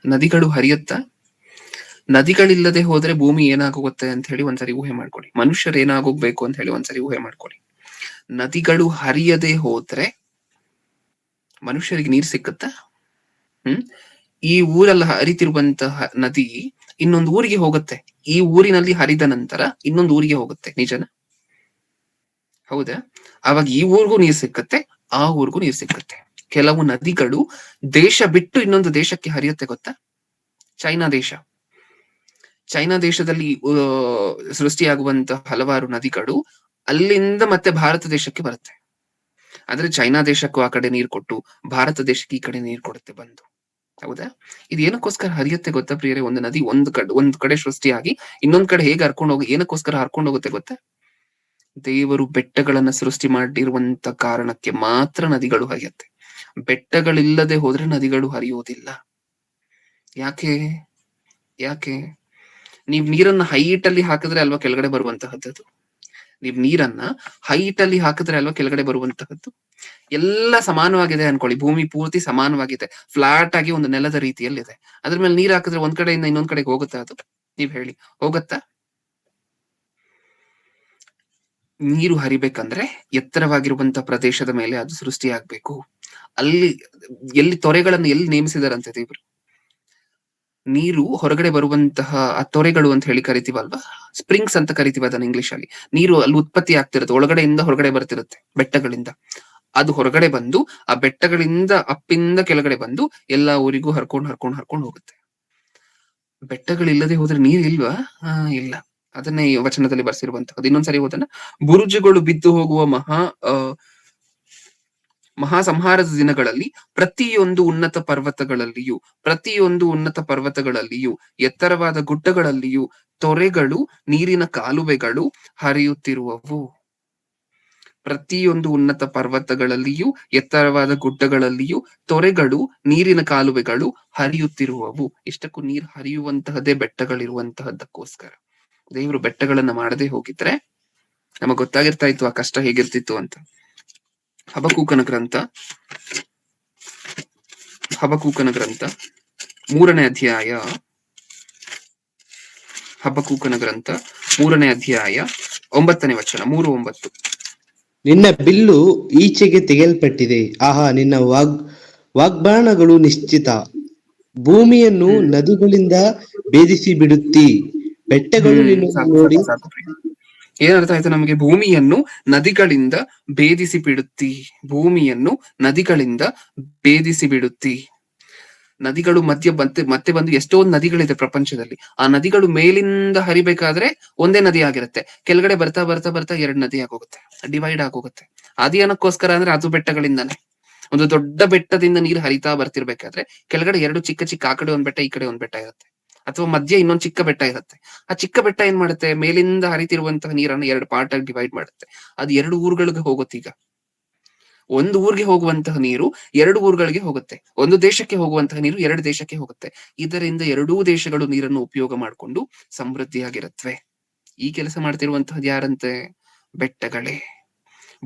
ನದಿಗಳು ಹರಿಯತ್ತಾ? ನದಿಗಳಿಲ್ಲದೆ ಹೋದ್ರೆ ಭೂಮಿ ಏನಾಗೋಗುತ್ತೆ ಅಂತ ಹೇಳಿ ಒಂದ್ಸರಿ ಊಹೆ ಮಾಡ್ಕೊಳ್ಳಿ. ಮನುಷ್ಯರು ಏನಾಗೋಗ್ಬೇಕು ಅಂತ ಹೇಳಿ ಒಂದ್ಸರಿ ಊಹೆ ಮಾಡ್ಕೊಳ್ಳಿ. ನದಿಗಳು ಹರಿಯದೆ ಹೋದ್ರೆ ಮನುಷ್ಯರಿಗೆ ನೀರ್ ಸಿಕ್ಕತ್ತಾ? ಈ ಊರಲ್ಲಿ ಹರಿತಿರುವಂತಹ ನದಿ ಇನ್ನೊಂದು ಊರಿಗೆ ಹೋಗುತ್ತೆ. ಈ ಊರಿನಲ್ಲಿ ಹರಿದ ನಂತರ ಇನ್ನೊಂದು ಊರಿಗೆ ಹೋಗುತ್ತೆ. ನಿಜನಾ? ಹೌದಾ? ಅವಾಗ ಈ ಊರಿಗೂ ನೀರ್ ಸಿಕ್ಕತ್ತೆ, ಆ ಊರಿಗೂ ನೀರ್ ಸಿಕ್ಕತ್ತೆ. ಕೆಲವು ನದಿಗಳು ದೇಶ ಬಿಟ್ಟು ಇನ್ನೊಂದು ದೇಶಕ್ಕೆ ಹರಿಯುತ್ತೆ, ಗೊತ್ತಾ? ಚೈನಾ ದೇಶದಲ್ಲಿ ಸೃಷ್ಟಿಯಾಗುವಂತಹ ಹಲವಾರು ನದಿಗಳು ಅಲ್ಲಿಂದ ಮತ್ತೆ ಭಾರತ ದೇಶಕ್ಕೆ ಬರುತ್ತೆ. ಆದ್ರೆ ಚೈನಾ ದೇಶಕ್ಕೂ ಆ ಕಡೆ ನೀರ್ ಕೊಟ್ಟು ಭಾರತ ದೇಶಕ್ಕೆ ಈ ಕಡೆ ನೀರ್ ಕೊಡುತ್ತೆ ಬಂದು. ಹೌದಾ? ಇದು ಏನಕ್ಕೋಸ್ಕರ ಹರಿಯುತ್ತೆ ಗೊತ್ತಾ ಪ್ರಿಯರೇ? ಒಂದು ನದಿ ಒಂದ್ ಕಡೆ ಸೃಷ್ಟಿಯಾಗಿ ಇನ್ನೊಂದ್ ಕಡೆ ಹೇಗೆ ಹರ್ಕೊಂಡು ಹೋಗಿ ಏನಕ್ಕೋಸ್ಕರ ಹರ್ಕೊಂಡು ಹೋಗುತ್ತೆ ಗೊತ್ತಾ? ದೇವರು ಬೆಟ್ಟಗಳನ್ನ ಸೃಷ್ಟಿ ಮಾಡಿರುವಂತ ಕಾರಣಕ್ಕೆ ಮಾತ್ರ ನದಿಗಳು ಹರಿಯುತ್ತೆ. ಬೆಟ್ಟಗಳಿಲ್ಲದೆ ಹೋದ್ರೆ ನದಿಗಳು ಹರಿಯೋದಿಲ್ಲ. ಯಾಕೆ? ನೀವ್ ನೀರನ್ನ ಹೈಟ್ ಅಲ್ಲಿ ಹಾಕಿದ್ರೆ ಅಲ್ವಾ ಕೆಳಗಡೆ ಬರುವಂತಹದ್ದು. ನೀವ್ ನೀರನ್ನ ಹೈಟ್ ಅಲ್ಲಿ ಹಾಕಿದ್ರೆ ಅಲ್ವಾ ಕೆಳಗಡೆ ಬರುವಂತಹದ್ದು. ಎಲ್ಲ ಸಮಾನವಾಗಿದೆ ಅನ್ಕೊಳ್ಳಿ, ಭೂಮಿ ಪೂರ್ತಿ ಸಮಾನವಾಗಿದೆ, ಫ್ಲಾಟ್ ಆಗಿ ಒಂದು ನೆಲದ ರೀತಿಯಲ್ಲಿದೆ. ಅದ್ರ ಮೇಲೆ ನೀರ್ ಹಾಕಿದ್ರೆ ಒಂದ್ ಕಡೆಯಿಂದ ಇನ್ನೊಂದ್ ಕಡೆಗೆ ಹೋಗುತ್ತಾ ಅದು? ನೀವ್ ಹೇಳಿ, ಹೋಗತ್ತಾ? ನೀರು ಹರಿಬೇಕಂದ್ರೆ ಎತ್ತರವಾಗಿರುವಂತಹ ಪ್ರದೇಶದ ಮೇಲೆ ಅದು ಸೃಷ್ಟಿಯಾಗ್ಬೇಕು. ಅಲ್ಲಿ ಎಲ್ಲಿ ತೊರೆಗಳನ್ನು ಎಲ್ಲಿ ನೇಮಿಸಿದಾರಂತೆ ದೇವರು. ನೀರು ಹೊರಗಡೆ ಬರುವಂತಹ ಆ ತೊರೆಗಳು ಅಂತ ಹೇಳಿ ಕರಿತೀವಲ್ವಾ, ಸ್ಪ್ರಿಂಗ್ಸ್ ಅಂತ ಕರಿತೀವಿ ಅದನ್ನ ಇಂಗ್ಲಿಷ್ ಅಲ್ಲಿ. ನೀರು ಅಲ್ಲಿ ಉತ್ಪತ್ತಿ ಆಗ್ತಿರುತ್ತೆ, ಒಳಗಡೆಯಿಂದ ಹೊರಗಡೆ ಬರ್ತಿರುತ್ತೆ ಬೆಟ್ಟಗಳಿಂದ. ಅದು ಹೊರಗಡೆ ಬಂದು ಆ ಬೆಟ್ಟಗಳಿಂದ ಅಪ್ಪಿಂದ ಕೆಳಗಡೆ ಬಂದು ಎಲ್ಲಾ ಊರಿಗೂ ಹರ್ಕೊಂಡು ಹೋಗುತ್ತೆ. ಬೆಟ್ಟಗಳಿಲ್ಲದೆ ಹೋದ್ರೆ ನೀರ್ ಇಲ್ವಾ? ಇಲ್ಲ. ಅದನ್ನೇ ಈ ವಚನದಲ್ಲಿ ಬರ್ಸಿರುವಂತಹದ್ದು. ಇನ್ನೊಂದ್ಸರಿ ಓದೋಣ. ಬುರುಜುಗಳು ಬಿದ್ದು ಹೋಗುವ ಮಹಾಸಂಹಾರದ ದಿನಗಳಲ್ಲಿ ಪ್ರತಿಯೊಂದು ಉನ್ನತ ಪರ್ವತಗಳಲ್ಲಿಯೂ ಎತ್ತರವಾದ ಗುಡ್ಡಗಳಲ್ಲಿಯೂ ತೊರೆಗಳು, ನೀರಿನ ಕಾಲುವೆಗಳು ಹರಿಯುತ್ತಿರುವವು. ಪ್ರತಿಯೊಂದು ಉನ್ನತ ಪರ್ವತಗಳಲ್ಲಿಯೂ ಎತ್ತರವಾದ ಗುಡ್ಡಗಳಲ್ಲಿಯೂ ತೊರೆಗಳು, ನೀರಿನ ಕಾಲುವೆಗಳು ಹರಿಯುತ್ತಿರುವವು. ಇಷ್ಟಕ್ಕೂ ನೀರು ಹರಿಯುವಂತಹದ್ದೇ ಬೆಟ್ಟಗಳಿರುವಂತಹದ್ದಕ್ಕೋಸ್ಕರ. ದೇವರು ಬೆಟ್ಟಗಳನ್ನ ಮಾಡದೆ ಹೋಗಿದ್ರೆ ನಮಗ್ ಗೊತ್ತಾಗಿರ್ತಾ ಇತ್ತು ಆ ಕಷ್ಟ ಹೇಗಿರ್ತಿತ್ತು ಅಂತ. ಹಬಕೂಕನ ಗ್ರಂಥ 3ನೇ ಅಧ್ಯಾಯ. ಹಬಕೂಕನ ಗ್ರಂಥ 3ನೇ ಅಧ್ಯಾಯ 9ನೇ ವಚನ. 3:9.
ನಿನ್ನ ಬಿಲ್ಲು ಈಚೆಗೆ ತೆಗೆಯಲ್ಪಟ್ಟಿದೆ, ಆಹಾ ನಿನ್ನ ವಾಗ್ಬಾಣಗಳು ನಿಶ್ಚಿತ. ಭೂಮಿಯನ್ನು ನದಿಗಳಿಂದ ಭೇದಿಸಿ ಬಿಡುತ್ತಿ, ಬೆಟ್ಟಗಳು ನಿನ್ನನ್ನು ನೋಡಿ.
ಏನರ್ಥ ಆಯ್ತು ನಮಗೆ? ಭೂಮಿಯನ್ನು ನದಿಗಳಿಂದ ಭೇದಿಸಿ ಬಿಡುತ್ತಿ. ನದಿಗಳು ಮತ್ತೆ ಬಂದು ಎಷ್ಟೊಂದು ನದಿಗಳಿದೆ ಪ್ರಪಂಚದಲ್ಲಿ. ಆ ನದಿಗಳು ಮೇಲಿಂದ ಹರಿಬೇಕಾದ್ರೆ ಒಂದೇ ನದಿ ಆಗಿರುತ್ತೆ, ಕೆಳಗಡೆ ಬರ್ತಾ 2 ನದಿ ಆಗೋಗುತ್ತೆ, ಡಿವೈಡ್ ಆಗೋಗುತ್ತೆ. ಅದು ಏನಕ್ಕೋಸ್ಕರ ಅಂದ್ರೆ ಅದು ಬೆಟ್ಟಗಳಿಂದಾನೆ. ಒಂದು ದೊಡ್ಡ ಬೆಟ್ಟದಿಂದ ನೀರು ಹರಿತಾ ಬರ್ತಿರ್ಬೇಕಾದ್ರೆ ಕೆಳಗಡೆ 2 ಚಿಕ್ಕ ಆ ಕಡೆ ಒಂದ್ ಬೆಟ್ಟ, ಈ ಕಡೆ ಒಂದ್ ಬೆಟ್ಟ ಇರುತ್ತೆ, ಅಥವಾ ಮಧ್ಯೆ ಇನ್ನೊಂದ್ ಚಿಕ್ಕ ಬೆಟ್ಟ ಇರುತ್ತೆ. ಆ ಚಿಕ್ಕ ಬೆಟ್ಟ ಏನ್ ಮಾಡುತ್ತೆ? ಮೇಲಿಂದ ಹರಿತಿರುವಂತಹ ನೀರನ್ನು 2 ಪಾರ್ಟ್ ಆಗಿ ಡಿವೈಡ್ ಮಾಡುತ್ತೆ. ಅದು 2 ಊರುಗಳಿಗೆ ಹೋಗುತ್ತೆ. ಈಗ ಒಂದು ಊರಿಗೆ ಹೋಗುವಂತಹ ನೀರು 2 ಊರುಗಳಿಗೆ ಹೋಗುತ್ತೆ, ಒಂದು ದೇಶಕ್ಕೆ ಹೋಗುವಂತಹ ನೀರು 2 ದೇಶಕ್ಕೆ ಹೋಗುತ್ತೆ. ಇದರಿಂದ 2 ದೇಶಗಳು ನೀರನ್ನು ಉಪಯೋಗ ಮಾಡಿಕೊಂಡು ಸಮೃದ್ಧಿಯಾಗಿರುತ್ತವೆ. ಈ ಕೆಲಸ ಮಾಡ್ತಿರುವಂತಹದ್ದು ಯಾರಂತೆ? ಬೆಟ್ಟಗಳೇ.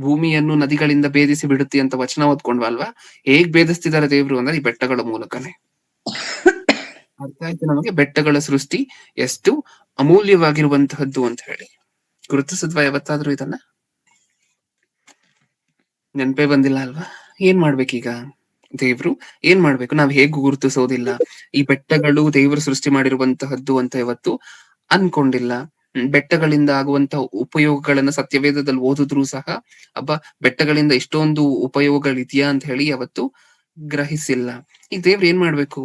ಭೂಮಿಯನ್ನು ನದಿಗಳಿಂದ ಭೇದಿಸಿ ಬಿಡುತ್ತಿ ಅಂತ ವಚನ ಓದ್ಕೊಂಡ್ವಲ್ವಾ? ಹೇಗ್ ಭೇದಿಸ್ತಿದ್ದಾರೆ ದೇವ್ರು ಅಂದ್ರೆ ಈ ಬೆಟ್ಟಗಳ ಮೂಲಕನೇ. ಅರ್ಥ ಆಯ್ತು ನಮಗೆ ಬೆಟ್ಟಗಳ ಸೃಷ್ಟಿ ಎಷ್ಟು ಅಮೂಲ್ಯವಾಗಿರುವಂತಹದ್ದು ಅಂತ ಹೇಳಿ. ಗುರುತಿಸಿದ್ವಾ ಯಾವತ್ತಾದ್ರೂ ಇದನ್ನ? ನೆನಪೇ ಬಂದಿಲ್ಲ ಅಲ್ವಾ? ಏನ್ ಮಾಡ್ಬೇಕೀಗ? ದೇವ್ರು ಏನ್ ಮಾಡ್ಬೇಕು? ನಾವ್ ಹೇಗೂ ಗುರುತಿಸೋದಿಲ್ಲ. ಈ ಬೆಟ್ಟಗಳು ದೇವರು ಸೃಷ್ಟಿ ಮಾಡಿರುವಂತಹದ್ದು ಅಂತ ಯಾವತ್ತು ಅನ್ಕೊಂಡಿಲ್ಲ. ಬೆಟ್ಟಗಳಿಂದ ಆಗುವಂತಹ ಉಪಯೋಗಗಳನ್ನ ಸತ್ಯವೇದದಲ್ಲಿ ಓದಿದ್ರು ಸಹ ಬೆಟ್ಟಗಳಿಂದ ಇಷ್ಟೊಂದು ಉಪಯೋಗಗಳಿದ್ಯಾ ಅಂತ ಹೇಳಿ ಯಾವತ್ತು ಗ್ರಹಿಸಿಲ್ಲ. ಈ ದೇವ್ರು ಏನ್ ಮಾಡ್ಬೇಕು?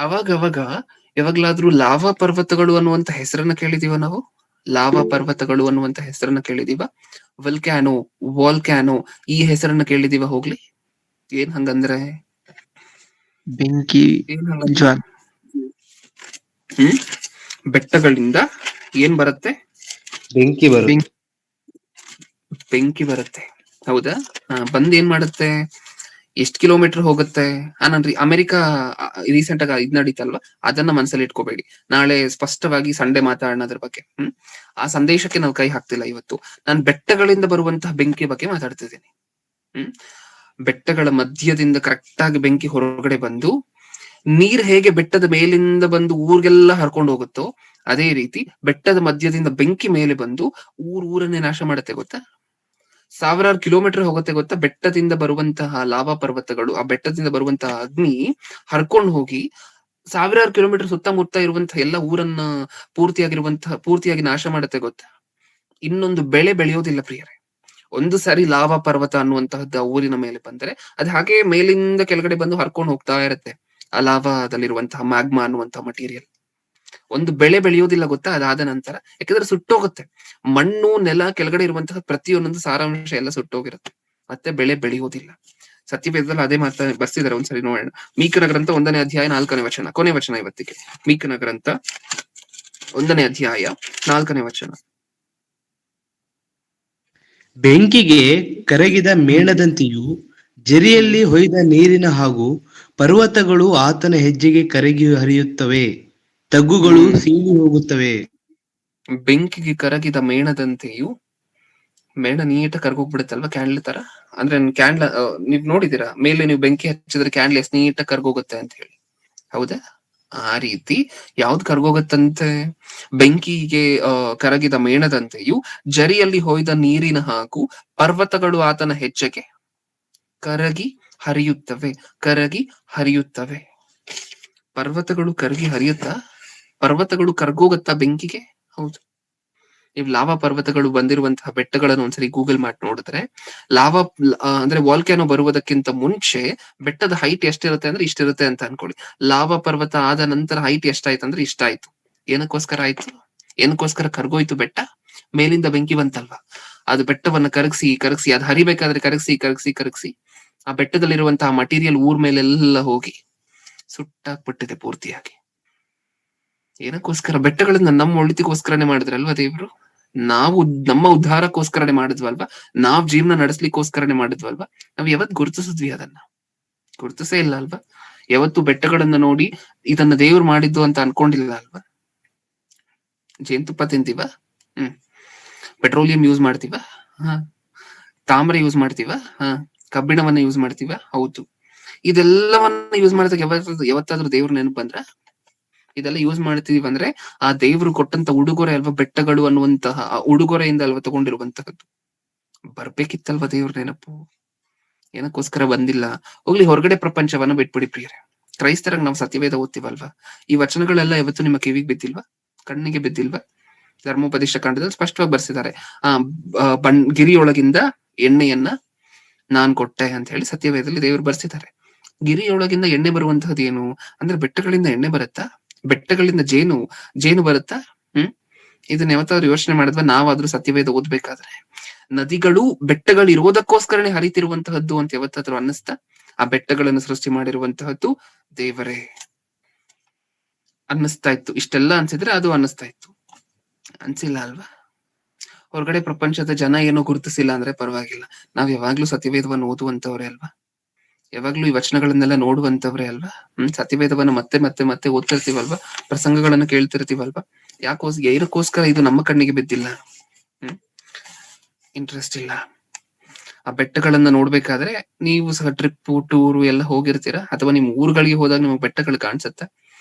ಅವಾಗವಾಗ ಯಾವಾಗ್ಲಾದ್ರೂ ಲಾವಾ ಪರ್ವತಗಳು ಅನ್ನುವಂತ ಹೆಸರನ್ನ ಕೇಳಿದೀವ ನಾವು? ಲಾವಾ ಪರ್ವತಗಳು ಅನ್ನುವಂತ ಹೆಸರನ್ನ ಕೇಳಿದೀವ? ವಾಲ್ಕ್ಯಾನೋ ಈ ಹೆಸರನ್ನ ಕೇಳಿದೀವ? ಹೋಗ್ಲಿ, ಏನ್ ಹಂಗಂದ್ರೆ
ಬೆಂಕಿ
ಏನ್ ಹಂಗಂದ್ರೆ
ಜ್ವಾಲ.
ಬೆಟ್ಟಗಳಿಂದ ಏನ್ ಬರುತ್ತೆ?
ಬೆಂಕಿ ಬರುತ್ತೆ.
ಬೆಂಕಿ ಬರುತ್ತೆ, ಹೌದಾ? ಬಂದ್ ಏನ್ ಮಾಡುತ್ತೆ? ಎಷ್ಟ್ ಕಿಲೋಮೀಟರ್ ಹೋಗುತ್ತೆ? ನನ್ರಿ ಅಮೆರಿಕಾ ರೀಸೆಂಟ್ ಆಗಿ ಇದ್ ನಡೀತಲ್ವಾ, ಅದನ್ನ ಮನಸ್ಸಲ್ಲಿ ಇಟ್ಕೋಬೇಡಿ. ನಾಳೆ ಸ್ಪಷ್ಟವಾಗಿ ಸಂಡೆ ಮಾತಾಡೋಣ ಅದ್ರ ಬಗ್ಗೆ. ಆ ಸಂದೇಶಕ್ಕೆ ನಾವು ಕೈ ಹಾಕ್ತಿಲ್ಲ ಇವತ್ತು. ನಾನು ಬೆಟ್ಟಗಳಿಂದ ಬರುವಂತಹ ಬೆಂಕಿ ಬಗ್ಗೆ ಮಾತಾಡ್ತಿದ್ದೀನಿ. ಬೆಟ್ಟಗಳ ಮಧ್ಯದಿಂದ ಕರೆಕ್ಟ್ ಆಗಿ ಬೆಂಕಿ ಹೊರಗಡೆ ಬಂದು, ನೀರ್ ಹೇಗೆ ಬೆಟ್ಟದ ಮೇಲಿಂದ ಬಂದು ಊರ್ಗೆಲ್ಲ ಹರ್ಕೊಂಡು ಹೋಗುತ್ತೋ ಅದೇ ರೀತಿ ಬೆಟ್ಟದ ಮಧ್ಯದಿಂದ ಬೆಂಕಿ ಮೇಲೆ ಬಂದು ಊರನ್ನೇ ನಾಶ ಮಾಡುತ್ತೆ, ಗೊತ್ತಾ? ಸಾವಿರಾರು ಕಿಲೋಮೀಟರ್ ಹೋಗುತ್ತೆ, ಗೊತ್ತಾ? ಬೆಟ್ಟದಿಂದ ಬರುವಂತಹ ಲಾವಾ ಪರ್ವತಗಳು, ಆ ಬೆಟ್ಟದಿಂದ ಬರುವಂತಹ ಅಗ್ನಿ ಹರ್ಕೊಂಡು ಹೋಗಿ ಸಾವಿರಾರು ಕಿಲೋಮೀಟರ್ ಸುತ್ತಮುತ್ತ ಇರುವಂತಹ ಎಲ್ಲ ಊರನ್ನ ಪೂರ್ತಿಯಾಗಿ ನಾಶ ಮಾಡುತ್ತೆ, ಗೊತ್ತಾ? ಇನ್ನೊಂದು ಬೆಳೆ ಬೆಳೆಯೋದಿಲ್ಲ ಪ್ರಿಯರೇ. ಒಂದು ಸಾರಿ ಲಾವಾ ಪರ್ವತ ಅನ್ನುವಂತಹದ್ದು ಆ ಊರಿನ ಮೇಲೆ ಬಂದ್ರೆ ಅದು ಹಾಗೆ ಮೇಲಿಂದ ಕೆಳಗಡೆ ಬಂದು ಹರ್ಕೊಂಡು ಹೋಗ್ತಾ ಇರುತ್ತೆ. ಆ ಲಾವಾದಲ್ಲಿರುವಂತಹ ಮ್ಯಾಗ್ಮಾ ಅನ್ನುವಂತಹ ಮಟೀರಿಯಲ್. ಒಂದು ಬೆಳೆ ಬೆಳೆಯೋದಿಲ್ಲ, ಗೊತ್ತಾ? ಅದಾದ ನಂತರ. ಯಾಕಂದ್ರೆ ಸುಟ್ಟೋಗುತ್ತೆ. ಮಣ್ಣು, ನೆಲ, ಕೆಳಗಡೆ ಇರುವಂತಹ ಪ್ರತಿಯೊಂದೊಂದು ಸಾರಾಂಶ ಎಲ್ಲ ಸುಟ್ಟೋಗಿರುತ್ತೆ. ಮತ್ತೆ ಬೆಳೆ ಬೆಳೆಯೋದಿಲ್ಲ. ಸತ್ಯವೇದದಲ್ಲಿ ಅದೇ ಬರ್ಸಿದಾರೆ. ಒಂದ್ಸರಿ ನೋಡೋಣ. ಮೀಕನ ಗ್ರಂಥ 1ನೇ ಅಧ್ಯಾಯ 4ನೇ ವಚನ, ಕೊನೆ ವಚನ ಇವತ್ತಿಗೆ. ಮೀಕನ ಗ್ರಂಥ 1ನೇ ಅಧ್ಯಾಯ 4ನೇ ವಚನ.
ಬೆಂಕಿಗೆ ಕರಗಿದ ಮೇಣದಂತೆಯೂ ಜರಿಯಲ್ಲಿ ಹೊಯ್ದ ನೀರಿನ ಹಾಗೂ ಪರ್ವತಗಳು ಆತನ ಹೆಜ್ಜೆಗೆ ಕರಗಿ ಹರಿಯುತ್ತವೆ, ತಗ್ಗುಗಳು ಸೀಳಿ ಹೋಗುತ್ತವೆ.
ಬೆಂಕಿಗೆ ಕರಗಿದ ಮೇಣದಂತೆಯೂ, ಮೇಣ ನೀಟಾಗಿ ಕರ್ಗೋಗ್ಬಿಡುತ್ತಲ್ವಾ ಕ್ಯಾಂಡ್ಲ್ ತರ. ಅಂದ್ರೆ ಕ್ಯಾಂಡ್ಲ್ ನೀವ್ ನೋಡಿದೀರಾ? ಮೇಲೆ ನೀವು ಬೆಂಕಿ ಹಚ್ಚಿದ್ರೆ ಕ್ಯಾಂಡ್ಲ್ ಎಷ್ಟು ನೀಟಾಗಿ ಕರ್ಗೋಗುತ್ತೆ ಅಂತ ಹೇಳಿ, ಹೌದಾ? ಆ ರೀತಿ ಯಾವ್ದು ಕರ್ಗೋಗತ್ತಂತೆ? ಬೆಂಕಿಗೆ ಕರಗಿದ ಮೇಣದಂತೆಯೂ ಜರಿಯಲ್ಲಿ ಹೊಯ್ದ ನೀರಿನ ಹಾಗೂ ಪರ್ವತಗಳು ಆತನ ಹೆಜ್ಜೆಗೆ ಕರಗಿ ಹರಿಯುತ್ತವೆ. ಪರ್ವತಗಳು ಕರಗಿ ಹರಿಯುತ್ತಾ? ಪರ್ವತಗಳು ಕರ್ಗೋಗತ್ತಾ ಬೆಂಕಿಗೆ? ಹೌದು. ನೀವು ಲಾವಾ ಪರ್ವತಗಳು ಬಂದಿರುವಂತಹ ಬೆಟ್ಟಗಳನ್ನು ಒಂದ್ಸರಿ ಗೂಗಲ್ ಮಾಡಿ ನೋಡಿದ್ರೆ, ಲಾವಾ ಅಂದ್ರೆ ವಾಲ್ಕ್ಯಾನೋ ಬರುವುದಕ್ಕಿಂತ ಮುಂಚೆ ಬೆಟ್ಟದ ಹೈಟ್ ಎಷ್ಟಿರುತ್ತೆ ಅಂದ್ರೆ ಇಷ್ಟಿರುತ್ತೆ ಅಂತ ಅನ್ಕೊಳ್ಳಿ. ಲಾವಾ ಪರ್ವತ ಆದ ನಂತರ ಹೈಟ್ ಎಷ್ಟಾಯ್ತು ಅಂದ್ರೆ ಇಷ್ಟಾಯ್ತು. ಏನಕ್ಕೋಸ್ಕರ ಆಯ್ತು? ಏನಕ್ಕೋಸ್ಕರ ಕರ್ಗೋಯ್ತು ಬೆಟ್ಟ? ಮೇಲಿಂದ ಬೆಂಕಿ ಬಂತಲ್ವಾ, ಅದು ಬೆಟ್ಟವನ್ನ ಕರಗಿಸಿ ಅದು ಹರಿಬೇಕಾದ್ರೆ ಕರಗಿಸಿ ಆ ಬೆಟ್ಟದಲ್ಲಿರುವಂತಹ ಮಟೀರಿಯಲ್ ಊರ್ ಮೇಲೆಲ್ಲ ಹೋಗಿ ಸುಟ್ಟಾಕ್ಬಿಟ್ಟಿದೆ ಪೂರ್ತಿಯಾಗಿ. ಏನಕ್ಕೋಸ್ಕರ? ಬೆಟ್ಟಗಳನ್ನ ನಮ್ಮ ಒಳಿತಿಗೋಸ್ಕರನೇ ಮಾಡಿದ್ರಲ್ವಾ ದೇವ್ರು. ನಾವು ನಮ್ಮ ಉದ್ಧಾರಕ್ಕೋಸ್ಕರನೇ ಮಾಡಿದ್ವಲ್ವಾ. ನಾವ್ ಜೀವನ ನಡೆಸ್ಲಿಕ್ಕೋಸ್ಕರನೇ ಮಾಡಿದ್ವಲ್ವಾ. ನಾವ್ ಯಾವತ್ ಗುರುತಿಸಿದ್ವಿ? ಅದನ್ನ ಗುರುತಿಸೇ ಇಲ್ಲ ಅಲ್ವಾ. ಯಾವತ್ತು ಬೆಟ್ಟಗಳನ್ನ ನೋಡಿ ಇದನ್ನ ದೇವ್ರು ಮಾಡಿದ್ದು ಅಂತ ಅನ್ಕೊಂಡಿಲ್ಲ ಅಲ್ವಾ. ಜೇನುತುಪ್ಪ ತಿಂತೀವ, ಪೆಟ್ರೋಲಿಯಂ ಯೂಸ್ ಮಾಡ್ತೀವ, ತಾಮ್ರ ಯೂಸ್ ಮಾಡ್ತೀವ, ಕಬ್ಬಿಣವನ್ನ ಯೂಸ್ ಮಾಡ್ತೀವ, ಹೌದು. ಇದೆಲ್ಲವನ್ನ ಯೂಸ್ ಮಾಡಿದಾಗ ಯಾವತ್ತಾದ್ರೂ ದೇವ್ರ ನೆನಪು ಬಂದ್ರ? ಇದೆಲ್ಲ ಯೂಸ್ ಮಾಡ್ತೀವಿ ಅಂದ್ರೆ ಆ ದೇವ್ರು ಕೊಟ್ಟಂತ ಉಡುಗೊರೆ ಅಲ್ವಾ ಬೆಟ್ಟಗಳು ಅನ್ನುವಂತಹ ಉಡುಗೊರೆಯಿಂದ ಅಲ್ವಾ ತಗೊಂಡಿರುವಂತಹದ್ದು. ಬರ್ಬೇಕಿತ್ತಲ್ವಾ ದೇವ್ರ ನೆನಪು. ಏನಕ್ಕೋಸ್ಕರ ಬಂದಿಲ್ಲ? ಹೋಗ್ಲಿ, ಹೊರಗಡೆ ಪ್ರಪಂಚವನ್ನ ಬಿಟ್ಬಿಡಿ ಪ್ರಿಯರೇ. ಕ್ರೈಸ್ತರಾಗ ನಾವು ಸತ್ಯವೇದ ಓದ್ತೀವಲ್ವಾ, ಈ ವಚನಗಳೆಲ್ಲ ಯಾವತ್ತು ನಿಮ್ಮ ಕಿವಿಗೆ ಬಿದ್ದಿಲ್ವಾ? ಕಣ್ಣಿಗೆ ಬಿದ್ದಿಲ್ವಾ? ಧರ್ಮೋಪದೇಶ ಕಾಂಡದಲ್ಲಿ ಸ್ಪಷ್ಟವಾಗಿ ಬರ್ಸಿದ್ದಾರೆ. ಗಿರಿಯೊಳಗಿಂದ ಎಣ್ಣೆಯನ್ನ ನಾನ್ ಕೊಟ್ಟೆ ಅಂತ ಹೇಳಿ ಸತ್ಯವೇದದಲ್ಲಿ ದೇವರು ಬರ್ಸಿದ್ದಾರೆ. ಗಿರಿಯೊಳಗಿಂದ ಎಣ್ಣೆ ಬರುವಂತಹದ್ದು ಏನು ಅಂದ್ರೆ ಬೆಟ್ಟಗಳಿಂದ ಎಣ್ಣೆ ಬರುತ್ತಾ? ಬೆಟ್ಟಗಳಿಂದ ಜೇನು ಬರುತ್ತಾ? ಇದನ್ನ ಯಾವತ್ತಾದ್ರೂ ಯೋಚನೆ ಮಾಡಿದ್ವಾ? ನಾವಾದ್ರೂ ಸತ್ಯವೇದ ಓದ್ಬೇಕಾದ್ರೆ ನದಿಗಳು ಬೆಟ್ಟಗಳು ಇರೋದಕ್ಕೋಸ್ಕರನೇ ಹರಿತಿರುವಂತಹದ್ದು ಅಂತ ಯಾವತ್ತಾದ್ರೂ ಅನ್ನಿಸ್ತಾ? ಆ ಬೆಟ್ಟಗಳನ್ನು ಸೃಷ್ಟಿ ಮಾಡಿರುವಂತಹದ್ದು ದೇವರೇ ಅನ್ನಿಸ್ತಾ ಇತ್ತು. ಇಷ್ಟೆಲ್ಲ ಅನ್ಸಿದ್ರೆ ಅದು ಅನ್ನಿಸ್ತಾ ಇತ್ತು. ಅನ್ಸಿಲ್ಲ ಅಲ್ವಾ? ಹೊರಗಡೆ ಪ್ರಪಂಚದ ಜನ ಏನೋ ಗುರುತಿಸಿಲ್ಲ ಅಂದ್ರೆ ಪರವಾಗಿಲ್ಲ. ನಾವ್ ಯಾವಾಗ್ಲೂ ಸತ್ಯವೇದವನ್ನು ಓದುವಂತವ್ರೆ ಅಲ್ವಾ. ಯಾವಾಗ್ಲೂ ಈ ವಚನಗಳನ್ನೆಲ್ಲ ನೋಡುವಂತವ್ರೆ ಅಲ್ವಾ. ಸತ್ಯವೇದವನ್ನ ಮತ್ತೆ ಮತ್ತೆ ಮತ್ತೆ ಓದ್ತಿರ್ತೀವಲ್ವಾ, ಪ್ರಸಂಗಗಳನ್ನ ಕೇಳ್ತಿರ್ತೀವಲ್ವಾ. ಏನಕ್ಕೋಸ್ಕರ ಇದು ನಮ್ಮ ಕಣ್ಣಿಗೆ ಬಿದ್ದಿಲ್ಲ? ಇಂಟ್ರೆಸ್ಟ್ ಇಲ್ಲ. ಆ ಬೆಟ್ಟಗಳನ್ನ ನೋಡ್ಬೇಕಾದ್ರೆ ನೀವು ಸಹ ಟ್ರಿಪ್ ಟೂರು ಎಲ್ಲ ಹೋಗಿರ್ತೀರಾ, ಅಥವಾ ನಿಮ್ ಊರುಗಳಿಗೆ ಹೋದಾಗ ನಿಮ್ಗೆ ಬೆಟ್ಟಗಳು ಕಾಣಿಸುತ್ತೆ.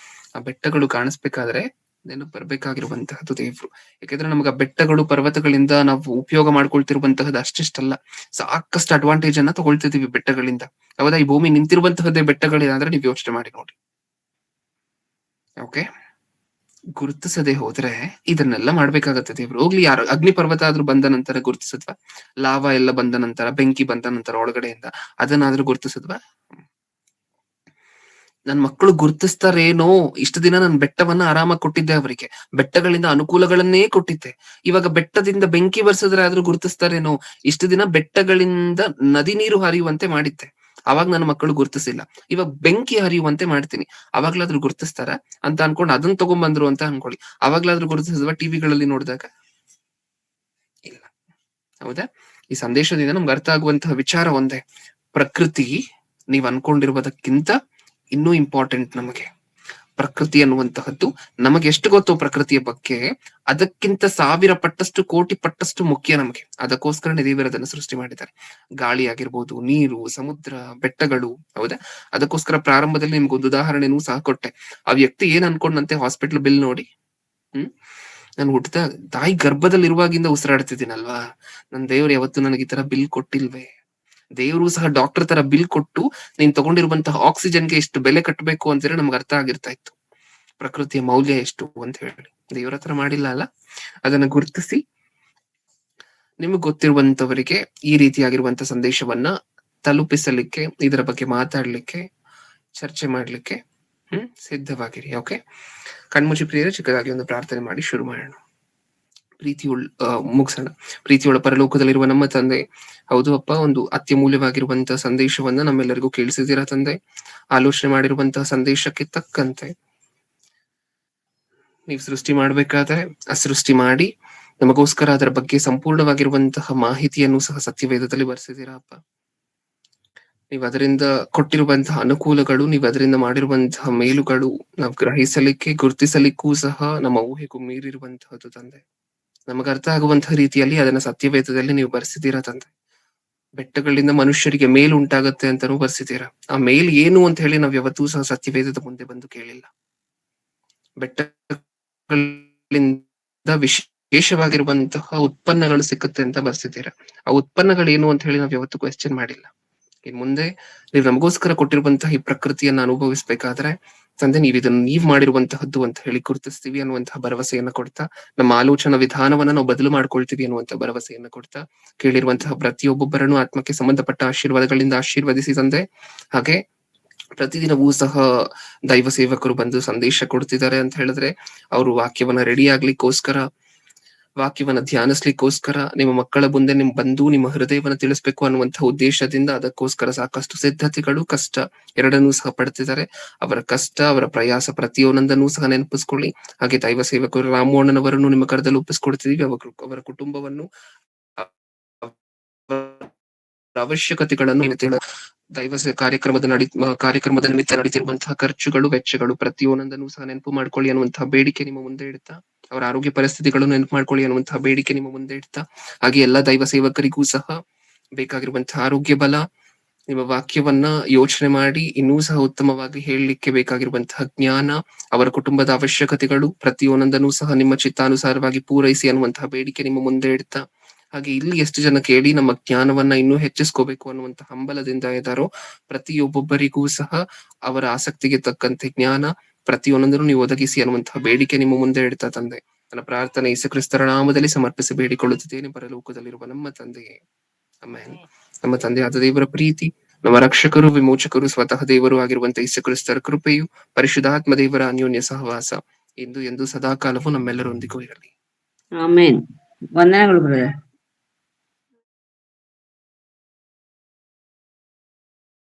ಆ ಬೆಟ್ಟಗಳು ಕಾಣಿಸ್ಬೇಕಾದ್ರೆ ನೆನಪು ಬರ್ಬೇಕಾಗಿರುವಂತಹದ್ದು ದೇವ್ರು. ಯಾಕಂದ್ರೆ ನಮ್ಗೆ ಆ ಬೆಟ್ಟಗಳು ಪರ್ವತಗಳಿಂದ ನಾವು ಉಪಯೋಗ ಮಾಡ್ಕೊಳ್ತಿರುವಂತಹದ್ದು ಅಷ್ಟಿಷ್ಟಲ್ಲ, ಸಾಕಷ್ಟು ಅಡ್ವಾಂಟೇಜ್ ಅನ್ನ ತಗೊಳ್ತಿದೀವಿ ಬೆಟ್ಟಗಳಿಂದ. ಹೌದಾ? ಈ ಭೂಮಿ ನಿಂತಿರುವಂತಹದ್ದೇ ಬೆಟ್ಟಗಳಿಂದ್ರೆ ನೀವು ಯೋಚನೆ ಮಾಡಿ ನೋಡಿ. ಓಕೆ, ಗುರುತಿಸದೆ ಹೋದ್ರೆ ಇದನ್ನೆಲ್ಲ ಮಾಡ್ಬೇಕಾಗತ್ತೆ ದೇವ್ರು. ಹೋಗ್ಲಿ, ಯಾರು ಅಗ್ನಿ ಪರ್ವತ ಆದ್ರೂ ಬಂದ ನಂತರ ಗುರುತಿಸಿದ್ವಾ? ಲಾವಾ ಎಲ್ಲ ಬಂದ ನಂತರ, ಬೆಂಕಿ ಬಂದ ನಂತರ ಒಳಗಡೆಯಿಂದ ಅದನ್ನಾದ್ರೂ ಗುರುತಿಸಿದ್ವಾ? ನನ್ ಮಕ್ಕಳು ಗುರುತಿಸ್ತಾರೇನೋ, ಇಷ್ಟು ದಿನ ನಾನು ಬೆಟ್ಟವನ್ನ ಆರಾಮಾಗಿ ಕೊಟ್ಟಿದ್ದೆ, ಅವರಿಗೆ ಬೆಟ್ಟಗಳಿಂದ ಅನುಕೂಲಗಳನ್ನೇ ಕೊಟ್ಟಿದ್ದೆ. ಇವಾಗ ಬೆಟ್ಟದಿಂದ ಬೆಂಕಿ ಬರ್ಸಿದ್ರೆ ಆದ್ರೂ ಗುರುತಿಸ್ತಾರೇನೋ, ಇಷ್ಟು ದಿನ ಬೆಟ್ಟಗಳಿಂದ ನದಿ ನೀರು ಹರಿಯುವಂತೆ ಮಾಡಿದ್ದೆ, ಅವಾಗ ನನ್ನ ಮಕ್ಕಳು ಗುರುತಿಸಿಲ್ಲ. ಇವಾಗ ಬೆಂಕಿ ಹರಿಯುವಂತೆ ಮಾಡ್ತೀನಿ, ಅವಾಗ್ಲಾದ್ರೂ ಗುರುತಿಸ್ತಾರ ಅಂತ ಅನ್ಕೊಂಡು ಅದನ್ನ ತಗೊಂಡ್ಬಂದ್ರು ಅಂತ ಅನ್ಕೊಳ್ಳಿ, ಅವಾಗ್ಲಾದ್ರೂ ಗುರುತಿಸಿದ್ವಾ ಟಿವಿಗಳಲ್ಲಿ ನೋಡಿದಾಗ? ಇಲ್ಲ. ಹೌದಾ? ಈ ಸಂದೇಶದಿಂದ ನಮ್ಗೆ ಅರ್ಥ ಆಗುವಂತಹ ವಿಚಾರ ಒಂದೇ, ಪ್ರಕೃತಿ ನೀವ್ ಅನ್ಕೊಂಡಿರುವುದಕ್ಕಿಂತ ಇನ್ನೂ ಇಂಪಾರ್ಟೆಂಟ್ ನಮಗೆ. ಪ್ರಕೃತಿ ಅನ್ನುವಂತಹದ್ದು ನಮಗೆ ಎಷ್ಟು ಗೊತ್ತು ಪ್ರಕೃತಿಯ ಬಗ್ಗೆ, ಅದಕ್ಕಿಂತ 1000 ಪಟ್ಟಷ್ಟು, ಕೋಟಿ ಪಟ್ಟಷ್ಟು ಮುಖ್ಯ ನಮಗೆ. ಅದಕ್ಕೋಸ್ಕರ ದೇವರು ಅದನ್ನು ಸೃಷ್ಟಿ ಮಾಡಿದ್ದಾರೆ. ಗಾಳಿ ಆಗಿರ್ಬೋದು, ನೀರು, ಸಮುದ್ರ, ಬೆಟ್ಟಗಳು. ಹೌದಾ? ಅದಕ್ಕೋಸ್ಕರ ಪ್ರಾರಂಭದಲ್ಲಿ ನಿಮ್ಗೆ ಒಂದು ಉದಾಹರಣೆನೂ ಸಹ ಕೊಟ್ಟೆ. ಆ ವ್ಯಕ್ತಿ ಏನ್ ಅನ್ಕೊಂಡಂತೆ ಹಾಸ್ಪಿಟಲ್ ಬಿಲ್ ನೋಡಿ, ನಾನು ಹುಟ್ಟಿದ ತಾಯಿ ಗರ್ಭದಲ್ಲಿರುವಾಗಿಂದ ಉಸಿರಾಡ್ತಿದ್ದೀನಲ್ವಾ, ನನ್ ದೇವ್ರು ಯಾವತ್ತು ನನಗೆ ಈ ತರ ಬಿಲ್ ಕೊಟ್ಟಿಲ್ವೇ? ದೇವರು ಸಹ ಡಾಕ್ಟರ್ ತರ ಬಿಲ್ ಕೊಟ್ಟು ನೀನ್ ತಗೊಂಡಿರುವಂತಹ ಆಕ್ಸಿಜನ್ಗೆ ಎಷ್ಟು ಬೆಲೆ ಕಟ್ಟಬೇಕು ಅಂತ ಹೇಳಿ ನಮ್ಗೆ ಅರ್ಥ ಆಗಿರ್ತಾ ಇತ್ತು, ಪ್ರಕೃತಿಯ ಮೌಲ್ಯ ಎಷ್ಟು ಅಂತ ಹೇಳಿ. ದೇವ್ರ ಹತ್ರ ಮಾಡಿಲ್ಲ ಅಲ್ಲ. ಅದನ್ನ ಗುರುತಿಸಿ ನಿಮಗ್ ಗೊತ್ತಿರುವಂತವರಿಗೆ ಈ ರೀತಿಯಾಗಿರುವಂತ ಸಂದೇಶವನ್ನ ತಲುಪಿಸಲಿಕ್ಕೆ, ಇದರ ಬಗ್ಗೆ ಮಾತಾಡ್ಲಿಕ್ಕೆ, ಚರ್ಚೆ ಮಾಡ್ಲಿಕ್ಕೆ ಸಿದ್ಧವಾಗಿರಿ. ಓಕೆ, ಕಣ್ಮುಚ್ಚಿ ಪ್ರಿಯರೇ, ಚಿಕ್ಕದಾಗಿ ಒಂದು ಪ್ರಾರ್ಥನೆ ಮಾಡಿ ಶುರು ಮಾಡೋಣ. ಮುಗಿಸೋಣ. ಪ್ರೀತಿಯೊಳ ಪರಲೋಕದಲ್ಲಿರುವ ನಮ್ಮ ತಂದೆ, ಹೌದು ಅಪ್ಪ, ಒಂದು ಅತ್ಯಮೂಲ್ಯವಾಗಿರುವಂತಹ ಸಂದೇಶವನ್ನ ನಮ್ಮೆಲ್ಲರಿಗೂ ಕೇಳಿಸಿದಿರ ತಂದೆ. ಆಲೋಚನೆ ಮಾಡಿರುವಂತಹ ಸಂದೇಶಕ್ಕೆ ತಕ್ಕಂತೆ ನೀವು ಸೃಷ್ಟಿ ಮಾಡ್ಬೇಕಾದ್ರೆ ಆ ಸೃಷ್ಟಿ ಮಾಡಿ ನಮಗೋಸ್ಕರ ಅದರ ಬಗ್ಗೆ ಸಂಪೂರ್ಣವಾಗಿರುವಂತಹ ಮಾಹಿತಿಯನ್ನು ಸಹ ಸತ್ಯವೇದದಲ್ಲಿ ಬರೆಸಿದ್ದೀರಾ ಅಪ್ಪ. ನೀವು ಅದರಿಂದ ಕೊಟ್ಟಿರುವಂತಹ ಅನುಕೂಲಗಳು, ನೀವು ಅದರಿಂದ ಮಾಡಿರುವಂತಹ ಮೇಲುಗಳು ನಾವು ಗ್ರಹಿಸಲಿಕ್ಕೆ, ಗುರುತಿಸಲಿಕ್ಕೂ ಸಹ ನಮ್ಮ ಊಹೆಗೂ ಮೀರಿರುವಂತಹದ್ದು ತಂದೆ. ನಮಗೆ ಅರ್ಥ ಆಗುವಂತಹ ರೀತಿಯಲ್ಲಿ ಅದನ್ನ ಸತ್ಯವೇದದಲ್ಲಿ ನೀವು ಬರ್ಸಿದ್ದೀರಾ ತಂದೆ. ಬೆಟ್ಟಗಳಿಂದ ಮನುಷ್ಯರಿಗೆ ಮೇಲು ಉಂಟಾಗತ್ತೆ ಅಂತಾನೂ ಬರ್ಸಿದ್ದೀರಾ. ಆ ಮೇಲ್ ಏನು ಅಂತ ಹೇಳಿ ನಾವ್ ಯಾವತ್ತೂ ಸಹ ಸತ್ಯವೇದದ ಮುಂದೆ ಬಂದು ಕೇಳಿಲ್ಲ. ಬೆಟ್ಟಗಳಿಂದ ವಿಶೇಷವಾಗಿರುವಂತಹ ಉತ್ಪನ್ನಗಳು ಸಿಕ್ಕುತ್ತೆ ಅಂತ ಬರ್ಸಿದ್ದೀರಾ. ಆ ಉತ್ಪನ್ನಗಳೇನು ಅಂತ ಹೇಳಿ ನಾವ್ ಯಾವತ್ತೂ ಕ್ವೆಶ್ಚನ್ ಮಾಡಿಲ್ಲ. ಇನ್ ಮುಂದೆ ನೀವು ನಮಗೋಸ್ಕರ ಕೊಟ್ಟಿರುವಂತಹ ಈ ಪ್ರಕೃತಿಯನ್ನ ಅನುಭವಿಸ್ಬೇಕಾದ್ರೆ ತಂದೆ, ನೀವ್ ಮಾಡಿರುವಂತಹದ್ದು ಅಂತ ಹೇಳಿ ಗುರುತಿಸ್ತೀವಿ ಅನ್ನುವಂತಹ ಭರವಸೆಯನ್ನ ಕೊಡ್ತಾ, ನಮ್ಮ ಆಲೋಚನಾ ವಿಧಾನವನ್ನ ನಾವು ಬದಲು ಮಾಡ್ಕೊಳ್ತೀವಿ ಅನ್ನುವಂತಹ ಭರವಸೆಯನ್ನ ಕೊಡ್ತಾ, ಕೇಳಿರುವಂತಹ ಪ್ರತಿಯೊಬ್ಬೊಬ್ಬರನ್ನು ಆತ್ಮಕ್ಕೆ ಸಂಬಂಧಪಟ್ಟ ಆಶೀರ್ವಾದಗಳಿಂದ ಆಶೀರ್ವದಿಸಿ ತಂದೆ. ಹಾಗೆ ಪ್ರತಿದಿನವೂ ಸಹ ದೈವ ಸೇವಕರು ಬಂದು ಸಂದೇಶ ಕೊಡ್ತಿದ್ದಾರೆ ಅಂತ ಹೇಳಿದ್ರೆ, ಅವರು ವಾಕ್ಯವನ್ನ ರೆಡಿ ಆಗ್ಲಿಕ್ಕೋಸ್ಕರ, ವಾಕ್ಯವನ್ನ ಧ್ಯಾನಿಸ್ಲಿಕ್ಕೋಸ್ಕರ, ನಿಮ್ಮ ಮಕ್ಕಳ ಮುಂದೆ ಬಂದು ನಿಮ್ಮ ಹೃದಯವನ್ನ ತಿಳಿಸ್ಬೇಕು ಅನ್ನುವಂತಹ ಉದ್ದೇಶದಿಂದ ಅದಕ್ಕೋಸ್ಕರ ಸಾಕಷ್ಟು ಸಿದ್ಧತೆಗಳು, ಕಷ್ಟ ಎರಡನ್ನೂ ಸಹ ಪಡ್ತಿದ್ದಾರೆ. ಅವರ ಕಷ್ಟ, ಅವರ ಪ್ರಯಾಸ ಪ್ರತಿಯೊಂದನ್ನೂ ಸಹ ನೆನಪಿಸ್ಕೊಳ್ಳಿ. ಹಾಗೆ ದೈವ ಸೇವಕರು ರಾಮೋಣ್ಣನವರನ್ನು ನಿಮ್ಮ ಕರದಲ್ಲಿ ಒಪ್ಪಿಸ್ಕೊಡ್ತಿದೀವಿ. ಅವರ ಕುಟುಂಬವನ್ನು, ಅವಶ್ಯಕತೆಗಳನ್ನು, ದೈವ ಕಾರ್ಯಕ್ರಮದ ನಿಮಿತ್ತ ನಡೀತಿರುವಂತಹ ಖರ್ಚುಗಳು, ವೆಚ್ಚಗಳು ಪ್ರತಿಯೊಂದನ್ನು ಸಹ ನೆನಪು ಮಾಡ್ಕೊಳ್ಳಿ ಅನ್ನುವಂತಹ ಬೇಡಿಕೆ ನಿಮ್ಮ ಮುಂದೆ ಇಡ್ತಾ, ಅವರ ಆರೋಗ್ಯ ಪರಿಸ್ಥಿತಿಗಳನ್ನು ನೆನಪು ಮಾಡ್ಕೊಳ್ಳಿ ಅನ್ನುವಂತಹ ಬೇಡಿಕೆ ನಿಮ್ಮ ಮುಂದೆ ಇಡ್ತಾ, ಹಾಗೆ ಎಲ್ಲಾ ದೈವ ಸೇವಕರಿಗೂ ಸಹ ಬೇಕಾಗಿರುವಂತಹ ಆರೋಗ್ಯ ಬಲ, ನಿಮ್ಮ ವಾಕ್ಯವನ್ನ ಯೋಚನೆ ಮಾಡಿ ಇನ್ನೂ ಸಹ ಉತ್ತಮವಾಗಿ ಹೇಳಲಿಕ್ಕೆ ಬೇಕಾಗಿರುವಂತಹ ಜ್ಞಾನ, ಅವರ ಕುಟುಂಬದ ಅವಶ್ಯಕತೆಗಳು ಪ್ರತಿಯೊಂದನ್ನು ಸಹ ನಿಮ್ಮ ಚಿತ್ತಾನುಸಾರವಾಗಿ ಪೂರೈಸಿ ಅನ್ನುವಂತಹ ಬೇಡಿಕೆ ನಿಮ್ಮ ಮುಂದೆ ಇಡ್ತಾ, ಹಾಗೆ ಇಲ್ಲಿ ಎಷ್ಟು ಜನ ಕೇಳಿ ನಮ್ಮ ಜ್ಞಾನವನ್ನ ಇನ್ನೂ ಹೆಚ್ಚಿಸ್ಕೋಬೇಕು ಅನ್ನುವಂತಹ ಹಂಬಲದಿಂದ ಇದ್ದಾರೋ ಪ್ರತಿಯೊಬ್ಬೊಬ್ಬರಿಗೂ ಸಹ ಅವರ ಆಸಕ್ತಿಗೆ ತಕ್ಕಂತೆ ಜ್ಞಾನ ಪ್ರತಿಯೊಂದನ್ನು ನೀವು ಒದಗಿಸಿ ಅನ್ನುವಂತಹ ಬೇಡಿಕೆ ನಿಮ್ಮ ಮುಂದೆ ಇಡ್ತಾ ತಂದೆ. ನನ್ನ ಪ್ರಾರ್ಥನೆ ಯೇಸು ಕ್ರಿಸ್ತರ ನಾಮದಲ್ಲಿ ಸಮರ್ಪಿಸಿ ಬೇಡಿಕೊಳ್ಳುತ್ತಿದ್ದೇನೆ, ಪರಲೋಕದಲ್ಲಿರುವ ನಮ್ಮ ತಂದೆಯೇ, ಆಮೆನ್. ನಮ್ಮ ತಂದೆಯಾದ ದೇವರ ಪ್ರೀತಿ, ನಮ್ಮ ರಕ್ಷಕರು, ವಿಮೋಚಕರು, ಸ್ವತಃ ದೇವರು ಆಗಿರುವಂತಹ ಯೇಸು ಕ್ರಿಸ್ತರ ಕೃಪೆಯು, ಪರಿಶುದ್ಧಾತ್ಮ ದೇವರ ಅನ್ಯೋನ್ಯ ಸಹವಾಸ ಇಂದು ಎಂದು ಸದಾಕಾಲವೂ ನಮ್ಮೆಲ್ಲರೊಂದಿಗೂ ಇರಲಿ.
ಆಮೇನ್. ವಂದನೆಗಳು ಬ್ರದರ್.